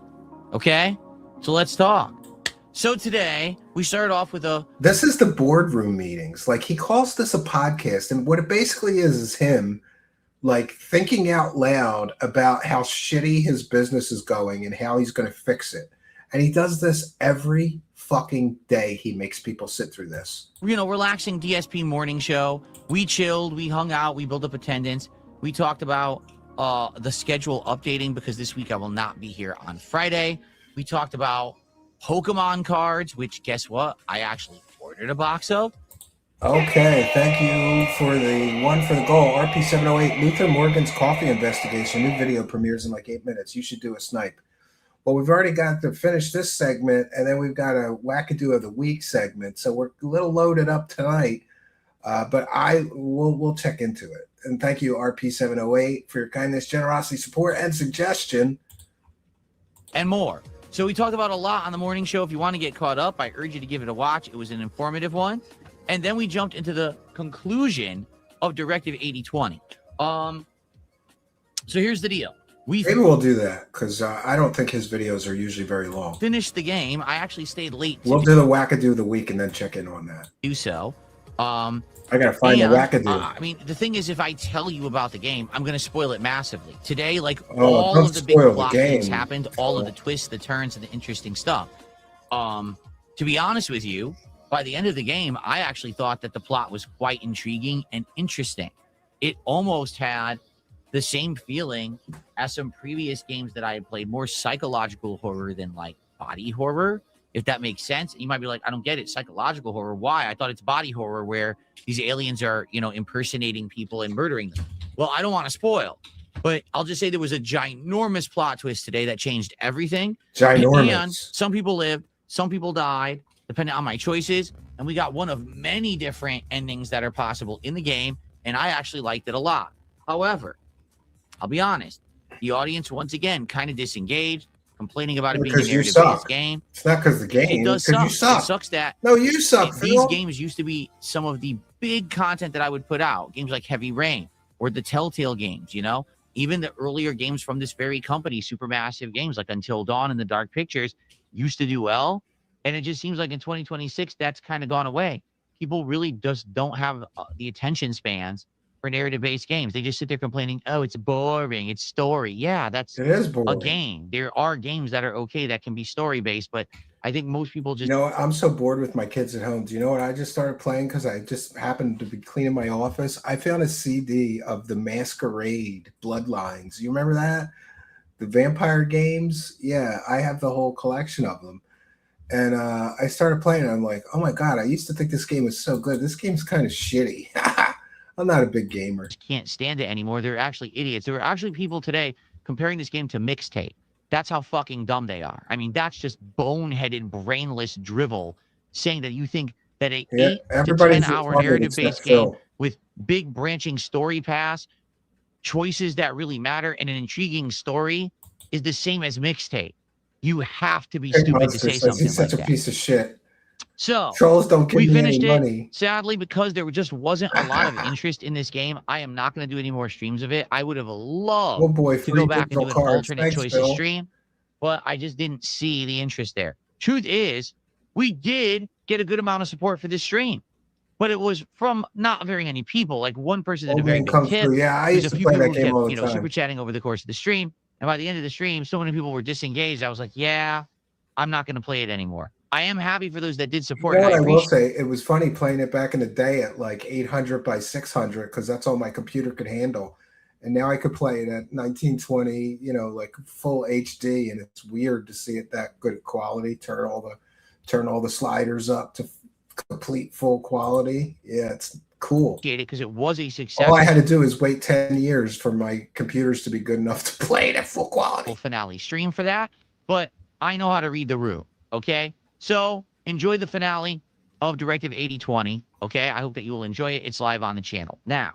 P: okay? So let's talk. So today, we started off with a...
C: This is the boardroom meetings. Like, he calls this a podcast, and what it basically is him, like, thinking out loud about how shitty his business is going and how he's going to fix it. And he does this every fucking day. He makes people sit through this.
P: Relaxing DSP morning show. We chilled, we hung out, we built up attendance. We talked about the schedule updating because this week I will not be here on Friday. We talked about Pokemon cards, which guess what? I actually ordered a box of.
C: Okay, thank you for the one for the goal. RP708, Luther Morgan's coffee investigation. New video premieres in like 8 minutes. You should do a snipe. Well, we've already got to finish this segment, and then we've got a wackadoo of the week segment. So we're a little loaded up tonight, but we'll check into it. And thank you, RP708, for your kindness, generosity, support, and suggestion.
P: And more. So we talked about a lot on the morning show. If you want to get caught up, I urge you to give it a watch. It was an informative one. And then we jumped into the conclusion of Directive 8020. So here's the deal.
C: Maybe we'll do that because I don't think his videos are usually very long.
P: Finished the game. I actually stayed late.
C: We'll do the wackadoo of the week and then check in on that.
P: Do so.
C: I gotta find the wackadoo.
P: I mean, the thing is, if I tell you about the game, I'm gonna spoil it massively. Today, like
C: all
P: of the big plot things happened, all of the twists, the turns, and the interesting stuff. To be honest with you, by the end of the game, I actually thought that the plot was quite intriguing and interesting. It almost had the same feeling as some previous games that I had played, more psychological horror than like body horror, if that makes sense. You might be like, I don't get it. Psychological horror. Why? I thought it's body horror where these aliens are, impersonating people and murdering them. Well, I don't want to spoil, but I'll just say there was a ginormous plot twist today that changed everything.
C: Ginormous.
P: And some people lived, some people died, depending on my choices. And we got one of many different endings that are possible in the game. And I actually liked it a lot. However, I'll be honest, the audience, once again, kind of disengaged, complaining about it being a narrative-based game.
C: It's not because the game.
P: It does suck.
C: You suck.
P: It sucks that.
C: No, you suck.
P: These games used to be some of the big content that I would put out. Games like Heavy Rain or the Telltale games, Even the earlier games from this very company, supermassive games like Until Dawn and the Dark Pictures, used to do well. And it just seems like in 2026, that's kind of gone away. People really just don't have the attention spans for narrative-based games. They just sit there complaining, oh, it's boring, it's story. Yeah, it is boring. A game. There are games that are okay that can be story-based, but I think most people just...
C: I'm so bored with my kids at home. Do you know what I just started playing? Because I just happened to be cleaning my office. I found a CD of the Masquerade Bloodlines. You remember that? The vampire games? Yeah, I have the whole collection of them. And I started playing it. I'm like, oh my God, I used to think this game was so good. This game's kind of shitty. I'm not a big gamer.
P: Can't stand it anymore. They're actually idiots. There are actually people today comparing this game to Mixtape. That's how fucking dumb they are. I mean, that's just boneheaded, brainless drivel saying that you think that a 8 to 10 hour narrative-based game with big branching story paths, choices that really matter, and an intriguing story is the same as Mixtape. You have to be stupid to say something
C: He's such
P: like
C: a piece of shit.
P: So
C: Trolls don't give
P: we
C: me
P: finished
C: any
P: it.
C: money.
P: Sadly, because there just wasn't a lot of interest in this game, I am not going to do any more streams of it. I would have loved
C: Oh boy,
P: to go
C: free
P: back and
C: digital
P: do an
C: cards.
P: alternate
C: Thanks,
P: choices
C: Bill.
P: stream, but I just didn't see the interest there. Truth is, we did get a good amount of support for this stream, but it was from not very many people. Like one person did a very big tip.
C: Yeah, I
P: There's
C: used
P: a
C: to
P: few
C: play
P: people
C: that
P: who
C: game all
P: kept,
C: the
P: super
C: time.
P: chatting over the course of the stream. And by the end of the stream, so many people were disengaged. I was like, yeah, I'm not going to play it anymore. I am happy for those that did support.
C: You know
P: and
C: what I will
P: appreciate
C: say? It was funny playing it back in the day at like 800 by 600 because that's all my computer could handle. And now I could play it at 1920, like full HD, and it's weird to see it that good quality. Turn all the sliders up to complete full quality. Yeah, it's cool.
P: it because it was a success.
C: All I had to do is wait 10 years for my computers to be good enough to play it at full quality.
P: Finale stream for that, but I know how to read the room. Okay, so enjoy the finale of Directive 8020. Okay, I hope that you will enjoy it. It's live on the channel now.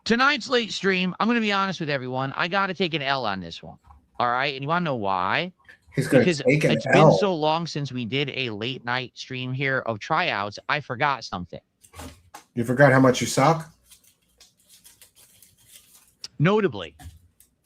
P: Tonight's late stream, I'm going to be honest with everyone. I got to take an L on this one. All right, and you want to know why? Because it's been so long since we did a late night stream here of tryouts. I forgot something.
C: You forgot how much you suck?
P: Notably,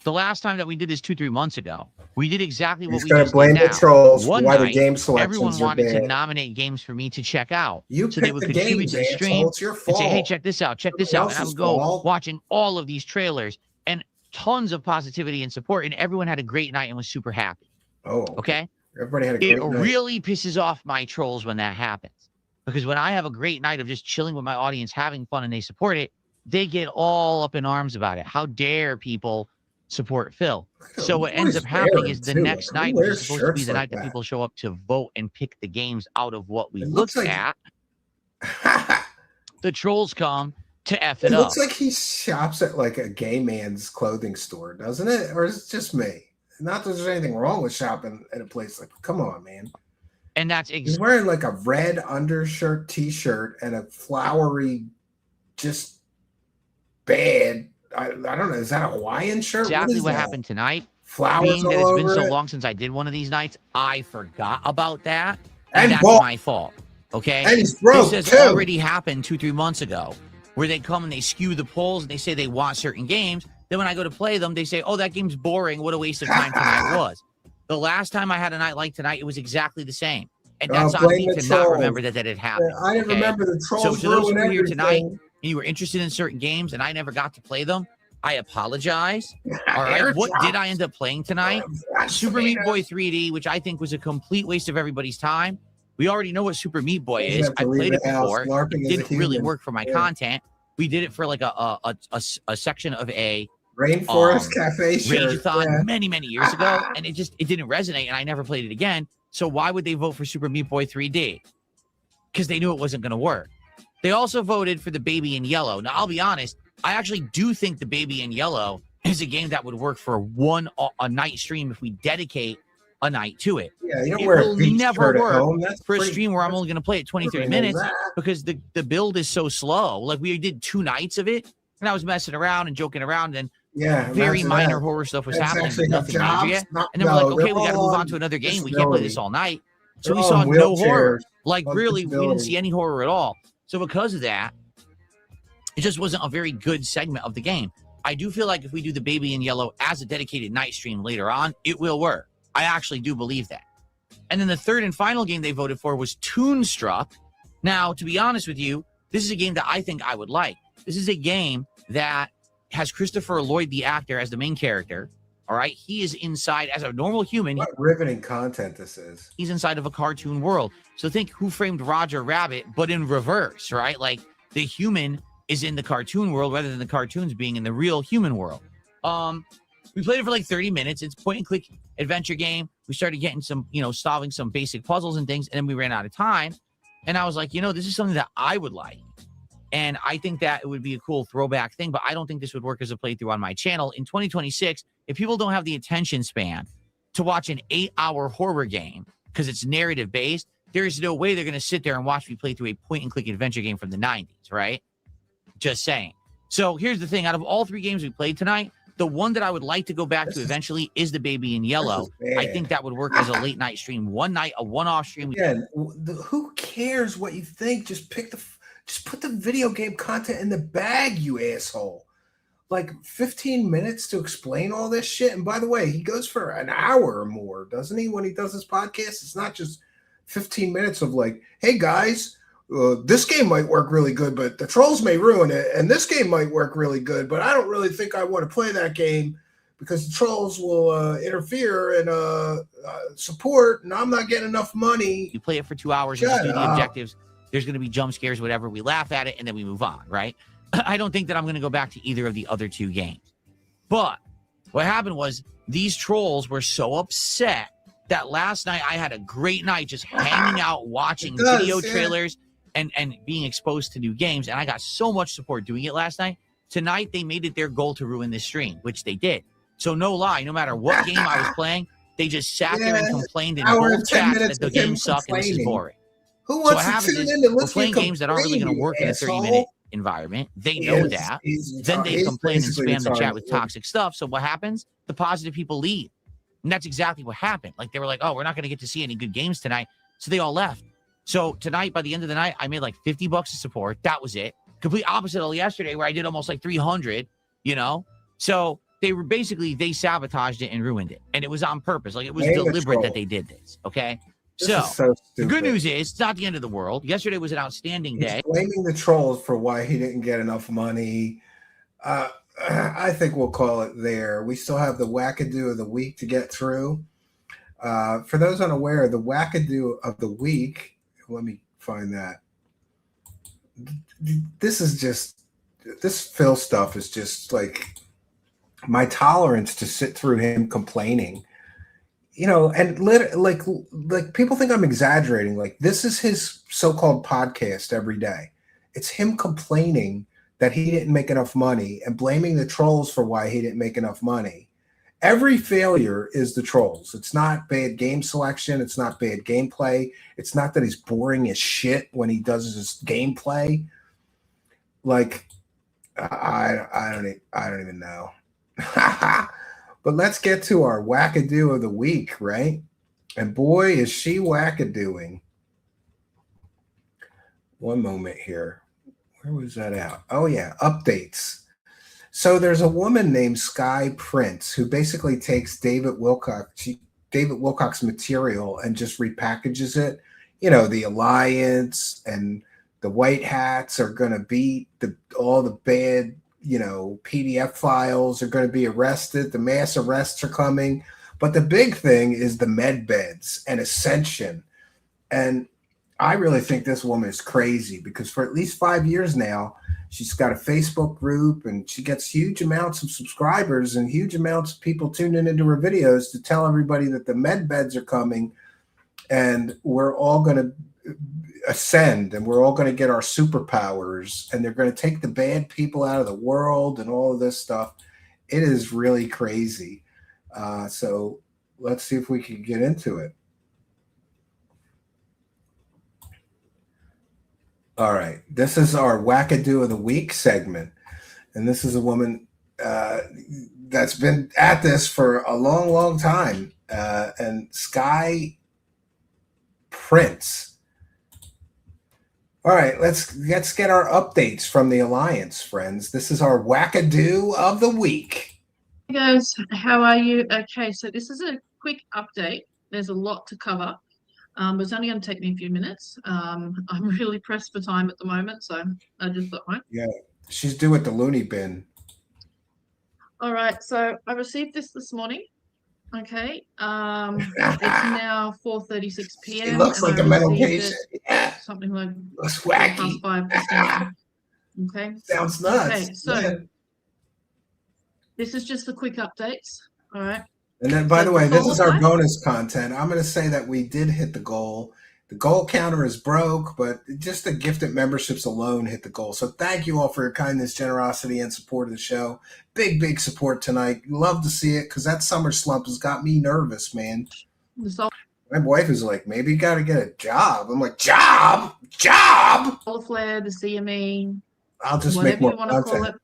P: the last time that we did this 2-3 months ago, we did exactly what
C: He's
P: we
C: gonna
P: just
C: blame
P: did
C: the
P: now.
C: trolls for
P: One
C: why the
P: night,
C: game selections
P: everyone
C: are
P: wanted to
C: bad.
P: nominate games for me to check out,
C: You
P: so they
C: picked
P: would
C: the
P: contribute
C: games,
P: to the
C: asshole.
P: stream
C: It's your
P: and say, "Hey,
C: fault.
P: check this out, check this
C: Nobody
P: out." And I
C: else's
P: would go
C: fault.
P: watching all of these trailers and tons of positivity and support, and everyone had a great night and was super happy.
C: Oh,
P: okay.
C: Everybody had a
P: It
C: great night.
P: really pisses off my trolls when that happens, because when I have a great night of just chilling with my audience, having fun, and they support it, they get all up in arms about it. How dare people support Phil? So what ends up happening is the next night, which is supposed to be the night that people show up to vote and pick the games out of what we looked at, the trolls come to F it
C: It
P: up.
C: looks like he shops at like a gay man's clothing store, doesn't it? Or is it just me? Not that there's anything wrong with shopping at a place like, come on, man.
P: And that's
C: He's wearing like a red undershirt, t-shirt, and a flowery, just bad. I don't know. Is that a Hawaiian shirt?
P: Exactly
C: is
P: what
C: that?
P: happened tonight.
C: Flowers
P: Being that
C: all
P: it's been
C: over
P: so
C: it?
P: long since I did one of these nights, I forgot about that. And that's
C: broke.
P: my fault. Okay.
C: And he's broke,
P: this has
C: too.
P: already happened 2-3 months ago, where they come and they skew the polls and they say they want certain games. Then when I go to play them, they say, "Oh, that game's boring. What a waste of time tonight was." The last time I had a night like tonight, it was exactly the same. And that's on
C: blame
P: me
C: the
P: to not
C: trolls.
P: remember that it happened.
C: I didn't
P: okay?
C: remember the
P: So
C: trolls
P: to those who
C: ruin
P: were here tonight
C: everything.
P: and you were interested in certain games and I never got to play them, I apologize. All right. What did I end up playing tonight? Super Meat Boy 3D, which I think was a complete waste of everybody's time. We already know what Super Meat Boy
C: You
P: is.
C: have to
P: I
C: leave
P: played it
C: the house.
P: before.
C: LARPing
P: It
C: is a
P: didn't really
C: human.
P: work for my
C: Yeah.
P: content. We did it for like a section of a
C: Rainforest Cafe shirt.
P: Rageathon
C: Yeah.
P: many years ago, and it didn't resonate, and I never played it again. So why would they vote for Super Meat Boy 3D? Because they knew it wasn't going to work. They also voted for the Baby in Yellow. Now I'll be honest, I actually do think the Baby in Yellow is a game that would work for a night stream if we dedicate a night to it.
C: Yeah, you don't
P: It
C: wear a
P: will
C: beach
P: never
C: shirt at
P: work
C: home. That's
P: for a
C: pretty-
P: stream where I'm only going to play it 23
C: Everybody knows
P: minutes
C: that.
P: because the build is so slow. Like we did 2 nights of it, and I was messing around and joking around, and
C: Yeah,
P: very
C: imagine
P: minor
C: that.
P: horror stuff was
C: That's
P: happening,
C: actually
P: but
C: have
P: nothing major
C: jobs?
P: yet.
C: Not-
P: And then we're
C: no,
P: like, okay,
C: they're
P: we got to
C: all
P: move on
C: on
P: to another game. We can't play this
C: disability.
P: all night. So
C: They're
P: we
C: all
P: saw
C: on
P: no horror.
C: wheelchairs,
P: Like
C: on
P: really, we didn't
C: disability.
P: see any horror at all. So because of that, it just wasn't a very good segment of the game. I do feel like if we do the Baby in Yellow as a dedicated night stream later on, it will work. I actually do believe that. And then the third and final game they voted for was Toonstruck. Now, to be honest with you, this is a game that I think I would like. This is a game that has Christopher Lloyd, the actor, as the main character. All right. He is inside as a normal human.
C: What riveting content this is.
P: He's inside of a cartoon world. So think Who Framed Roger Rabbit, but in reverse, right? Like the human is in the cartoon world rather than the cartoons being in the real human world. We played it for like 30 minutes. It's point and click adventure game. We started getting some, solving some basic puzzles and things, and then we ran out of time. And I was like, this is something that I would like. And I think that it would be a cool throwback thing, but I don't think this would work as a playthrough on my channel. In 2026, if people don't have the attention span to watch an 8-hour horror game because it's narrative based, there's no way they're going to sit there and watch me play through a point and click adventure game from the 90s, right? Just saying. So here's the thing. Out of all 3 games we played tonight, The one that I would like to go back to eventually is the Baby in Yellow. I think that would work as a late night stream, one night, a one-off stream.
C: Again, who cares what you think? Just put the video game content in the bag, you asshole. Like 15 minutes to explain all this shit. And by the way, he goes for an hour or more, doesn't he? When he does his podcast, it's not just 15 minutes of like, hey guys, this game might work really good, but the trolls may ruin it. And this game might work really good, but I don't really think I want to play that game because the trolls will interfere and support, and I'm not getting enough money.
P: You play it for 2 hours and just do the objectives. There's going to be jump scares, whatever. We laugh at it, and then we move on, right? I don't think that I'm going to go back to either of the other two games. But what happened was these trolls were so upset that last night I had a great night just hanging out, watching video trailers and being exposed to new games. And I got so much support doing it last night. Tonight, they made it their goal to ruin this stream, which they did. So no lie, no matter what game I was playing, they just sat there and complained in both chats that the game sucked and this is boring.
C: Who wants to tune in and
P: we're playing games that aren't really going to work in a 30-minute environment. They know that. Then they complain and spam the chat with toxic stuff. So what happens? The positive people leave. And that's exactly what happened. Like, they were like, oh, we're not going to get to see any good games tonight. So they all left. So tonight, by the end of the night, I made like $50 of support. That was it. Complete opposite of yesterday, where I did almost like 300, you know? So they were basically, they sabotaged it and ruined it. And it was on purpose. Like, it was deliberate that they did this. Okay. So the good news is it's not the end of the world. Yesterday was an outstanding day.
C: Blaming the trolls for why he didn't get enough money. I think we'll call it there. We still have the wackadoo of the week to get through. For those unaware, the wackadoo of the week, let me find that. This Phil stuff is just like my tolerance to sit through him complaining. You know, and like people think I'm exaggerating. Like, this is his so-called podcast every day. It's him complaining that he didn't make enough money and blaming the trolls for why he didn't make enough money. Every failure is the trolls. It's not bad game selection. It's not bad gameplay. It's not that he's boring as shit when he does his gameplay. Like, I don't even know. But let's get to our wackadoo of the week, right? And boy, is she wackadooing. One moment here. Where was that out? Oh, yeah, updates. So there's a woman named Sky Prince who basically takes David Wilcock's material and just repackages it. You know, the Alliance and the White Hats are going to beat all the bad, you know, PDF files are going to be arrested. The mass arrests are coming. But the big thing is the med beds and Ascension. And I really think this woman is crazy because for at least 5 years now, she's got a Facebook group and she gets huge amounts of subscribers and huge amounts of people tuning into her videos to tell everybody that the med beds are coming and we're all going to ascend and we're all going to get our superpowers and they're going to take the bad people out of the world and all of this stuff. It is really crazy. So let's see if we can get into it. All right. This is our wackadoo of the week segment. And this is a woman that's been at this for a long, long time. And Sky Prince. All right, let's get our updates from the Alliance, friends. This is our wackadoo of the week.
Q: Hey guys, how are you? Okay, so this is a quick update. There's a lot to cover. It's only going to take me a few minutes. I'm really pressed for time at the moment, so I just thought, right?
C: Yeah, she's due at the loony bin.
Q: All right, so I received this morning. Okay, it's now 4:36 p.m.
C: It looks like a mental patient. Yeah,
Q: something like
C: looks wacky.
Q: 5:15. Okay,
C: sounds nuts.
Q: Okay, so this is just the quick updates. All right.
C: And then, by the way, this is our bonus content. I'm going to say that we did hit the goal. The goal counter is broke, but just the gifted memberships alone hit the goal. So thank you all for your kindness, generosity, and support of the show. Big, big support tonight. Love to see it because that summer slump has got me nervous, man. My wife is like, maybe you got to get a job. I'm like, job?
Q: Solar Flare, the CME.
C: I'll just make more content.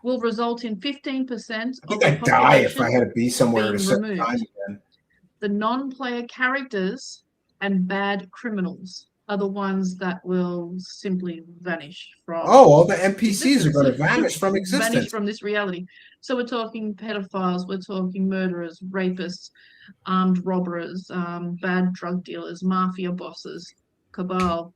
Q: will result in 15%
C: I
Q: of
C: think
Q: the
C: I'd die if I
Q: population
C: had to be somewhere at a
Q: being
C: certain
Q: removed.
C: time again.
Q: The non-player characters and bad criminals are the ones that will simply vanish from.
C: Oh, all the NPCs are going to
Q: existence.
C: vanish from
Q: Vanish
C: existence.
Q: from this reality. So we're talking pedophiles, we're talking murderers, rapists, armed robbers, bad drug dealers, mafia bosses, cabal.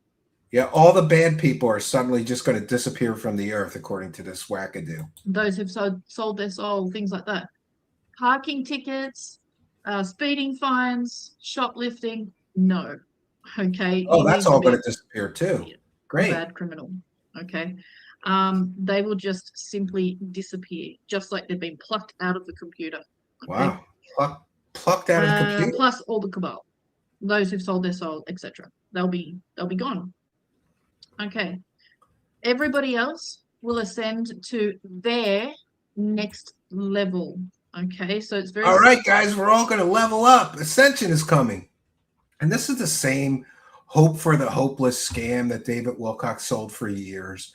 C: Yeah, all the bad people are suddenly just going to disappear from the earth, according to this wackadoo.
Q: Those who've sold their soul, things like that. Parking tickets, speeding fines, shoplifting, no. Okay.
C: Oh, that's all going to disappear too. Great.
Q: Bad criminal. Okay. They will just simply disappear, just like they've been plucked out of the computer. Okay?
C: Wow. Plucked out of the computer.
Q: Plus all the cabal, those who've sold their soul, etc. They'll be gone. Okay. Everybody else will ascend to their next level. Okay, so it's very
C: all right, guys, we're all going to level up. Ascension is coming. And this is the same hope for the hopeless scam that David Wilcock sold for years.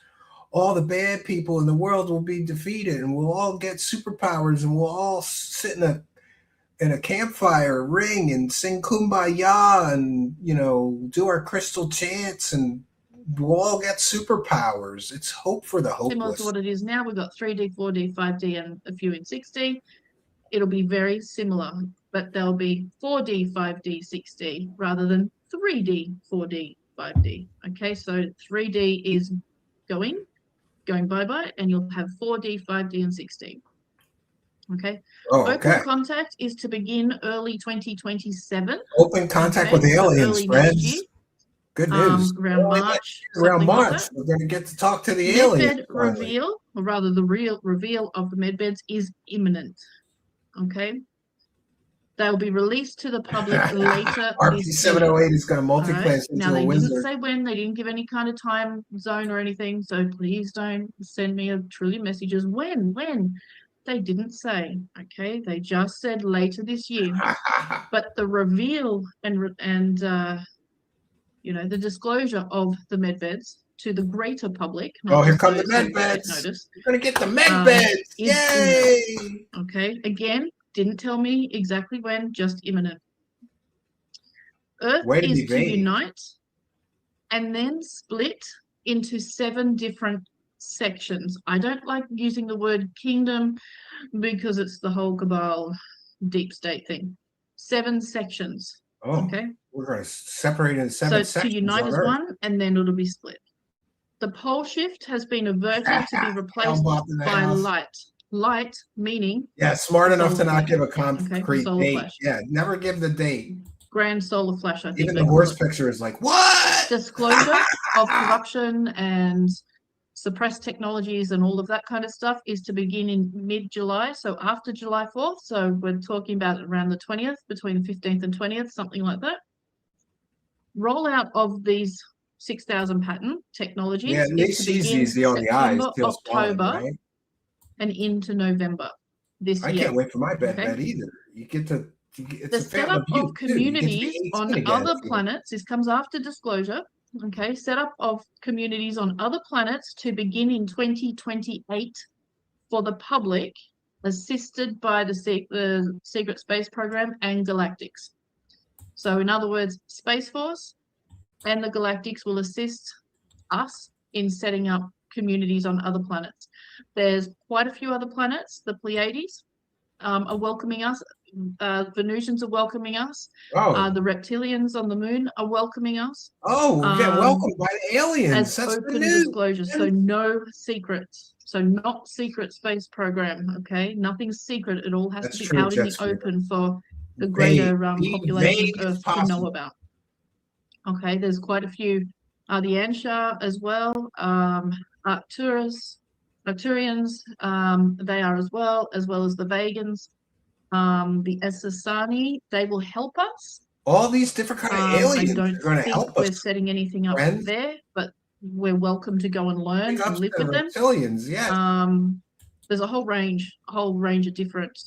C: All the bad people in the world will be defeated, and we'll all get superpowers, and we'll all sit in a campfire ring and sing Kumbaya and, you know, do our crystal chants, and we'll all get superpowers. It's hope for the hopeless.
Q: similar to what it is now. We've got 3D, 4D, 5D, and a few in 6D. It'll be very similar, but there'll be 4D, 5D, 6D rather than 3D, 4D, 5D. Okay, so 3D is going bye-bye, and you'll have 4D, 5D, and 6D. Okay. Open contact is to begin early 2027.
C: Open contact with aliens, friends. Good news.
Q: Around March.
C: Around March, we're going to get to talk to the aliens.
Q: Medbed reveal, or rather the real reveal of the medbeds is imminent. Okay. They'll be released to the public later.
C: RP708 is going to multi-class into
Q: now,
C: a
Q: they
C: wizard.
Q: didn't say when. They didn't give any kind of time zone or anything. So please don't send me a trillion messages. When? They didn't say. Okay. They just said later this year. But the reveal and you know, the disclosure of the medbeds to the greater public.
C: Oh, here come the medbeds. You're going to get the medbeds. Yay!
Q: Okay. Again, didn't tell me exactly when, just imminent. Earth is to unite and then split into 7 different sections. I don't like using the word kingdom because it's the whole cabal deep state thing. 7 sections.
C: Oh,
Q: okay.
C: We're going to separate into 7 sections.
Q: So to unite as one, and then it'll be split. The pole shift has been averted to be replaced by light. Light meaning
C: smart enough to not give a concrete date.
Q: Flash.
C: Yeah, never give the date.
Q: Grand solar flash, I think.
C: Even the horse picture is like, what?
Q: Disclosure of corruption and suppressed technologies and all of that kind of stuff is to begin in mid-July, so after July 4th. So we're talking about around the 20th, between the 15th and 20th, something like that. Rollout of these 6,000 patent technologies.
C: Yeah, it makes easy on the eyes.
Q: October, and into November this year.
C: I can't wait for my bed either. You get to. It's
Q: the setup of communities on other planets. This comes after disclosure. Okay, setup of communities on other planets to begin in 2028 for the public, assisted by the Secret Space Program and Galactics. So, in other words, Space Force and the Galactics will assist us in setting up communities on other planets. There's quite a few other planets. The Pleiades are welcoming us. Venusians are welcoming us. The reptilians on the moon are welcoming us.
C: Oh, we get welcomed by the aliens.
Q: That's open disclosure. So no secrets. So not secret space program. Okay, nothing's secret. It all has to be out in the open for the greater population of Earth to know about. Okay, there's quite a few. The Ansha as well. Arcturians, they are as well as the Vegans. The Esasani, they will help us.
C: All these different kind of aliens are going to help us.
Q: We're setting anything up there, but we're welcome to go and learn and live with them.
C: Reptilians, yeah.
Q: There's a whole range of different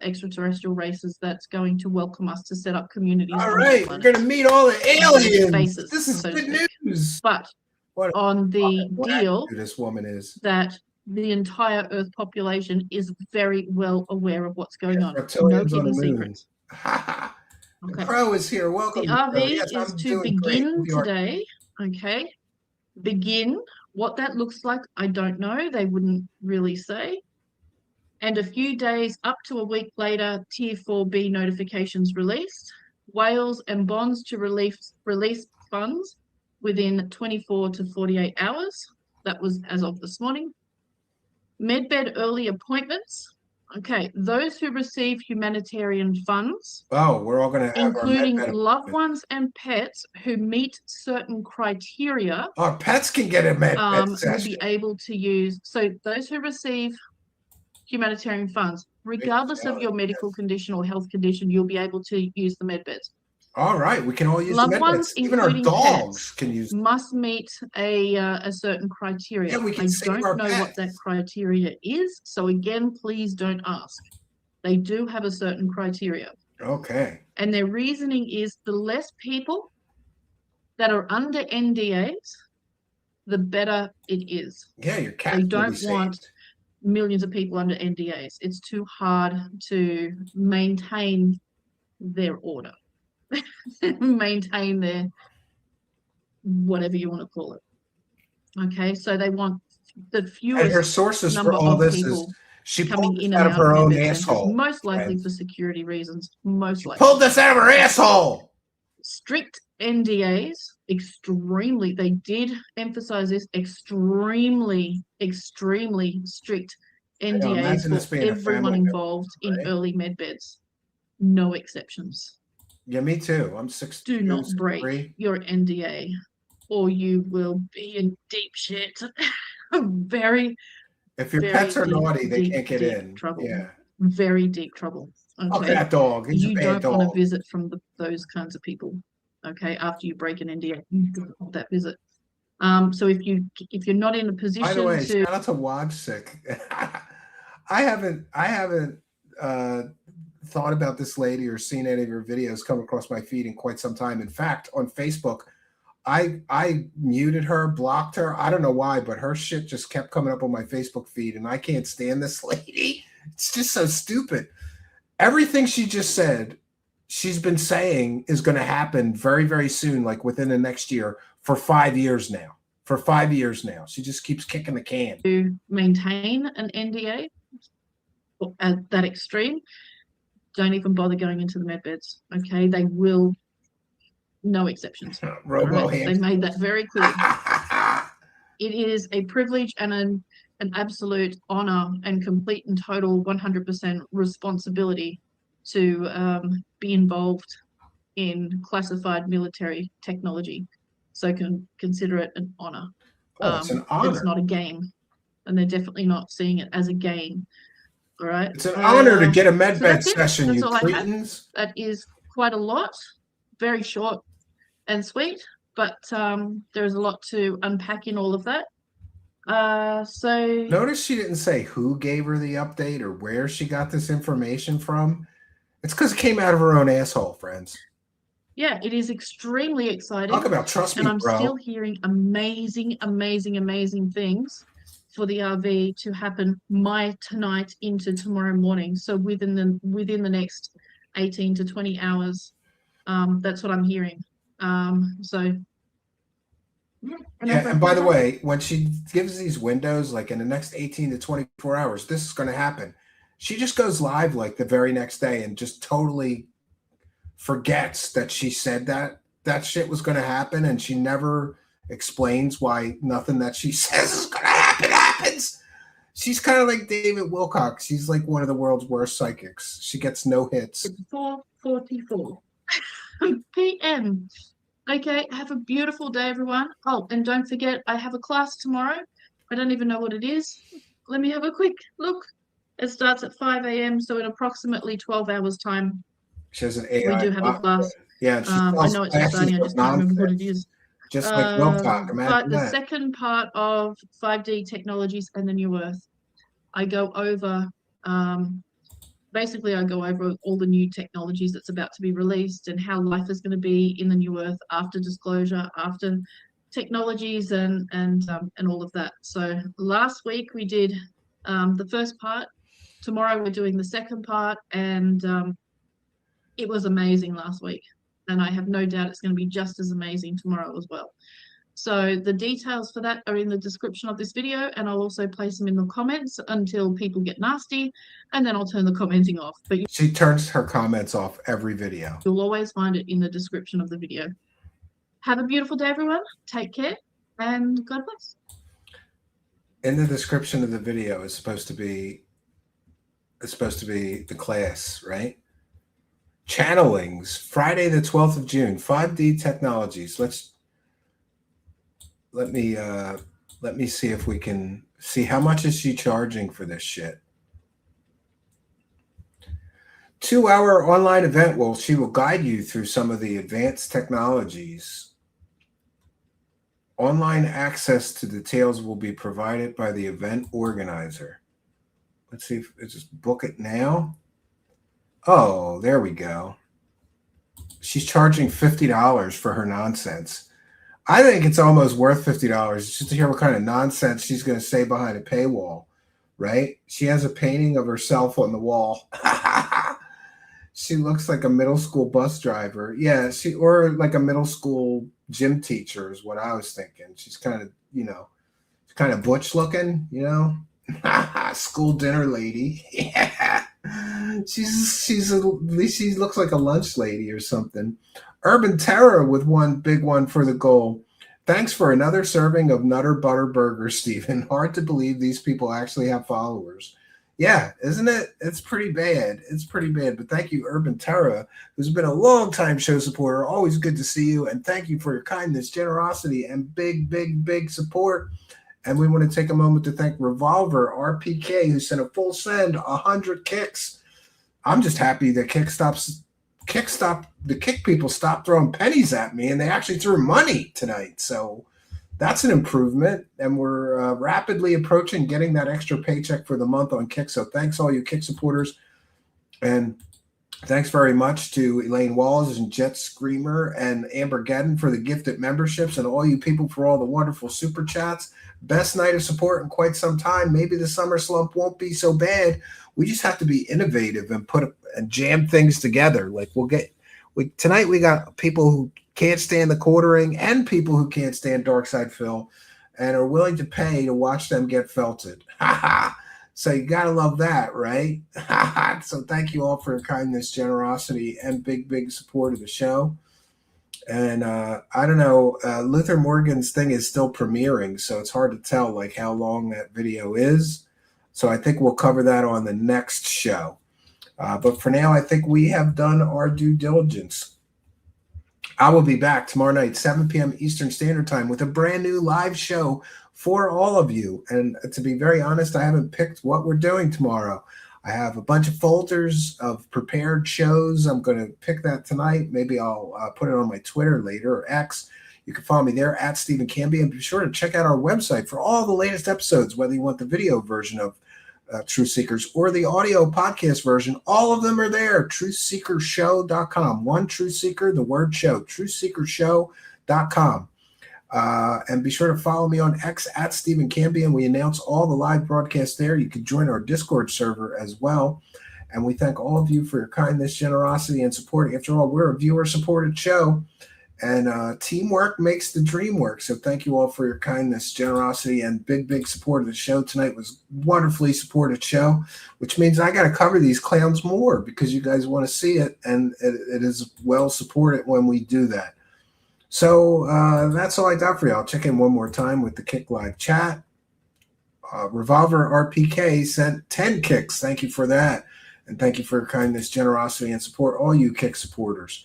Q: extraterrestrial races that's going to welcome us to set up communities.
C: All right, we're going to meet all the aliens. Bases, this is good news.
Q: But on the deal,
C: this woman is
Q: that the entire Earth population is very well aware of what's going on. No
C: Reptilians on the
Q: hidden
C: moon.
Q: secrets.
C: The Crow is here. Welcome.
Q: The RV
C: Yes,
Q: is
C: I'm
Q: to
C: doing great.
Q: begin
C: We are-
Q: today. Okay. Begin. What that looks like, I don't know. They wouldn't really say. And a few days up to a week later, Tier 4B notifications released. Whales and bonds to release funds within 24 to 48 hours. That was as of this morning. Medbed early appointments. Okay, those who receive humanitarian funds.
C: Oh, we're all going to have
Q: including
C: our
Q: loved ones and pets who meet certain criteria.
C: Our pets can get a med
Q: will
C: session.
Q: be able to use. So those who receive humanitarian funds, regardless of your medical condition or health condition, you'll be able to use the med beds.
C: All right, we can all use
Q: Loved
C: the med
Q: ones,
C: beds. Even our
Q: including
C: dogs
Q: pets,
C: can use.
Q: must meet a certain criteria.
C: Yeah, we can
Q: I
C: save our
Q: don't know what that criteria is, so again, please don't ask. They do have a certain criteria.
C: Okay.
Q: And their reasoning is the less people that are under NDAs, the better it is.
C: Yeah, your cat.
Q: They don't want millions of people under NDAs. It's too hard to maintain their order, maintain their whatever you want to call it. Okay, so they want the fewest
C: And her sources
Q: number
C: for all
Q: of
C: this
Q: people
C: is she
Q: coming
C: pulled
Q: in
C: this
Q: and
C: out of her
Q: their
C: own
Q: med centers,
C: asshole.
Q: most likely
C: friends.
Q: for security reasons. Most likely
C: Pulled this out of her asshole.
Q: strict NDAs, extremely, they did emphasize this, extremely strict NDAs
C: imagine this
Q: for
C: being a
Q: everyone
C: family
Q: involved in
C: right?
Q: early med beds. No exceptions.
C: Yeah, me too. I'm 60.
Q: Do not break your NDA or you will be in deep shit. Very,
C: If your
Q: very
C: pets are
Q: deep,
C: naughty, they
Q: deep,
C: can't get
Q: deep
C: in.
Q: trouble.
C: Yeah.
Q: Very deep trouble.
C: Fuck
Q: Okay.
C: that dog. He's a
Q: You
C: bad
Q: don't want
C: dog.
Q: to visit from those kinds of people. Okay, after you break an NDA, you don't want that visit. So if you're not in a position
C: By the way,
Q: to
C: shout out to Wojcik. I haven't thought about this lady or seen any of her videos come across my feed in quite some time. In fact, on Facebook, I muted her, blocked her. I don't know why, but her shit just kept coming up on my Facebook feed, and I can't stand this lady. It's just so stupid. Everything she just said, she's been saying is going to happen very, very soon, like within the next year, for 5 years now. For 5 years now. She just keeps kicking the can.
Q: to maintain an NDA at that extreme, don't even bother going into the med beds. Okay, they will. No exceptions.
C: Robo
Q: All right? They made that very clear. It is a privilege and an absolute honor and complete and total 100% responsibility to be involved in classified military technology. So consider it an honor.
C: Oh, it's an honor.
Q: It's not a game, and they're definitely not seeing it as a game. All right.
C: It's an honor to get a med bed
Q: that's it.
C: session,
Q: That's
C: you
Q: all I have.
C: cretins.
Q: That is quite a lot. Very short and sweet, but there's a lot to unpack in all of that. So
C: Notice she didn't say who gave her the update or where she got this information from. It's because it came out of her own asshole, friends.
Q: yeah, it is extremely exciting.
C: Talk about trust me,
Q: and I'm
C: bro.
Q: still hearing amazing things for the RV to happen tonight into tomorrow morning. So within the next 18 to 20 hours, that's what I'm hearing.
C: And by the way, when she gives these windows, like in the next 18 to 24 hours, this is going to happen. She just goes live like the very next day and just totally forgets that she said that shit was going to happen, and she never explains why nothing that she says is going to happens. She's kind of like David Wilcox. She's like one of the world's worst psychics. She gets no hits.
Q: It's 4:44 p.m. Okay, have a beautiful day, everyone. Oh, and don't forget, I have a class tomorrow. I don't even know what it is. Let me have a quick look. It starts at 5 a.m., so in approximately 12 hours' time,
C: She has an AI.
Q: we do have a class.
C: Yeah, she
Q: I
C: tells
Q: know it's
C: classes
Q: exciting. I
C: with
Q: just can't remember what it
C: nonsense.
Q: is.
C: Just like Wilcox. Imagine
Q: But the
C: that.
Q: second part of 5D technologies and the new Earth, I go over. Basically, I go over all the new technologies that's about to be released and how life is going to be in the new Earth after disclosure, after technologies and all of that. So last week we did the first part. Tomorrow we're doing the second part, and it was amazing last week, and I have no doubt it's going to be just as amazing tomorrow as well. So the details for that are in the description of this video, and I'll also place them in the comments until people get nasty, and then I'll turn the commenting off. But
C: she turns her comments off every video.
Q: You'll always find it in the description of the video. Have a beautiful day, everyone. Take care, and God bless.
C: In the description of the video is supposed to be the class, right? Channelings, Friday the 12th of June, 5D Technologies. Let me see if we can see how much is she charging for this shit. 2-hour online event. She will guide you through some of the advanced technologies. Online access to details will be provided by the event organizer. Let's see if it's just book it now. Oh, there we go. She's charging $50 for her nonsense. I think it's almost worth $50 just to hear what kind of nonsense she's going to say behind a paywall, right? She has a painting of herself on the wall. She looks like a middle school bus driver. Yeah, or like a middle school gym teacher is what I was thinking. She's kind of, butch looking, school dinner lady. Yeah. She looks like a lunch lady or something. Urban Terror with one big one for the goal. Thanks for another serving of Nutter Butter Burger, Stephen. Hard to believe these people actually have followers. Yeah, isn't it? It's pretty bad. It's pretty bad. But thank you, Urban Terror, who's been a long-time show supporter. Always good to see you. And thank you for your kindness, generosity, and big, big, big support. And we want to take a moment to thank Revolver RPK, who sent a full send, 100 kicks. I'm just happy that the kick people stopped throwing pennies at me, and they actually threw money tonight. So that's an improvement, and we're rapidly approaching getting that extra paycheck for the month on Kick. So thanks all you Kick supporters, and thanks very much to Elaine Walls and Jet Screamer and Amber Gedden for the gifted memberships, and all you people for all the wonderful super chats. Best night of support in quite some time. Maybe the summer slump won't be so bad. We just have to be innovative and jam things together. Like tonight we got people who can't stand the quartering and people who can't stand Darksydephil and are willing to pay to watch them get felted. So you gotta love that, right? So thank you all for your kindness, generosity, and big, big support of the show. And I don't know, Luther Morgan's thing is still premiering, so it's hard to tell like how long that video is. So I think we'll cover that on the next show. But for now, I think we have done our due diligence. I will be back tomorrow night, 7 p.m. Eastern Standard Time, with a brand new live show for all of you. And to be very honest, I haven't picked what we're doing tomorrow. I have a bunch of folders of prepared shows. I'm going to pick that tonight. Maybe I'll put it on my Twitter later, or X. You can follow me there at Stephen Cambia, and be sure to check out our website for all the latest episodes, whether you want the video version of Truth Seekers or the audio podcast version. All of them are there. TruthSeekerShow.com. One Truth Seeker, the word show. TruthSeekerShow.com. And be sure to follow me on X at Stephen Cambia, and we announce all the live broadcasts there. You can join our Discord server as well. And we thank all of you for your kindness, generosity, and support. After all, we're a viewer-supported show, and teamwork makes the dream work. So thank you all for your kindness, generosity, and big, big support of the show. Tonight was a wonderfully supported show, which means I got to cover these clowns more because you guys want to see it, and it is well supported when we do that. So that's all I got for you. I'll check in one more time with the Kick Live chat. Revolver RPK sent 10 kicks. Thank you for that. And thank you for your kindness, generosity, and support, all you Kick supporters.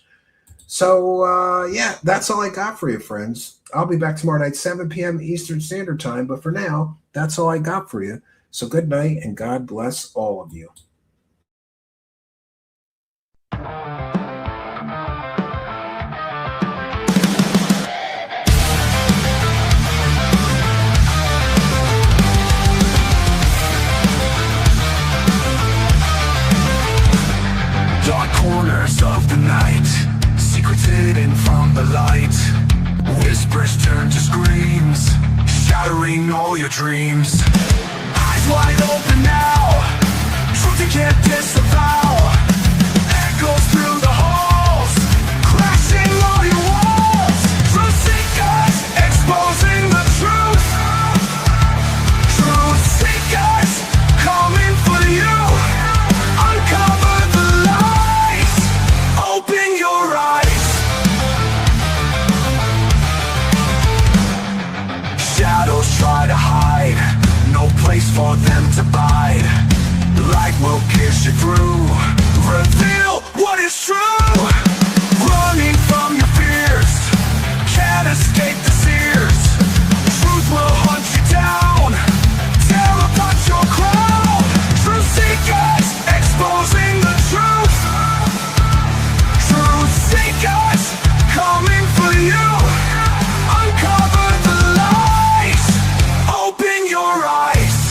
C: So, yeah, that's all I got for you, friends. I'll be back tomorrow night, 7 p.m. Eastern Standard Time. But for now, that's all I got for you. So good night, and God bless all of you.
A: Dark corners of the night, secrets hidden from the light. Whispers turn to screams. shattering all your dreams. Eyes wide open now, truth you can't disavow. Echoes through the halls, crashing all your walls. Truth seekers, exposing the truth. Truth seekers, coming for you. Uncover the lies, open your eyes. Shadows try to hide, no place for them to bide. Light will pierce you through, reveal what is true. Running from your fears, can't escape the sears. Truth will hunt you down, tear apart your crown. Truth seekers, exposing the truth. Truth seekers, coming for you. Uncover the lies, open your eyes.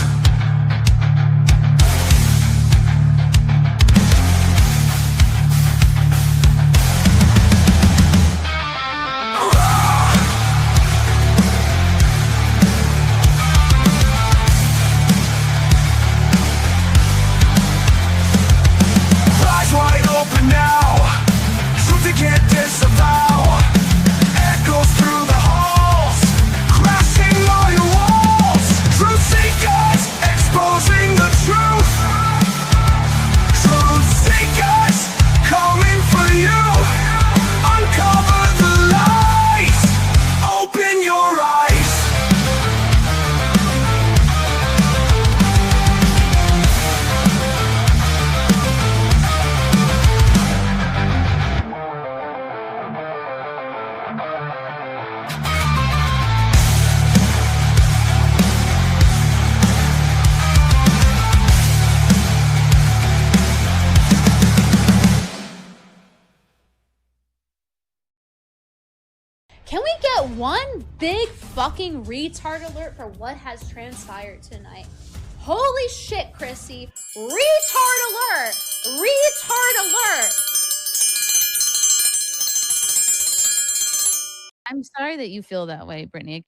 A: Eyes wide open now, truth you can't disavow. Echoes through the halls, crashing all your walls. Truth seekers, exposing the truth. Truth seekers, coming for you. Uncover the lies, open your eyes.
R: Can we get one big fucking retard alert for what has transpired tonight? Holy shit, Chrissy. Retard alert! Retard alert!
S: I'm sorry that you feel that way, Brittany.